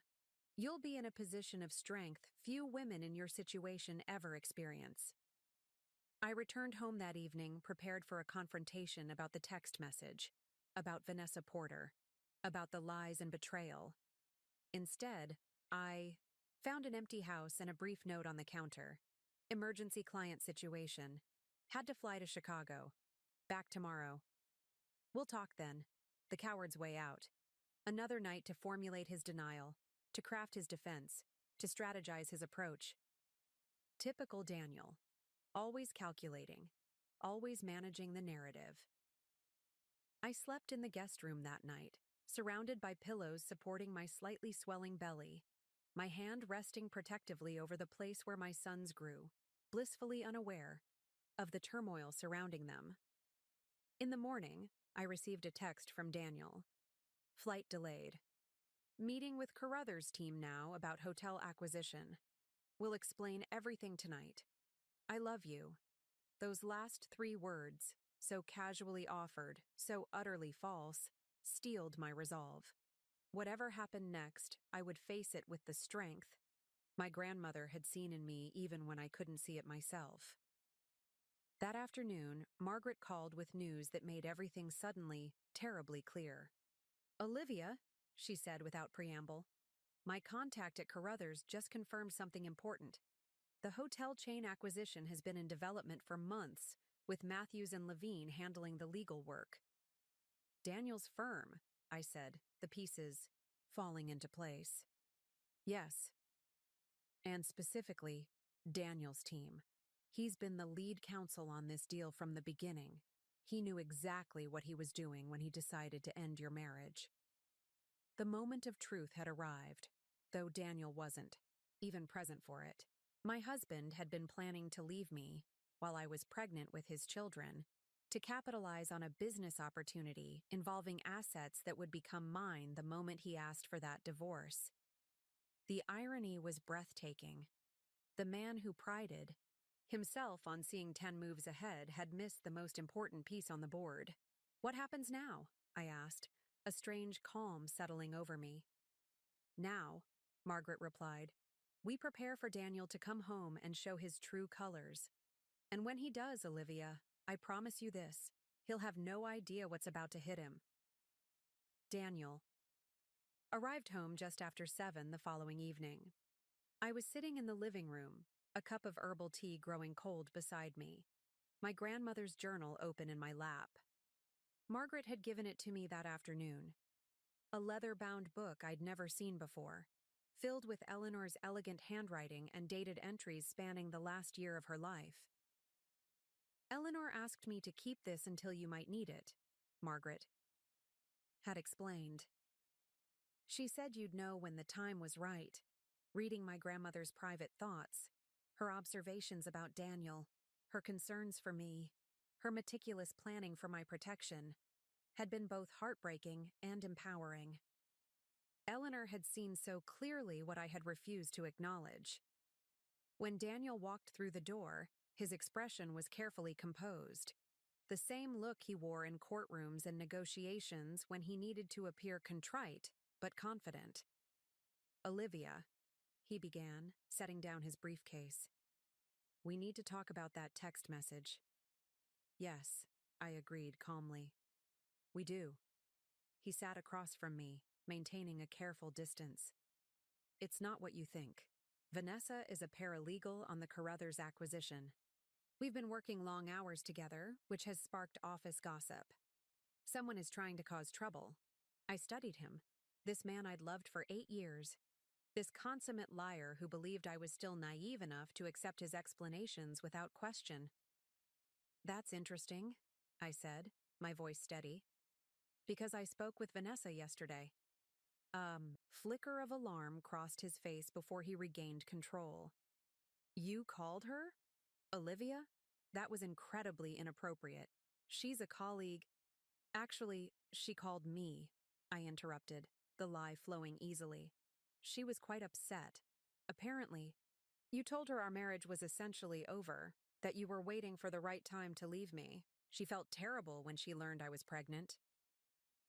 you'll be in a position of strength few women in your situation ever experience. I returned home that evening prepared for a confrontation about the text message, about Vanessa Porter, about the lies and betrayal. Instead, I found an empty house and a brief note on the counter. Emergency client situation. Had to fly to Chicago. Back tomorrow. We'll talk then. The coward's way out. Another night to formulate his denial, to craft his defense, to strategize his approach. Typical Daniel. Always calculating. Always managing the narrative. I slept in the guest room that night, surrounded by pillows supporting my slightly swelling belly, my hand resting protectively over the place where my sons grew, blissfully unaware of the turmoil surrounding them. In the morning, I received a text from Daniel. Flight delayed. Meeting with Carruthers' team now about hotel acquisition. We'll explain everything tonight. I love you. Those last 3 words, so casually offered, so utterly false, steeled my resolve. Whatever happened next, I would face it with the strength my grandmother had seen in me even when I couldn't see it myself. That afternoon, Margaret called with news that made everything suddenly terribly clear. Olivia, she said without preamble, my contact at Carruthers just confirmed something important. The hotel chain acquisition has been in development for months, with Matthews and Levine handling the legal work. Daniel's firm, I said, the pieces falling into place. Yes. And specifically, Daniel's team. He's been the lead counsel on this deal from the beginning. He knew exactly what he was doing when he decided to end your marriage. The moment of truth had arrived, though Daniel wasn't even present for it. My husband had been planning to leave me, while I was pregnant with his children, to capitalize on a business opportunity involving assets that would become mine the moment he asked for that divorce. The irony was breathtaking. The man who prided Himself, on seeing 10 moves ahead, had missed the most important piece on the board. "What happens now?" I asked, a strange calm settling over me. "Now," Margaret replied, "we prepare for Daniel to come home and show his true colors. And when he does, Olivia, I promise you this, he'll have no idea what's about to hit him." Daniel arrived home just after 7 the following evening. I was sitting in the living room, a cup of herbal tea growing cold beside me, my grandmother's journal open in my lap. Margaret had given it to me that afternoon, a leather-bound book I'd never seen before, filled with Eleanor's elegant handwriting and dated entries spanning the last year of her life. "Eleanor asked me to keep this until you might need it," Margaret had explained. "She said you'd know when the time was right," reading my grandmother's private thoughts, her observations about Daniel, her concerns for me, her meticulous planning for my protection, had been both heartbreaking and empowering. Eleanor had seen so clearly what I had refused to acknowledge. When Daniel walked through the door, his expression was carefully composed, the same look he wore in courtrooms and negotiations when he needed to appear contrite but confident. "Olivia," he began, setting down his briefcase, "we need to talk about that text message." "Yes," I agreed calmly. "We do." He sat across from me, maintaining a careful distance. "It's not what you think. Vanessa is a paralegal on the Carruthers acquisition. We've been working long hours together, which has sparked office gossip. Someone is trying to cause trouble. I studied him. This man I'd loved for 8 years. This consummate liar who believed I was still naive enough to accept his explanations without question." "That's interesting," I said, my voice steady. "Because I spoke with Vanessa yesterday." Flicker of alarm crossed his face before he regained control. "You called her? Olivia? That was incredibly inappropriate. She's a colleague." "Actually, she called me," I interrupted, the lie flowing easily. "She was quite upset. Apparently, you told her our marriage was essentially over, that you were waiting for the right time to leave me. She felt terrible when she learned I was pregnant."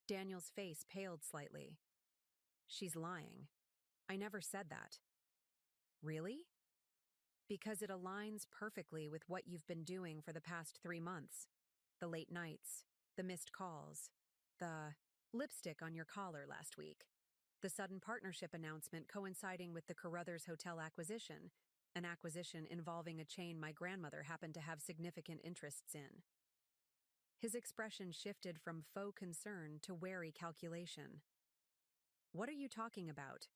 Daniel's face paled slightly. "She's lying. I never said that." "Really?" "Because it aligns perfectly with what you've been doing for the past 3 months. The late nights, the missed calls, the lipstick on your collar last week, the sudden partnership announcement coinciding with the Carruthers Hotel acquisition, an acquisition involving a chain my grandmother happened to have significant interests in." His expression shifted from faux concern to wary calculation. "What are you talking about?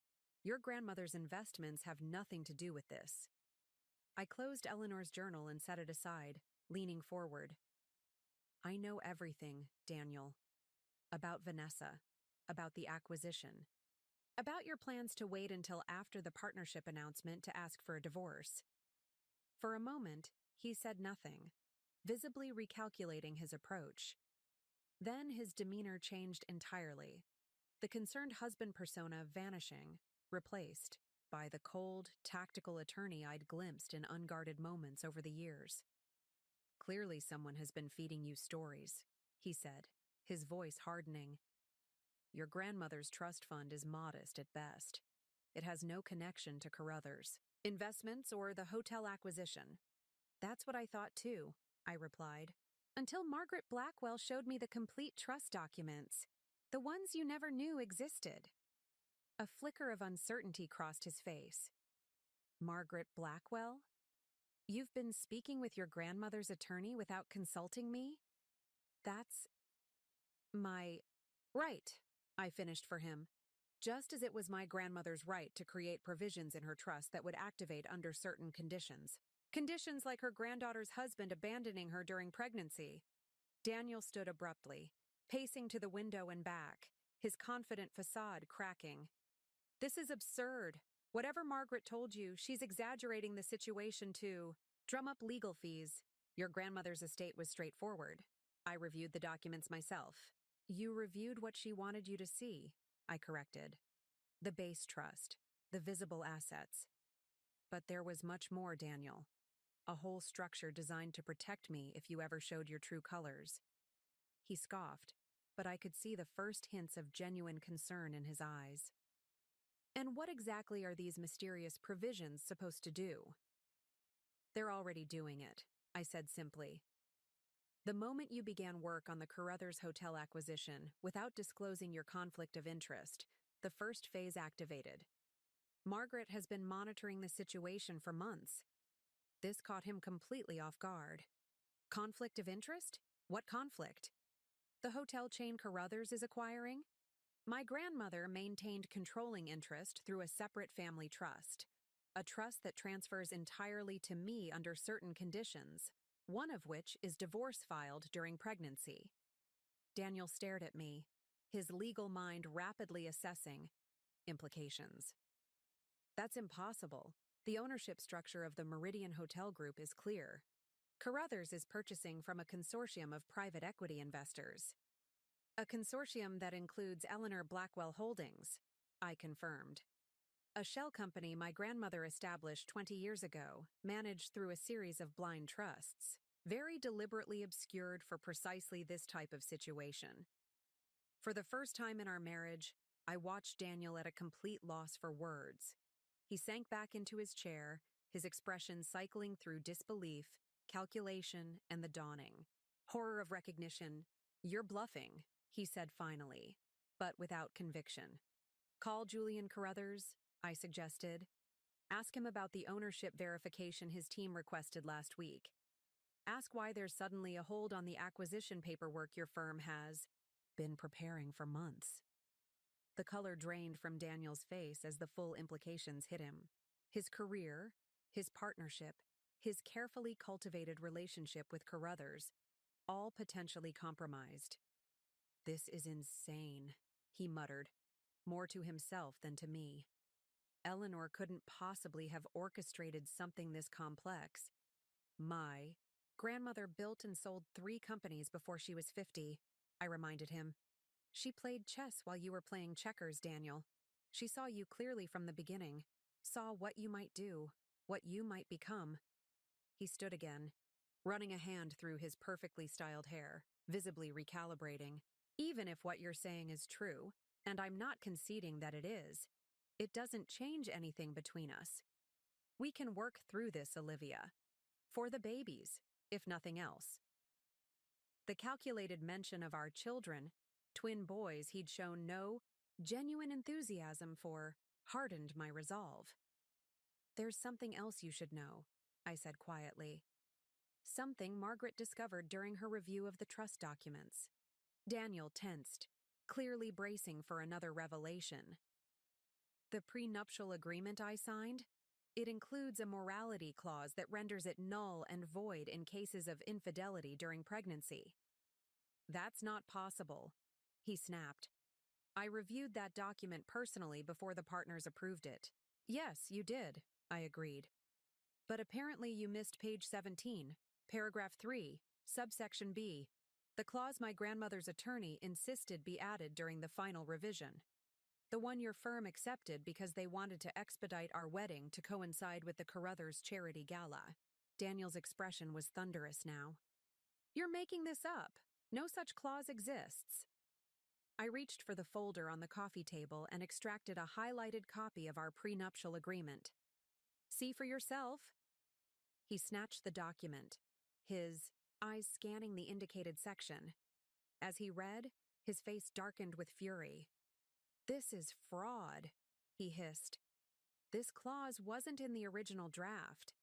Your grandmother's investments have nothing to do with this." I closed Eleanor's journal and set it aside, leaning forward. "I know everything, Daniel. About Vanessa, about the acquisition, about your plans to wait until after the partnership announcement to ask for a divorce." For a moment, he said nothing, visibly recalculating his approach. Then his demeanor changed entirely, the concerned husband persona vanishing, replaced by the cold, tactical attorney I'd glimpsed in unguarded moments over the years. "Clearly someone has been feeding you stories," he said, his voice hardening. "Your grandmother's trust fund is modest at best. It has no connection to Carruthers, investments, or the hotel acquisition." "That's what I thought too," I replied, "until Margaret Blackwell showed me the complete trust documents, the ones you never knew existed." A flicker of uncertainty crossed his face. "Margaret Blackwell? You've been speaking with your grandmother's attorney without consulting me?" "That's my right," I finished for him, just as it was my grandmother's right to create provisions in her trust that would activate under certain conditions. Conditions like her granddaughter's husband abandoning her during pregnancy. Daniel stood abruptly, pacing to the window and back, his confident facade cracking. "This is absurd. Whatever Margaret told you, she's exaggerating the situation to drum up legal fees. Your grandmother's estate was straightforward. I reviewed the documents myself." "You reviewed what she wanted you to see," I corrected. "The base trust, the visible assets. But there was much more, Daniel. a whole structure designed to protect me if you ever showed your true colors. He scoffed, but I could see the first hints of genuine concern in his eyes. And what exactly are these mysterious provisions supposed to do? They're already doing it, I said simply. The moment you began work on the Carruthers Hotel acquisition without disclosing your conflict of interest, the first phase activated. Margaret has been monitoring the situation for months. This caught him completely off guard. Conflict of interest? What conflict? The hotel chain Carruthers is acquiring? My grandmother maintained controlling interest through a separate family trust, a trust that transfers entirely to me under certain conditions, one of which is divorce filed during pregnancy. Daniel stared at me, his legal mind rapidly assessing implications. That's impossible. The ownership structure of the Meridian Hotel Group is clear. Carruthers is purchasing from a consortium of private equity investors. A consortium that includes Eleanor Blackwell Holdings, I confirmed. A shell company my grandmother established 20 years ago, managed through a series of blind trusts, very deliberately obscured for precisely this type of situation. For the first time in our marriage, I watched Daniel at a complete loss for words. He sank back into his chair, his expression cycling through disbelief, calculation, and the dawning horror of recognition. You're bluffing, he said finally, but without conviction. Call Julian Carruthers, I suggested. Ask him about the ownership verification his team requested last week. Ask why there's suddenly a hold on the acquisition paperwork your firm has been preparing for months. The color drained from Daniel's face as the full implications hit him. His career, his partnership, his carefully cultivated relationship with Carruthers, all potentially compromised. This is insane, he muttered, more to himself than to me. Eleanor couldn't possibly have orchestrated something this complex. My grandmother built and sold 3 companies before she was 50, I reminded him. She played chess while you were playing checkers, Daniel. She saw you clearly from the beginning, saw what you might do, what you might become. He stood again, running a hand through his perfectly styled hair, visibly recalibrating. Even if what you're saying is true, and I'm not conceding that it is, it doesn't change anything between us. We can work through this, Olivia. For the babies, if nothing else. The calculated mention of our children, twin boys he'd shown no genuine enthusiasm for, hardened my resolve. There's something else you should know, I said quietly. Something Margaret discovered during her review of the trust documents. Daniel tensed, clearly bracing for another revelation. The prenuptial agreement I signed? It includes a morality clause that renders it null and void in cases of infidelity during pregnancy. That's not possible, he snapped. I reviewed that document personally before the partners approved it. Yes, you did, I agreed. But apparently you missed page 17, paragraph 3, subsection B, the clause my grandmother's attorney insisted be added during the final revision. The one your firm accepted because they wanted to expedite our wedding to coincide with the Carruthers charity gala. Daniel's expression was thunderous now. You're making this up. No such clause exists. I reached for the folder on the coffee table and extracted a highlighted copy of our prenuptial agreement. See for yourself. He snatched the document, his eyes scanning the indicated section. As he read, his face darkened with fury. This is fraud, he hissed. This clause wasn't in the original draft.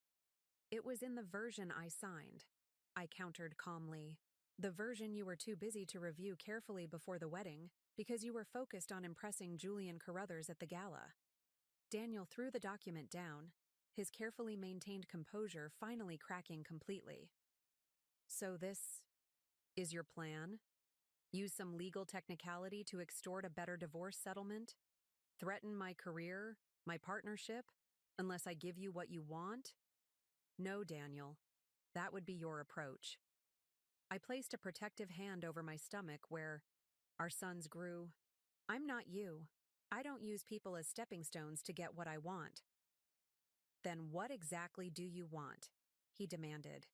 It was in the version I signed, I countered calmly. The version you were too busy to review carefully before the wedding because you were focused on impressing Julian Carruthers at the gala. Daniel threw the document down, his carefully maintained composure finally cracking completely. So this is your plan? Use some legal technicality to extort a better divorce settlement? Threaten my career, my partnership, unless I give you what you want? No, Daniel. That would be your approach. I placed a protective hand over my stomach where our sons grew. I'm not you. I don't use people as stepping stones to get what I want. Then what exactly do you want? he demanded.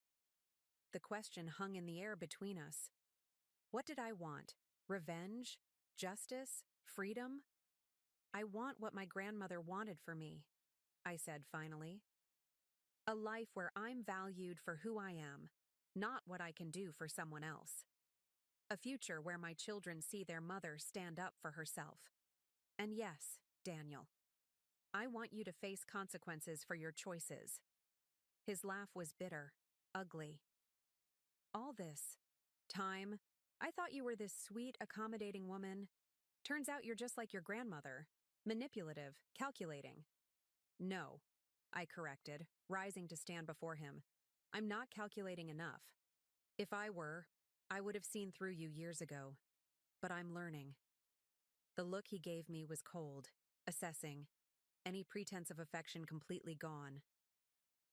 The question hung in the air between us. What did I want? Revenge? Justice? Freedom? I want what my grandmother wanted for me, I said finally. A life where I'm valued for who I am, not what I can do for someone else. A future where my children see their mother stand up for herself. And yes, Daniel, I want you to face consequences for your choices. His laugh was bitter, ugly. All this time, I thought you were this sweet, accommodating woman. Turns out you're just like your grandmother, manipulative, calculating. No, I corrected, rising to stand before him. I'm not calculating enough. If I were, I would have seen through you years ago. But I'm learning. The look he gave me was cold, assessing, any pretense of affection completely gone.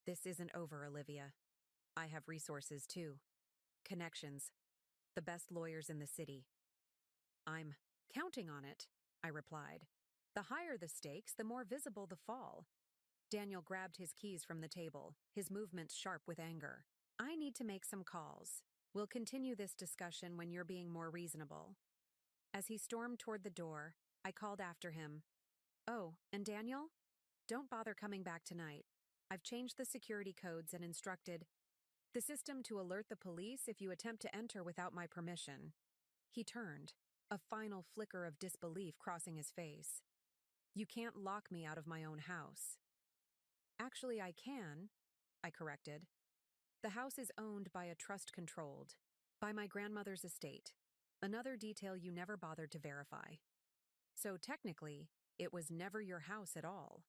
This isn't over, Olivia. I have resources too. Connections. The best lawyers in the city. I'm counting on it, I replied. The higher the stakes, the more visible the fall. Daniel grabbed his keys from the table, his movements sharp with anger. I need to make some calls. We'll continue this discussion when you're being more reasonable. As he stormed toward the door, I called after him. Oh, and Daniel? Don't bother coming back tonight. I've changed the security codes and instructed the system to alert the police if you attempt to enter without my permission. He turned, a final flicker of disbelief crossing his face. You can't lock me out of my own house. Actually, I can, I corrected. The house is owned by a trust controlled by my grandmother's estate, another detail you never bothered to verify. So technically, it was never your house at all.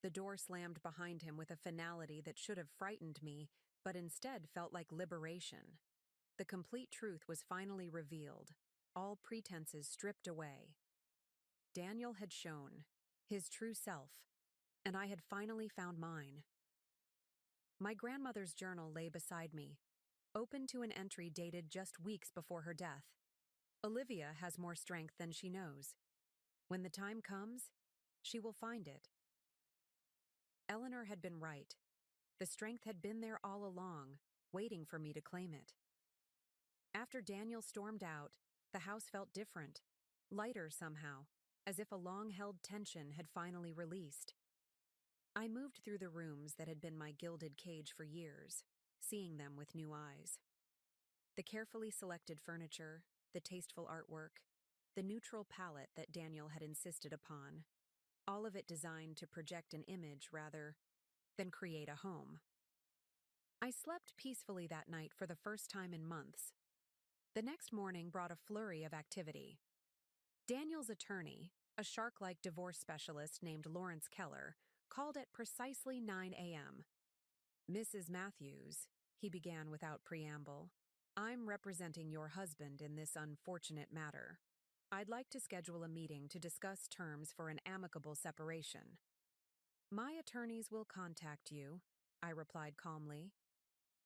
The door slammed behind him with a finality that should have frightened me, but instead felt like liberation. The complete truth was finally revealed, all pretenses stripped away. Daniel had shown his true self, and I had finally found mine. My grandmother's journal lay beside me, open to an entry dated just weeks before her death. Olivia has more strength than she knows. When the time comes, she will find it. Eleanor had been right. The strength had been there all along, waiting for me to claim it. After Daniel stormed out, the house felt different, lighter somehow, as if a long-held tension had finally released. I moved through the rooms that had been my gilded cage for years, seeing them with new eyes. The carefully selected furniture, the tasteful artwork, the neutral palette that Daniel had insisted upon, all of it designed to project an image rather than create a home. I slept peacefully that night for the first time in months. The next morning brought a flurry of activity. Daniel's attorney, a shark-like divorce specialist named Lawrence Keller, called at precisely 9 a.m. Mrs. Matthews, he began without preamble, I'm representing your husband in this unfortunate matter. I'd like to schedule a meeting to discuss terms for an amicable separation. My attorneys will contact you, I replied calmly.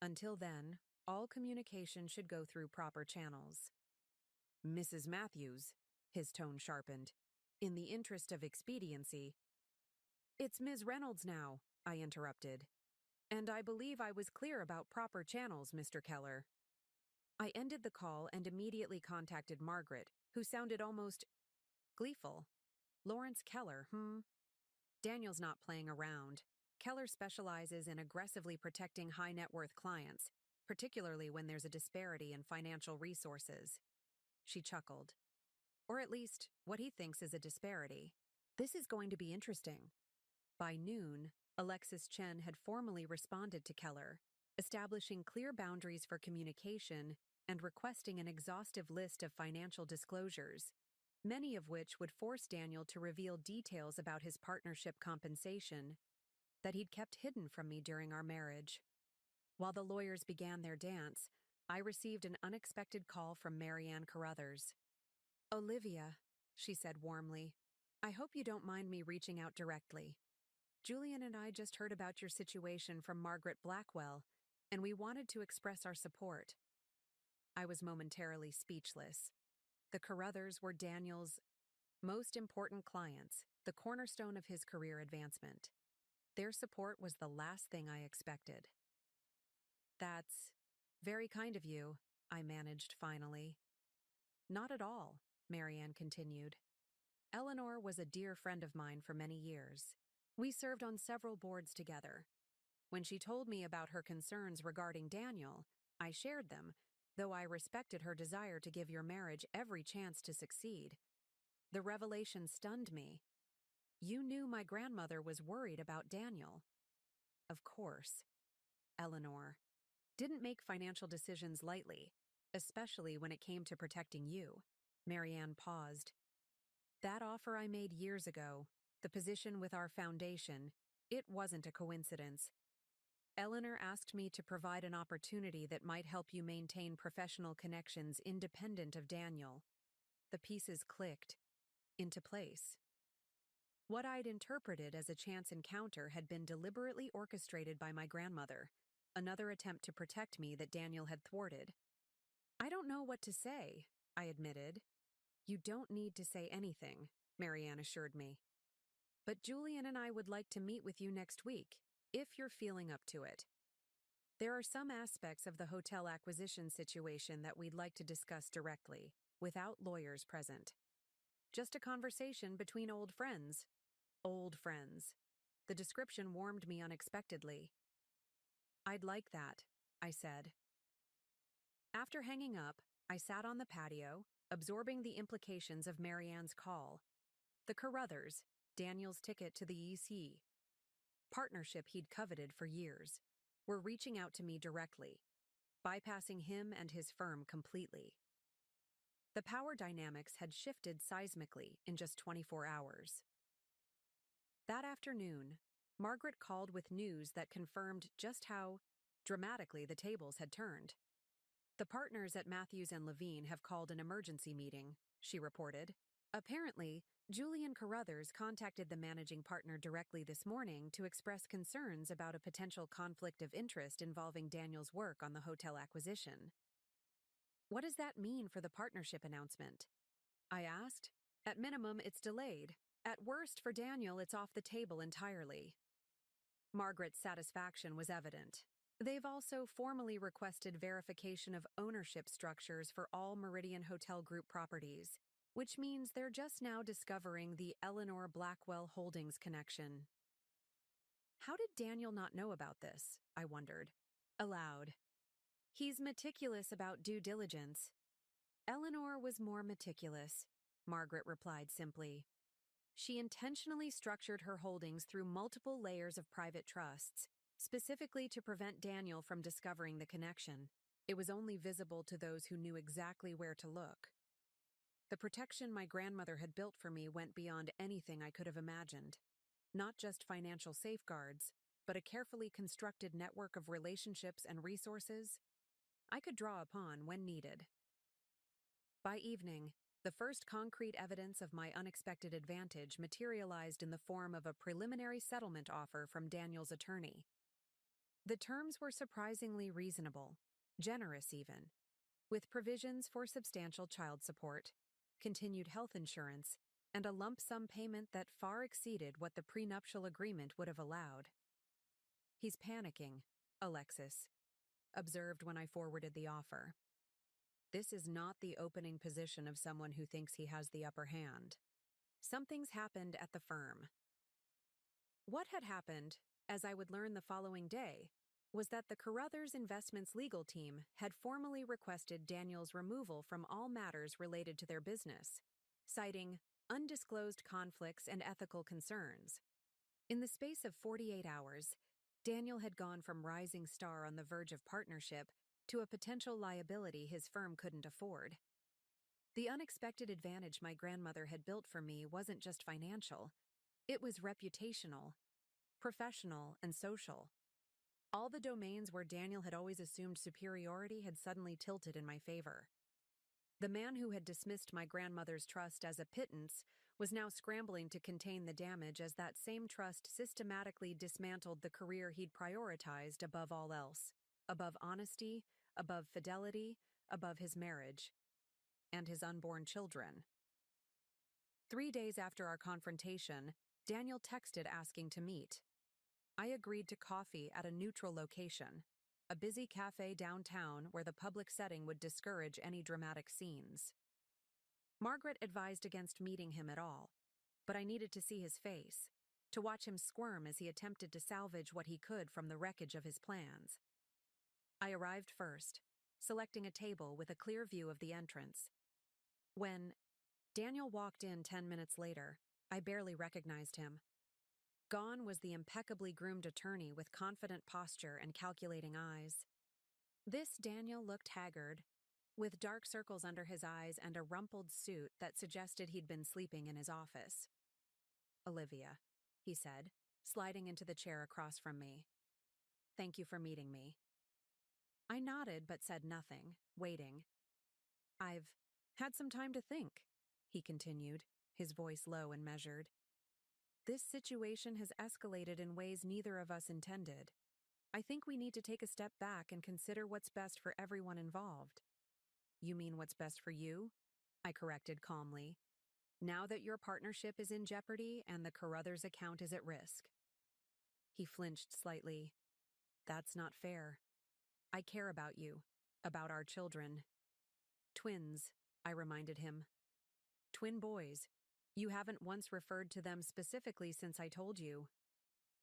Until then, all communication should go through proper channels. Mrs. Matthews, his tone sharpened. In the interest of expediency, It's Ms. Reynolds now, I interrupted. And I believe I was clear about proper channels, Mr. Keller. I ended the call and immediately contacted Margaret, who sounded almost gleeful. Lawrence Keller, Daniel's not playing around. Keller specializes in aggressively protecting high-net-worth clients, particularly when there's a disparity in financial resources. She chuckled. Or at least, what he thinks is a disparity. This is going to be interesting. By noon, Alexis Chen had formally responded to Keller, establishing clear boundaries for communication and requesting an exhaustive list of financial disclosures, many of which would force Daniel to reveal details about his partnership compensation that he'd kept hidden from me during our marriage. While the lawyers began their dance, I received an unexpected call from Marianne Carruthers. Olivia, she said warmly, I hope you don't mind me reaching out directly. Julian and I just heard about your situation from Margaret Blackwell, and we wanted to express our support. I was momentarily speechless. The Carruthers were Daniel's most important clients, the cornerstone of his career advancement. Their support was the last thing I expected. That's very kind of you, I managed finally. Not at all, Marianne continued. Eleanor was a dear friend of mine for many years. We served on several boards together. When she told me about her concerns regarding Daniel, I shared them, though I respected her desire to give your marriage every chance to succeed. The revelation stunned me. You knew my grandmother was worried about Daniel. Of course. Eleanor didn't make financial decisions lightly, especially when it came to protecting you. Marianne paused. That offer I made years ago, the position with our foundation, it wasn't a coincidence. Eleanor asked me to provide an opportunity that might help you maintain professional connections independent of Daniel. The pieces clicked into place. What I'd interpreted as a chance encounter had been deliberately orchestrated by my grandmother, another attempt to protect me that Daniel had thwarted. I don't know what to say, I admitted. You don't need to say anything, Marianne assured me. But Julian and I would like to meet with you next week, if you're feeling up to it. There are some aspects of the hotel acquisition situation that we'd like to discuss directly, without lawyers present. Just a conversation between old friends. Old friends. The description warmed me unexpectedly. I'd like that, I said. After hanging up, I sat on the patio, absorbing the implications of Marianne's call. The Carruthers, Daniel's ticket to the EC. Partnership he'd coveted for years, were reaching out to me directly, bypassing him and his firm completely. The power dynamics had shifted seismically in just 24 hours. That afternoon, Margaret called with news that confirmed just how dramatically the tables had turned. The partners at Matthews and Levine have called an emergency meeting, she reported. Apparently, Julian Carruthers contacted the managing partner directly this morning to express concerns about a potential conflict of interest involving Daniel's work on the hotel acquisition. What does that mean for the partnership announcement? I asked. At minimum, it's delayed. At worst, for Daniel, it's off the table entirely. Margaret's satisfaction was evident. They've also formally requested verification of ownership structures for all Meridian Hotel Group properties, which means they're just now discovering the Eleanor Blackwell Holdings connection. How did Daniel not know about this? I wondered. Aloud. He's meticulous about due diligence. Eleanor was more meticulous, Margaret replied simply. She intentionally structured her holdings through multiple layers of private trusts, specifically to prevent Daniel from discovering the connection. It was only visible to those who knew exactly where to look. The protection my grandmother had built for me went beyond anything I could have imagined. Not just financial safeguards, but a carefully constructed network of relationships and resources I could draw upon when needed. By evening, the first concrete evidence of my unexpected advantage materialized in the form of a preliminary settlement offer from Daniel's attorney. The terms were surprisingly reasonable, generous even, with provisions for substantial child support, continued health insurance, and a lump sum payment that far exceeded what the prenuptial agreement would have allowed. He's panicking, Alexis observed when I forwarded the offer. This is not the opening position of someone who thinks he has the upper hand. Something's happened at the firm. What had happened, as I would learn the following day, was that the Carruthers Investments legal team had formally requested Daniel's removal from all matters related to their business, citing undisclosed conflicts and ethical concerns. In the space of 48 hours, Daniel had gone from rising star on the verge of partnership to a potential liability his firm couldn't afford. The unexpected advantage my grandmother had built for me wasn't just financial, it was reputational, professional, and social. All the domains where Daniel had always assumed superiority had suddenly tilted in my favor. The man who had dismissed my grandmother's trust as a pittance was now scrambling to contain the damage as that same trust systematically dismantled the career he'd prioritized above all else, above honesty, above fidelity, above his marriage, and his unborn children. 3 days after our confrontation, Daniel texted asking to meet. I agreed to coffee at a neutral location. a busy cafe downtown where the public setting would discourage any dramatic scenes. Margaret advised against meeting him at all, but I needed to see his face, to watch him squirm as he attempted to salvage what he could from the wreckage of his plans. I arrived first, selecting a table with a clear view of the entrance. When Daniel walked in 10 minutes later, I barely recognized him. Gone was the impeccably groomed attorney with confident posture and calculating eyes. This Daniel looked haggard, with dark circles under his eyes and a rumpled suit that suggested he'd been sleeping in his office. "Olivia," he said, sliding into the chair across from me. "Thank you for meeting me." I nodded but said nothing, waiting. "I've had some time to think," he continued, his voice low and measured. "This situation has escalated in ways neither of us intended. I think we need to take a step back and consider what's best for everyone involved." "You mean what's best for you?" I corrected calmly. "Now that your partnership is in jeopardy and the Carruthers account is at risk." He flinched slightly. "That's not fair. I care about you, about our children." "Twins," I reminded him. "Twin boys. You haven't once referred to them specifically since I told you."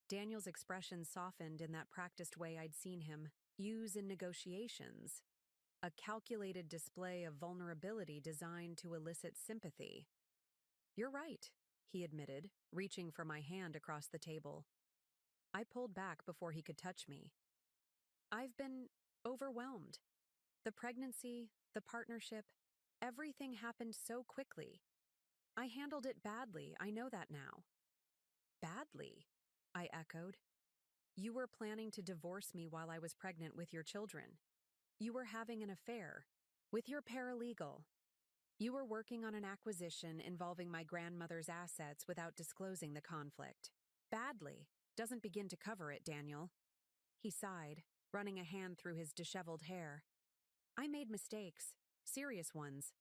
Daniel's expression softened in that practiced way I'd seen him use in negotiations, a calculated display of vulnerability designed to elicit sympathy. "You're right," he admitted, reaching for my hand across the table. I pulled back before he could touch me. "I've been overwhelmed. The pregnancy, the partnership, everything happened so quickly. I handled it badly, I know that now." "Badly?" I echoed. "You were planning to divorce me while I was pregnant with your children. You were having an affair with your paralegal. You were working on an acquisition involving my grandmother's assets without disclosing the conflict. Badly doesn't begin to cover it, Daniel." He sighed, running a hand through his disheveled hair. "I made mistakes, serious ones.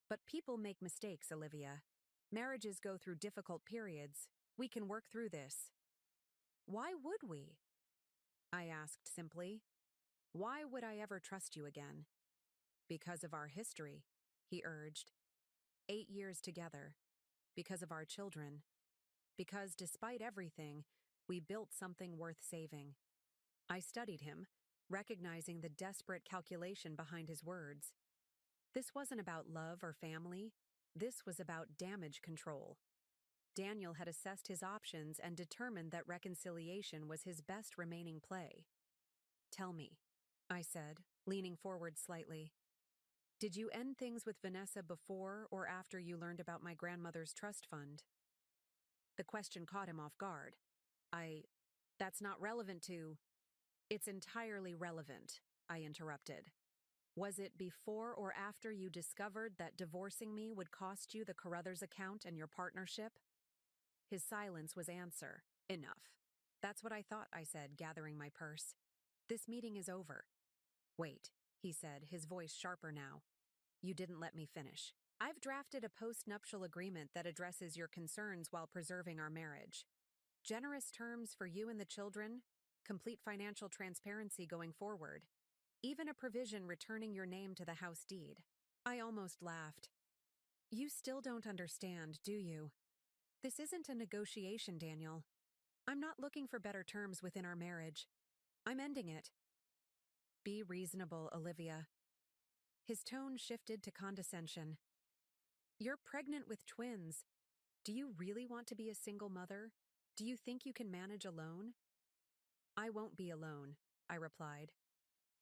But people make mistakes, Olivia. Marriages go through difficult periods. We can work through this." "Why would we?" I asked simply. "Why would I ever trust you again?" "Because of our history," he urged. 8 years together. Because of our children. Because, despite everything, we built something worth saving." I studied him, recognizing the desperate calculation behind his words. This wasn't about love or family. This was about damage control. Daniel had assessed his options and determined that reconciliation was his best remaining play. "Tell me," I said, leaning forward slightly. "Did you end things with Vanessa before or after you learned about my grandmother's trust fund?" The question caught him off guard. That's not relevant to—" "It's entirely relevant," I interrupted. "Was it before or after you discovered that divorcing me would cost you the Carruthers account and your partnership?" His silence was answer. "Enough." "That's what I thought," I said, gathering my purse. "This meeting is over." "Wait," he said, his voice sharper now. "You didn't let me finish. I've drafted a post-nuptial agreement that addresses your concerns while preserving our marriage. Generous terms for you and the children, complete financial transparency going forward, even a provision returning your name to the house deed." I almost laughed. "You still don't understand, do you? This isn't a negotiation, Daniel. I'm not looking for better terms within our marriage. I'm ending it." "Be reasonable, Olivia." His tone shifted to condescension. "You're pregnant with twins. Do you really want to be a single mother? Do you think you can manage alone?" "I won't be alone," I replied.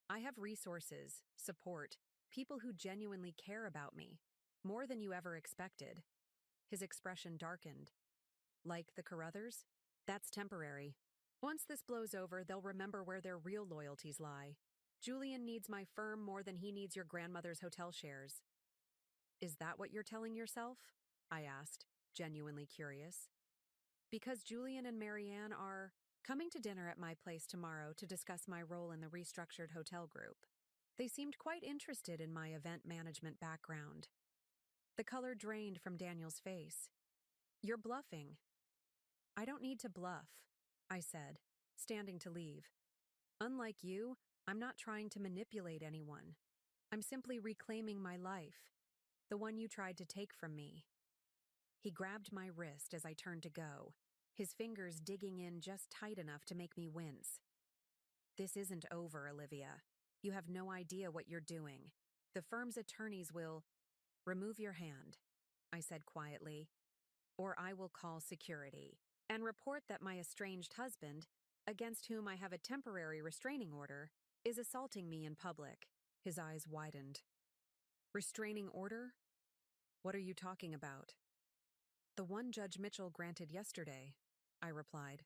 "I have resources, support, people who genuinely care about me, more than you ever expected." His expression darkened. "Like the Carruthers? That's temporary. Once this blows over, they'll remember where their real loyalties lie. Julian needs my firm more than he needs your grandmother's hotel shares." "Is that what you're telling yourself?" I asked, genuinely curious. "Because Julian and Marianne are coming to dinner at my place tomorrow to discuss my role in the restructured hotel group. They seemed quite interested in my event management background." The color drained from Daniel's face. "You're bluffing." "I don't need to bluff," I said, standing to leave. "Unlike you, I'm not trying to manipulate anyone. I'm simply reclaiming my life, the one you tried to take from me. He grabbed my wrist as I turned to go, his fingers digging in just tight enough to make me wince. This isn't over, Olivia. You have no idea what you're doing. The firm's attorneys will— Remove your hand, I said quietly, or I will call security and report that my estranged husband, against whom I have a temporary restraining order, is assaulting me in public. His eyes widened. Restraining order? What are you talking about? The one Judge Mitchell granted yesterday, I replied.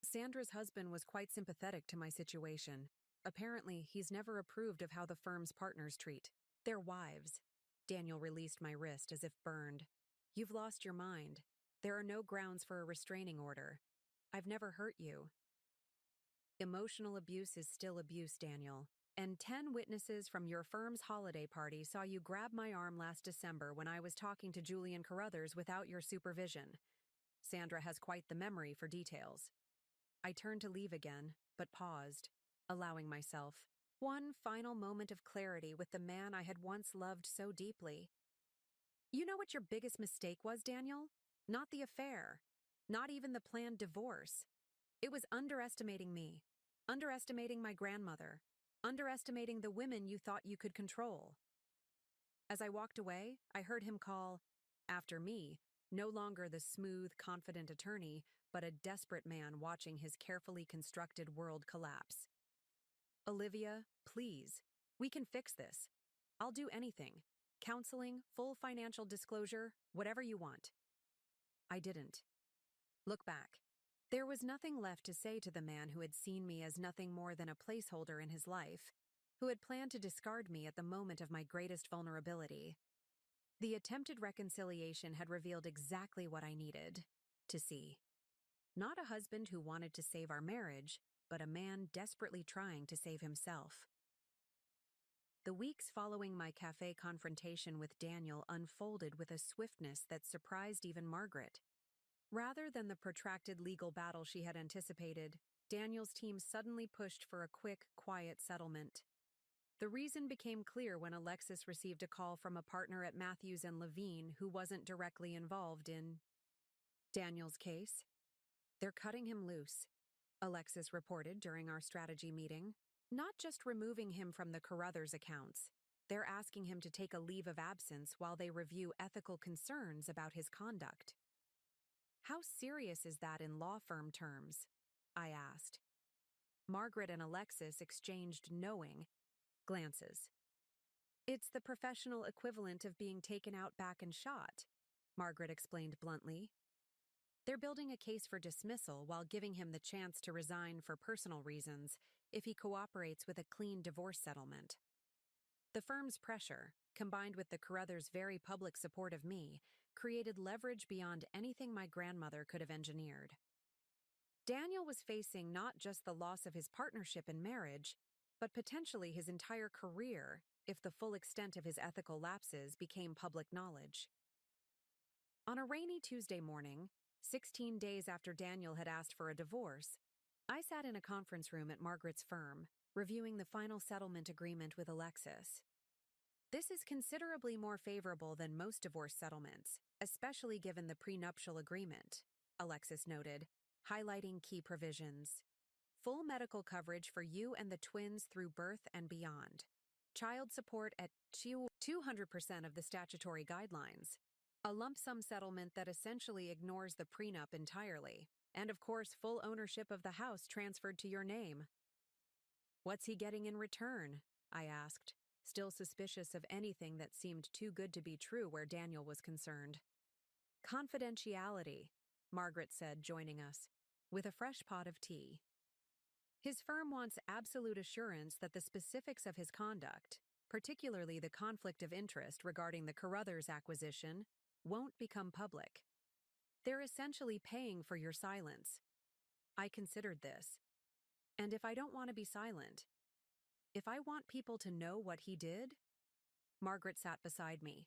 Sandra's husband was quite sympathetic to my situation. Apparently, he's never approved of how the firm's partners treat their wives. Daniel released my wrist as if burned. You've lost your mind. There are no grounds for a restraining order. I've never hurt you. Emotional abuse is still abuse, Daniel. And 10 witnesses from your firm's holiday party saw you grab my arm last December when I was talking to Julian Carruthers without your supervision. Sandra has quite the memory for details. I turned to leave again, but paused, allowing myself one final moment of clarity with the man I had once loved so deeply. You know what your biggest mistake was, Daniel? Not the affair. Not even the planned divorce. It was underestimating me. Underestimating my grandmother. Underestimating the women you thought you could control. As I walked away, I heard him call, after me, no longer the smooth, confident attorney, but a desperate man watching his carefully constructed world collapse. Olivia, please. We can fix this. I'll do anything. Counseling, full financial disclosure, whatever you want. I didn't. Look back. There was nothing left to say to the man who had seen me as nothing more than a placeholder in his life, who had planned to discard me at the moment of my greatest vulnerability. The attempted reconciliation had revealed exactly what I needed to see. Not a husband who wanted to save our marriage, but a man desperately trying to save himself. The weeks following my cafe confrontation with Daniel unfolded with a swiftness that surprised even Margaret. Rather than the protracted legal battle she had anticipated, Daniel's team suddenly pushed for a quick, quiet settlement. The reason became clear when Alexis received a call from a partner at Matthews and Levine who wasn't directly involved in Daniel's case. They're cutting him loose, Alexis reported during our strategy meeting. Not just removing him from the Carruthers accounts. They're asking him to take a leave of absence while they review ethical concerns about his conduct. How serious is that in law firm terms? I asked. Margaret and Alexis exchanged knowing glances. It's the professional equivalent of being taken out back and shot, Margaret explained bluntly. They're building a case for dismissal while giving him the chance to resign for personal reasons if he cooperates with a clean divorce settlement. The firm's pressure, combined with the Carruthers' very public support of me, created leverage beyond anything my grandmother could have engineered. Daniel was facing not just the loss of his partnership in marriage, but potentially his entire career if the full extent of his ethical lapses became public knowledge. On a rainy Tuesday morning, 16 days after Daniel had asked for a divorce, I sat in a conference room at Margaret's firm, reviewing the final settlement agreement with Alexis. This is considerably more favorable than most divorce settlements, especially given the prenuptial agreement, Alexis noted, highlighting key provisions. Full medical coverage for you and the twins through birth and beyond. Child support at 200% of the statutory guidelines. A lump sum settlement that essentially ignores the prenup entirely. And of course, full ownership of the house transferred to your name. What's he getting in return? I asked, still suspicious of anything that seemed too good to be true where Daniel was concerned. Confidentiality, Margaret said, joining us, with a fresh pot of tea. His firm wants absolute assurance that the specifics of his conduct, particularly the conflict of interest regarding the Carruthers acquisition, won't become public. They're essentially paying for your silence. I considered this. And if I don't want to be silent, if I want people to know what he did, Margaret sat beside me.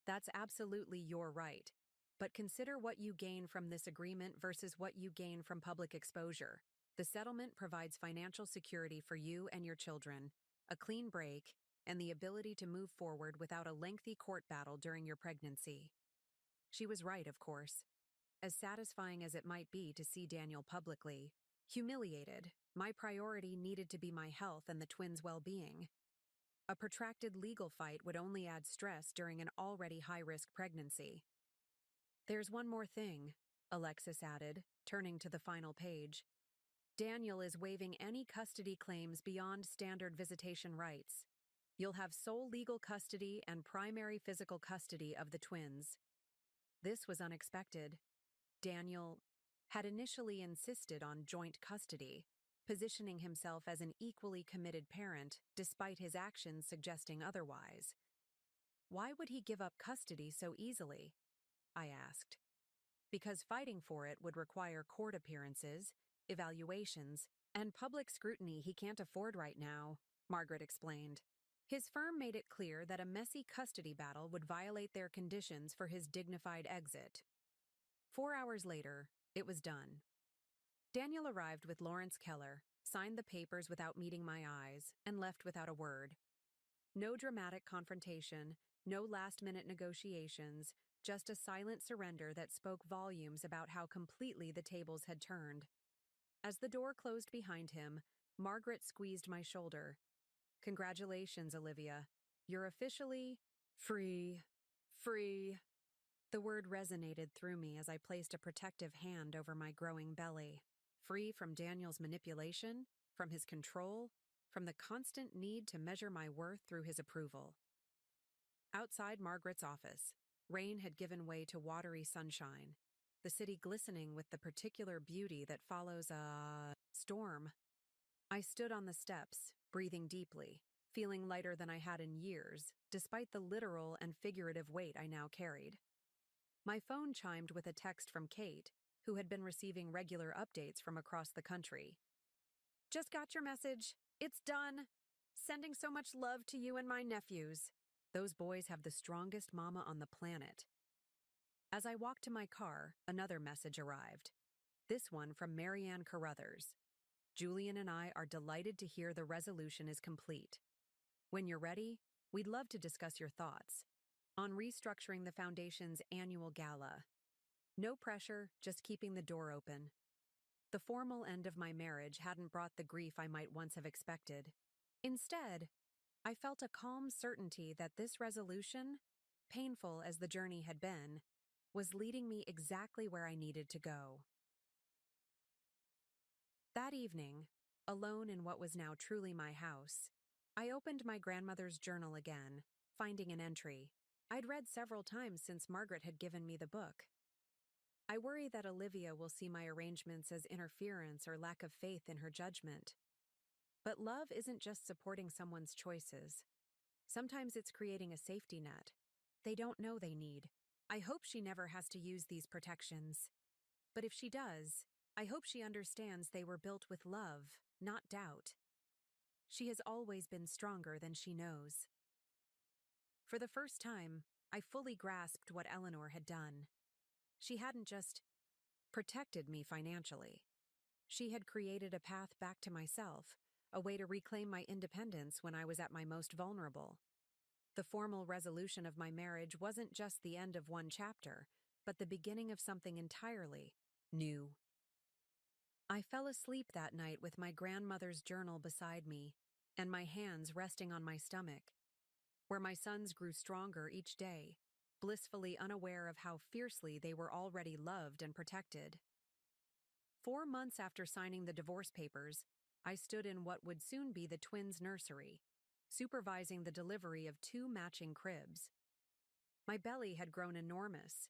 That's absolutely your right. But consider what you gain from this agreement versus what you gain from public exposure. The settlement provides financial security for you and your children, a clean break, and the ability to move forward without a lengthy court battle during your pregnancy. She was right, of course. As satisfying as it might be to see Daniel publicly humiliated, my priority needed to be my health and the twins' well-being. A protracted legal fight would only add stress during an already high-risk pregnancy. There's one more thing, Alexis added, turning to the final page. Daniel is waiving any custody claims beyond standard visitation rights. You'll have sole legal custody and primary physical custody of the twins. This was unexpected. Daniel had initially insisted on joint custody, positioning himself as an equally committed parent despite his actions suggesting otherwise. Why would he give up custody so easily? I asked. Because fighting for it would require court appearances, evaluations, and public scrutiny he can't afford right now, Margaret explained. His firm made it clear that a messy custody battle would violate their conditions for his dignified exit. 4 hours later, it was done. Daniel arrived with Lawrence Keller, signed the papers without meeting my eyes, and left without a word. No dramatic confrontation, no last-minute negotiations, just a silent surrender that spoke volumes about how completely the tables had turned. As the door closed behind him, Margaret squeezed my shoulder. Congratulations, Olivia. You're officially free. Free. The word resonated through me as I placed a protective hand over my growing belly. Free from Daniel's manipulation, from his control, from the constant need to measure my worth through his approval. Outside Margaret's office, rain had given way to watery sunshine, the city glistening with the particular beauty that follows a storm. I stood on the steps, breathing deeply, feeling lighter than I had in years, despite the literal and figurative weight I now carried. My phone chimed with a text from Kate, who had been receiving regular updates from across the country. Just got your message. It's done. Sending so much love to you and my nephews. Those boys have the strongest mama on the planet. As I walked to my car, another message arrived. This one from Marianne Carruthers. Julian and I are delighted to hear the resolution is complete. When you're ready, we'd love to discuss your thoughts on restructuring the Foundation's annual gala. No pressure, just keeping the door open. The formal end of my marriage hadn't brought the grief I might once have expected. Instead, I felt a calm certainty that this resolution, painful as the journey had been, was leading me exactly where I needed to go. That evening, alone in what was now truly my house, I opened my grandmother's journal again, finding an entry I'd read several times since Margaret had given me the book. I worry that Olivia will see my arrangements as interference or lack of faith in her judgment. But love isn't just supporting someone's choices. Sometimes it's creating a safety net they don't know they need. I hope she never has to use these protections. But if she does, I hope she understands they were built with love, not doubt. She has always been stronger than she knows. For the first time, I fully grasped what Eleanor had done. She hadn't just protected me financially. She had created a path back to myself, a way to reclaim my independence when I was at my most vulnerable. The formal resolution of my marriage wasn't just the end of one chapter, but the beginning of something entirely new. I fell asleep that night with my grandmother's journal beside me, and my hands resting on my stomach, where my sons grew stronger each day, blissfully unaware of how fiercely they were already loved and protected. 4 months after signing the divorce papers, I stood in what would soon be the twins' nursery, supervising the delivery of 2 matching cribs. My belly had grown enormous.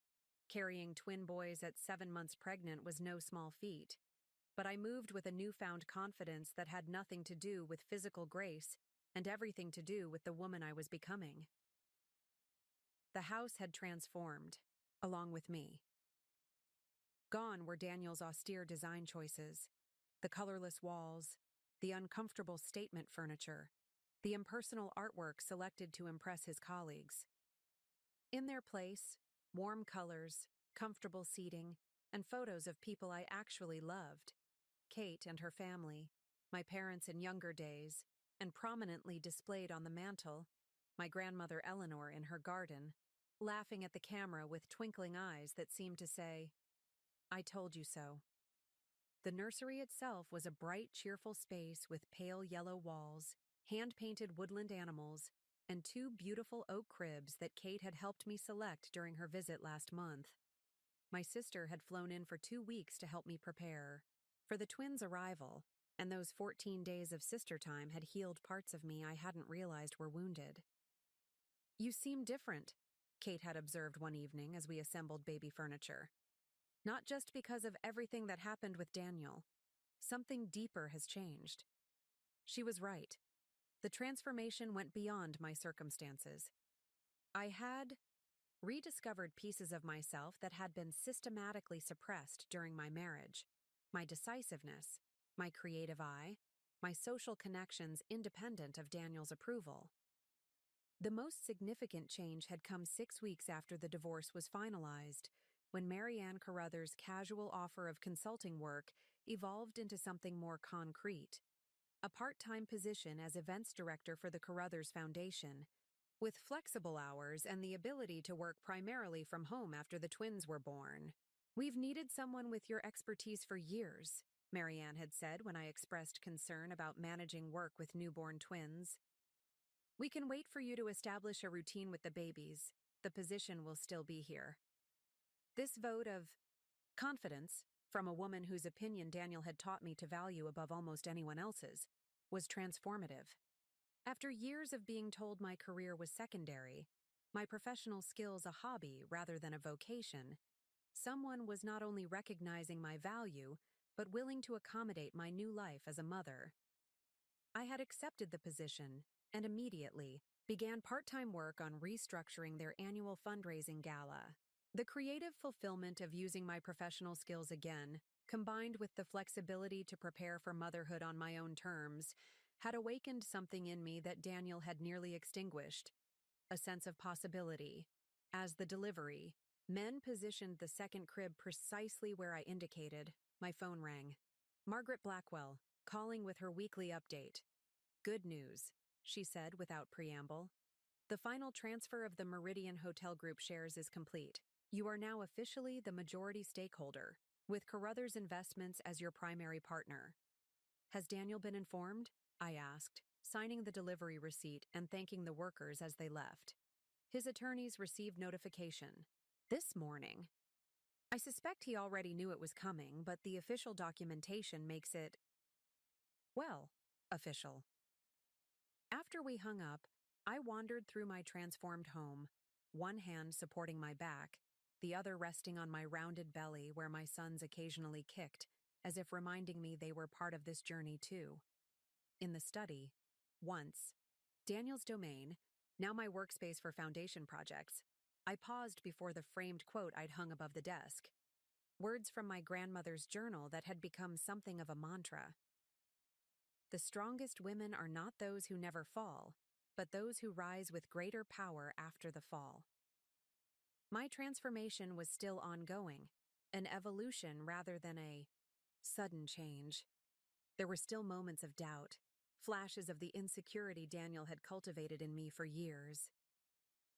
Carrying twin boys at 7 months pregnant was no small feat, but I moved with a newfound confidence that had nothing to do with physical grace and everything to do with the woman I was becoming. The house had transformed, along with me. Gone were Daniel's austere design choices, the colorless walls, the uncomfortable statement furniture, the impersonal artwork selected to impress his colleagues. In their place, warm colors, comfortable seating, and photos of people I actually loved. Kate and her family, my parents in younger days, and prominently displayed on the mantel, my grandmother Eleanor in her garden, laughing at the camera with twinkling eyes that seemed to say, "I told you so." The nursery itself was a bright, cheerful space with pale yellow walls, hand-painted woodland animals, and two beautiful oak cribs that Kate had helped me select during her visit last month. My sister had flown in for 2 weeks to help me prepare for the twins' arrival, and those 14 days of sister time had healed parts of me I hadn't realized were wounded. "You seem different," Kate had observed one evening as we assembled baby furniture. "Not just because of everything that happened with Daniel. Something deeper has changed." She was right. The transformation went beyond my circumstances. I had rediscovered pieces of myself that had been systematically suppressed during my marriage. My decisiveness, my creative eye, my social connections independent of Daniel's approval. The most significant change had come 6 weeks after the divorce was finalized, when Marianne Carruthers' casual offer of consulting work evolved into something more concrete. A part-time position as events director for the Carruthers Foundation, with flexible hours and the ability to work primarily from home after the twins were born. "We've needed someone with your expertise for years," Marianne had said when I expressed concern about managing work with newborn twins. "We can wait for you to establish a routine with the babies. The position will still be here." This vote of confidence, from a woman whose opinion Daniel had taught me to value above almost anyone else's, was transformative. After years of being told my career was secondary, my professional skills a hobby rather than a vocation, someone was not only recognizing my value, but willing to accommodate my new life as a mother. I had accepted the position, and immediately began part-time work on restructuring their annual fundraising gala. The creative fulfillment of using my professional skills again, combined with the flexibility to prepare for motherhood on my own terms, had awakened something in me that Daniel had nearly extinguished, a sense of possibility. As the delivery men positioned the second crib precisely where I indicated, my phone rang. Margaret Blackwell, calling with her weekly update. "Good news," she said without preamble. "The final transfer of the Meridian Hotel Group shares is complete. You are now officially the majority stakeholder, with Carruthers Investments as your primary partner." "Has Daniel been informed?" I asked, signing the delivery receipt and thanking the workers as they left. "His attorneys received notification this morning." I suspect he already knew it was coming, but the official documentation makes it, well, official. After we hung up, I wandered through my transformed home, one hand supporting my back, the other resting on my rounded belly where my sons occasionally kicked, as if reminding me they were part of this journey too. In the study, once, Daniel's domain, now my workspace for foundation projects, I paused before the framed quote I'd hung above the desk. Words from my grandmother's journal that had become something of a mantra. "The strongest women are not those who never fall, but those who rise with greater power after the fall." My transformation was still ongoing, an evolution rather than a sudden change. There were still moments of doubt, flashes of the insecurity Daniel had cultivated in me for years.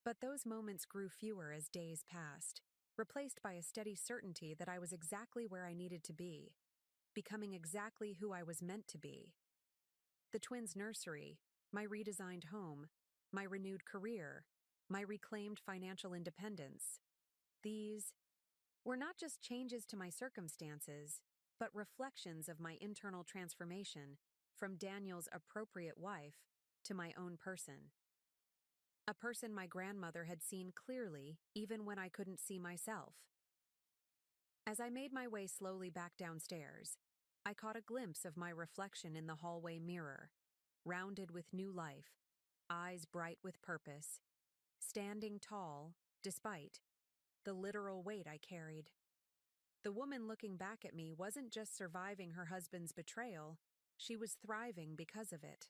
But those moments grew fewer as days passed, replaced by a steady certainty that I was exactly where I needed to be, becoming exactly who I was meant to be. The twins' nursery, my redesigned home, my renewed career, my reclaimed financial independence. These were not just changes to my circumstances, but reflections of my internal transformation from Daniel's appropriate wife to my own person. A person my grandmother had seen clearly even when I couldn't see myself. As I made my way slowly back downstairs, I caught a glimpse of my reflection in the hallway mirror, rounded with new life, eyes bright with purpose, standing tall, despite the literal weight I carried. The woman looking back at me wasn't just surviving her husband's betrayal, she was thriving because of it.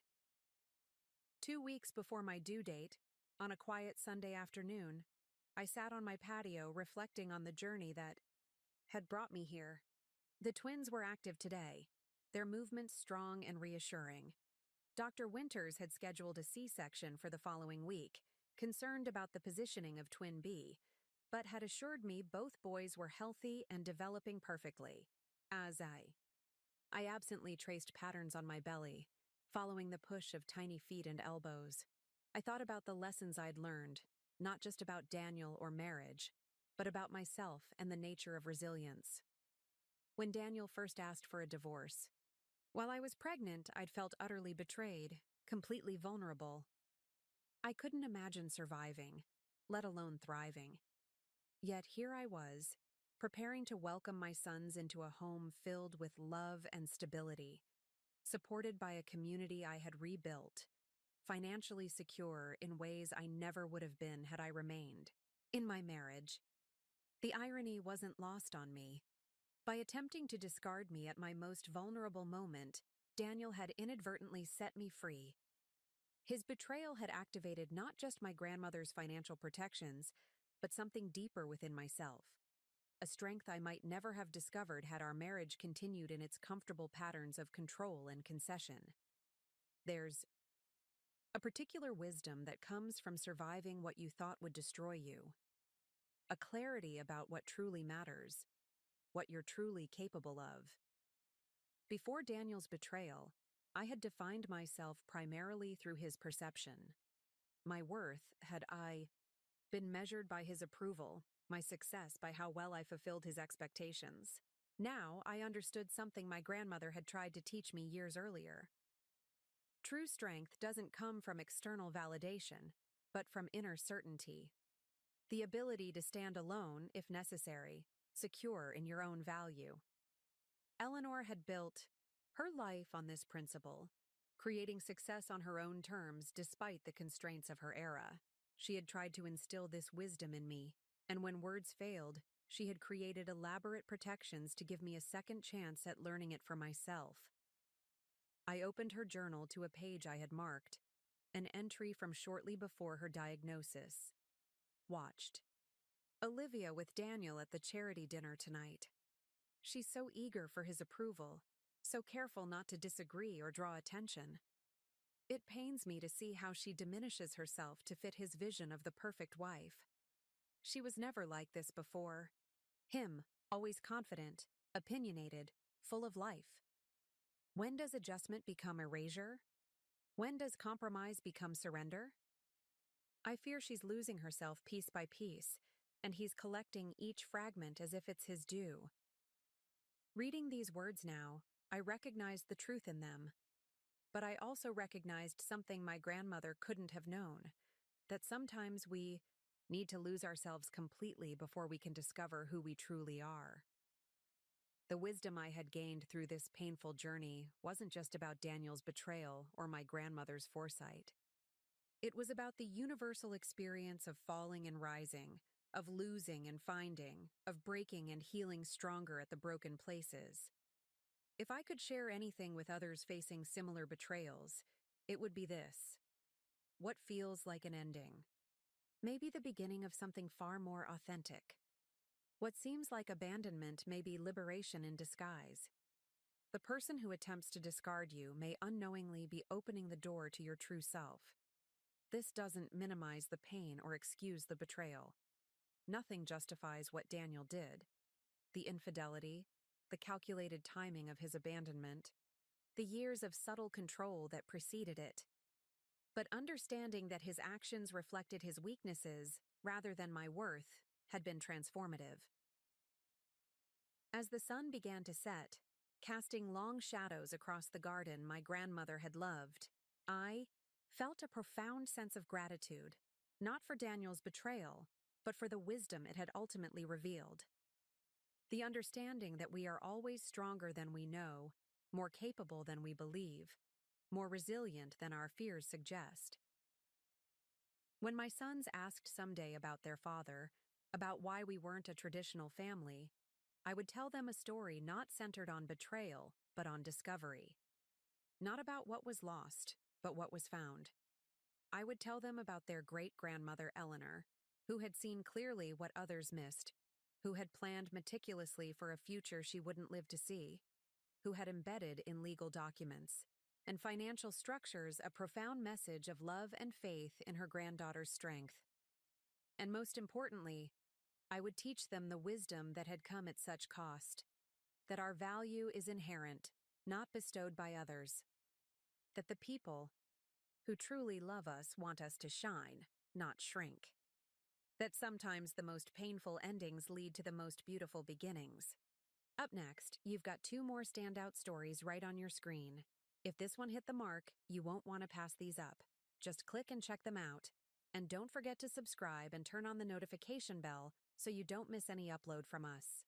2 weeks before my due date, on a quiet Sunday afternoon, I sat on my patio reflecting on the journey that had brought me here. The twins were active today, their movements strong and reassuring. Dr. Winters had scheduled a C-section for the following week, concerned about the positioning of twin B, but had assured me both boys were healthy and developing perfectly. I absently traced patterns on my belly, following the push of tiny feet and elbows. I thought about the lessons I'd learned, not just about Daniel or marriage, but about myself and the nature of resilience. When Daniel first asked for a divorce, while I was pregnant, I'd felt utterly betrayed, completely vulnerable. I couldn't imagine surviving, let alone thriving. Yet here I was, preparing to welcome my sons into a home filled with love and stability, supported by a community I had rebuilt, financially secure in ways I never would have been had I remained. In my marriage, the irony wasn't lost on me. By attempting to discard me at my most vulnerable moment, Daniel had inadvertently set me free. His betrayal had activated not just my grandmother's financial protections, but something deeper within myself. A strength I might never have discovered had our marriage continued in its comfortable patterns of control and concession. There's a particular wisdom that comes from surviving what you thought would destroy you. A clarity about what truly matters, what you're truly capable of. Before Daniel's betrayal, I had defined myself primarily through his perception. My worth had been measured by his approval, my success by how well I fulfilled his expectations. Now I understood something my grandmother had tried to teach me years earlier. True strength doesn't come from external validation, but from inner certainty. The ability to stand alone, if necessary, secure in your own value. Eleanor had built her life on this principle, creating success on her own terms despite the constraints of her era. She had tried to instill this wisdom in me, and when words failed, she had created elaborate protections to give me a second chance at learning it for myself. I opened her journal to a page I had marked, an entry from shortly before her diagnosis. Watched. Olivia with Daniel at the charity dinner tonight. She's so eager for his approval, so careful not to disagree or draw attention. It pains me to see how she diminishes herself to fit his vision of the perfect wife. She was never like this before. Him, always confident, opinionated, full of life. When does adjustment become erasure? When does compromise become surrender? I fear she's losing herself piece by piece, and he's collecting each fragment as if it's his due. Reading these words now, I recognized the truth in them. But I also recognized something my grandmother couldn't have known, that sometimes we need to lose ourselves completely before we can discover who we truly are. The wisdom I had gained through this painful journey wasn't just about Daniel's betrayal or my grandmother's foresight. It was about the universal experience of falling and rising, of losing and finding, of breaking and healing stronger at the broken places. If I could share anything with others facing similar betrayals, it would be this. What feels like an ending? Maybe the beginning of something far more authentic. What seems like abandonment may be liberation in disguise. The person who attempts to discard you may unknowingly be opening the door to your true self. This doesn't minimize the pain or excuse the betrayal. Nothing justifies what Daniel did. The infidelity, the calculated timing of his abandonment, the years of subtle control that preceded it. But understanding that his actions reflected his weaknesses rather than my worth had been transformative. As the sun began to set, casting long shadows across the garden my grandmother had loved, I felt a profound sense of gratitude, not for Daniel's betrayal, but for the wisdom it had ultimately revealed. The understanding that we are always stronger than we know, more capable than we believe, more resilient than our fears suggest. When my sons asked someday about their father, about why we weren't a traditional family, I would tell them a story not centered on betrayal, but on discovery. Not about what was lost, but what was found. I would tell them about their great-grandmother Eleanor, who had seen clearly what others missed, who had planned meticulously for a future she wouldn't live to see, who had embedded in legal documents, and financial structures a profound message of love and faith in her granddaughter's strength. And most importantly, I would teach them the wisdom that had come at such cost, that our value is inherent, not bestowed by others, that the people who truly love us want us to shine, not shrink, that sometimes the most painful endings lead to the most beautiful beginnings. Up next, you've got 2 more standout stories right on your screen. If this one hit the mark, you won't want to pass these up. Just click and check them out. And don't forget to subscribe and turn on the notification bell so you don't miss any upload from us.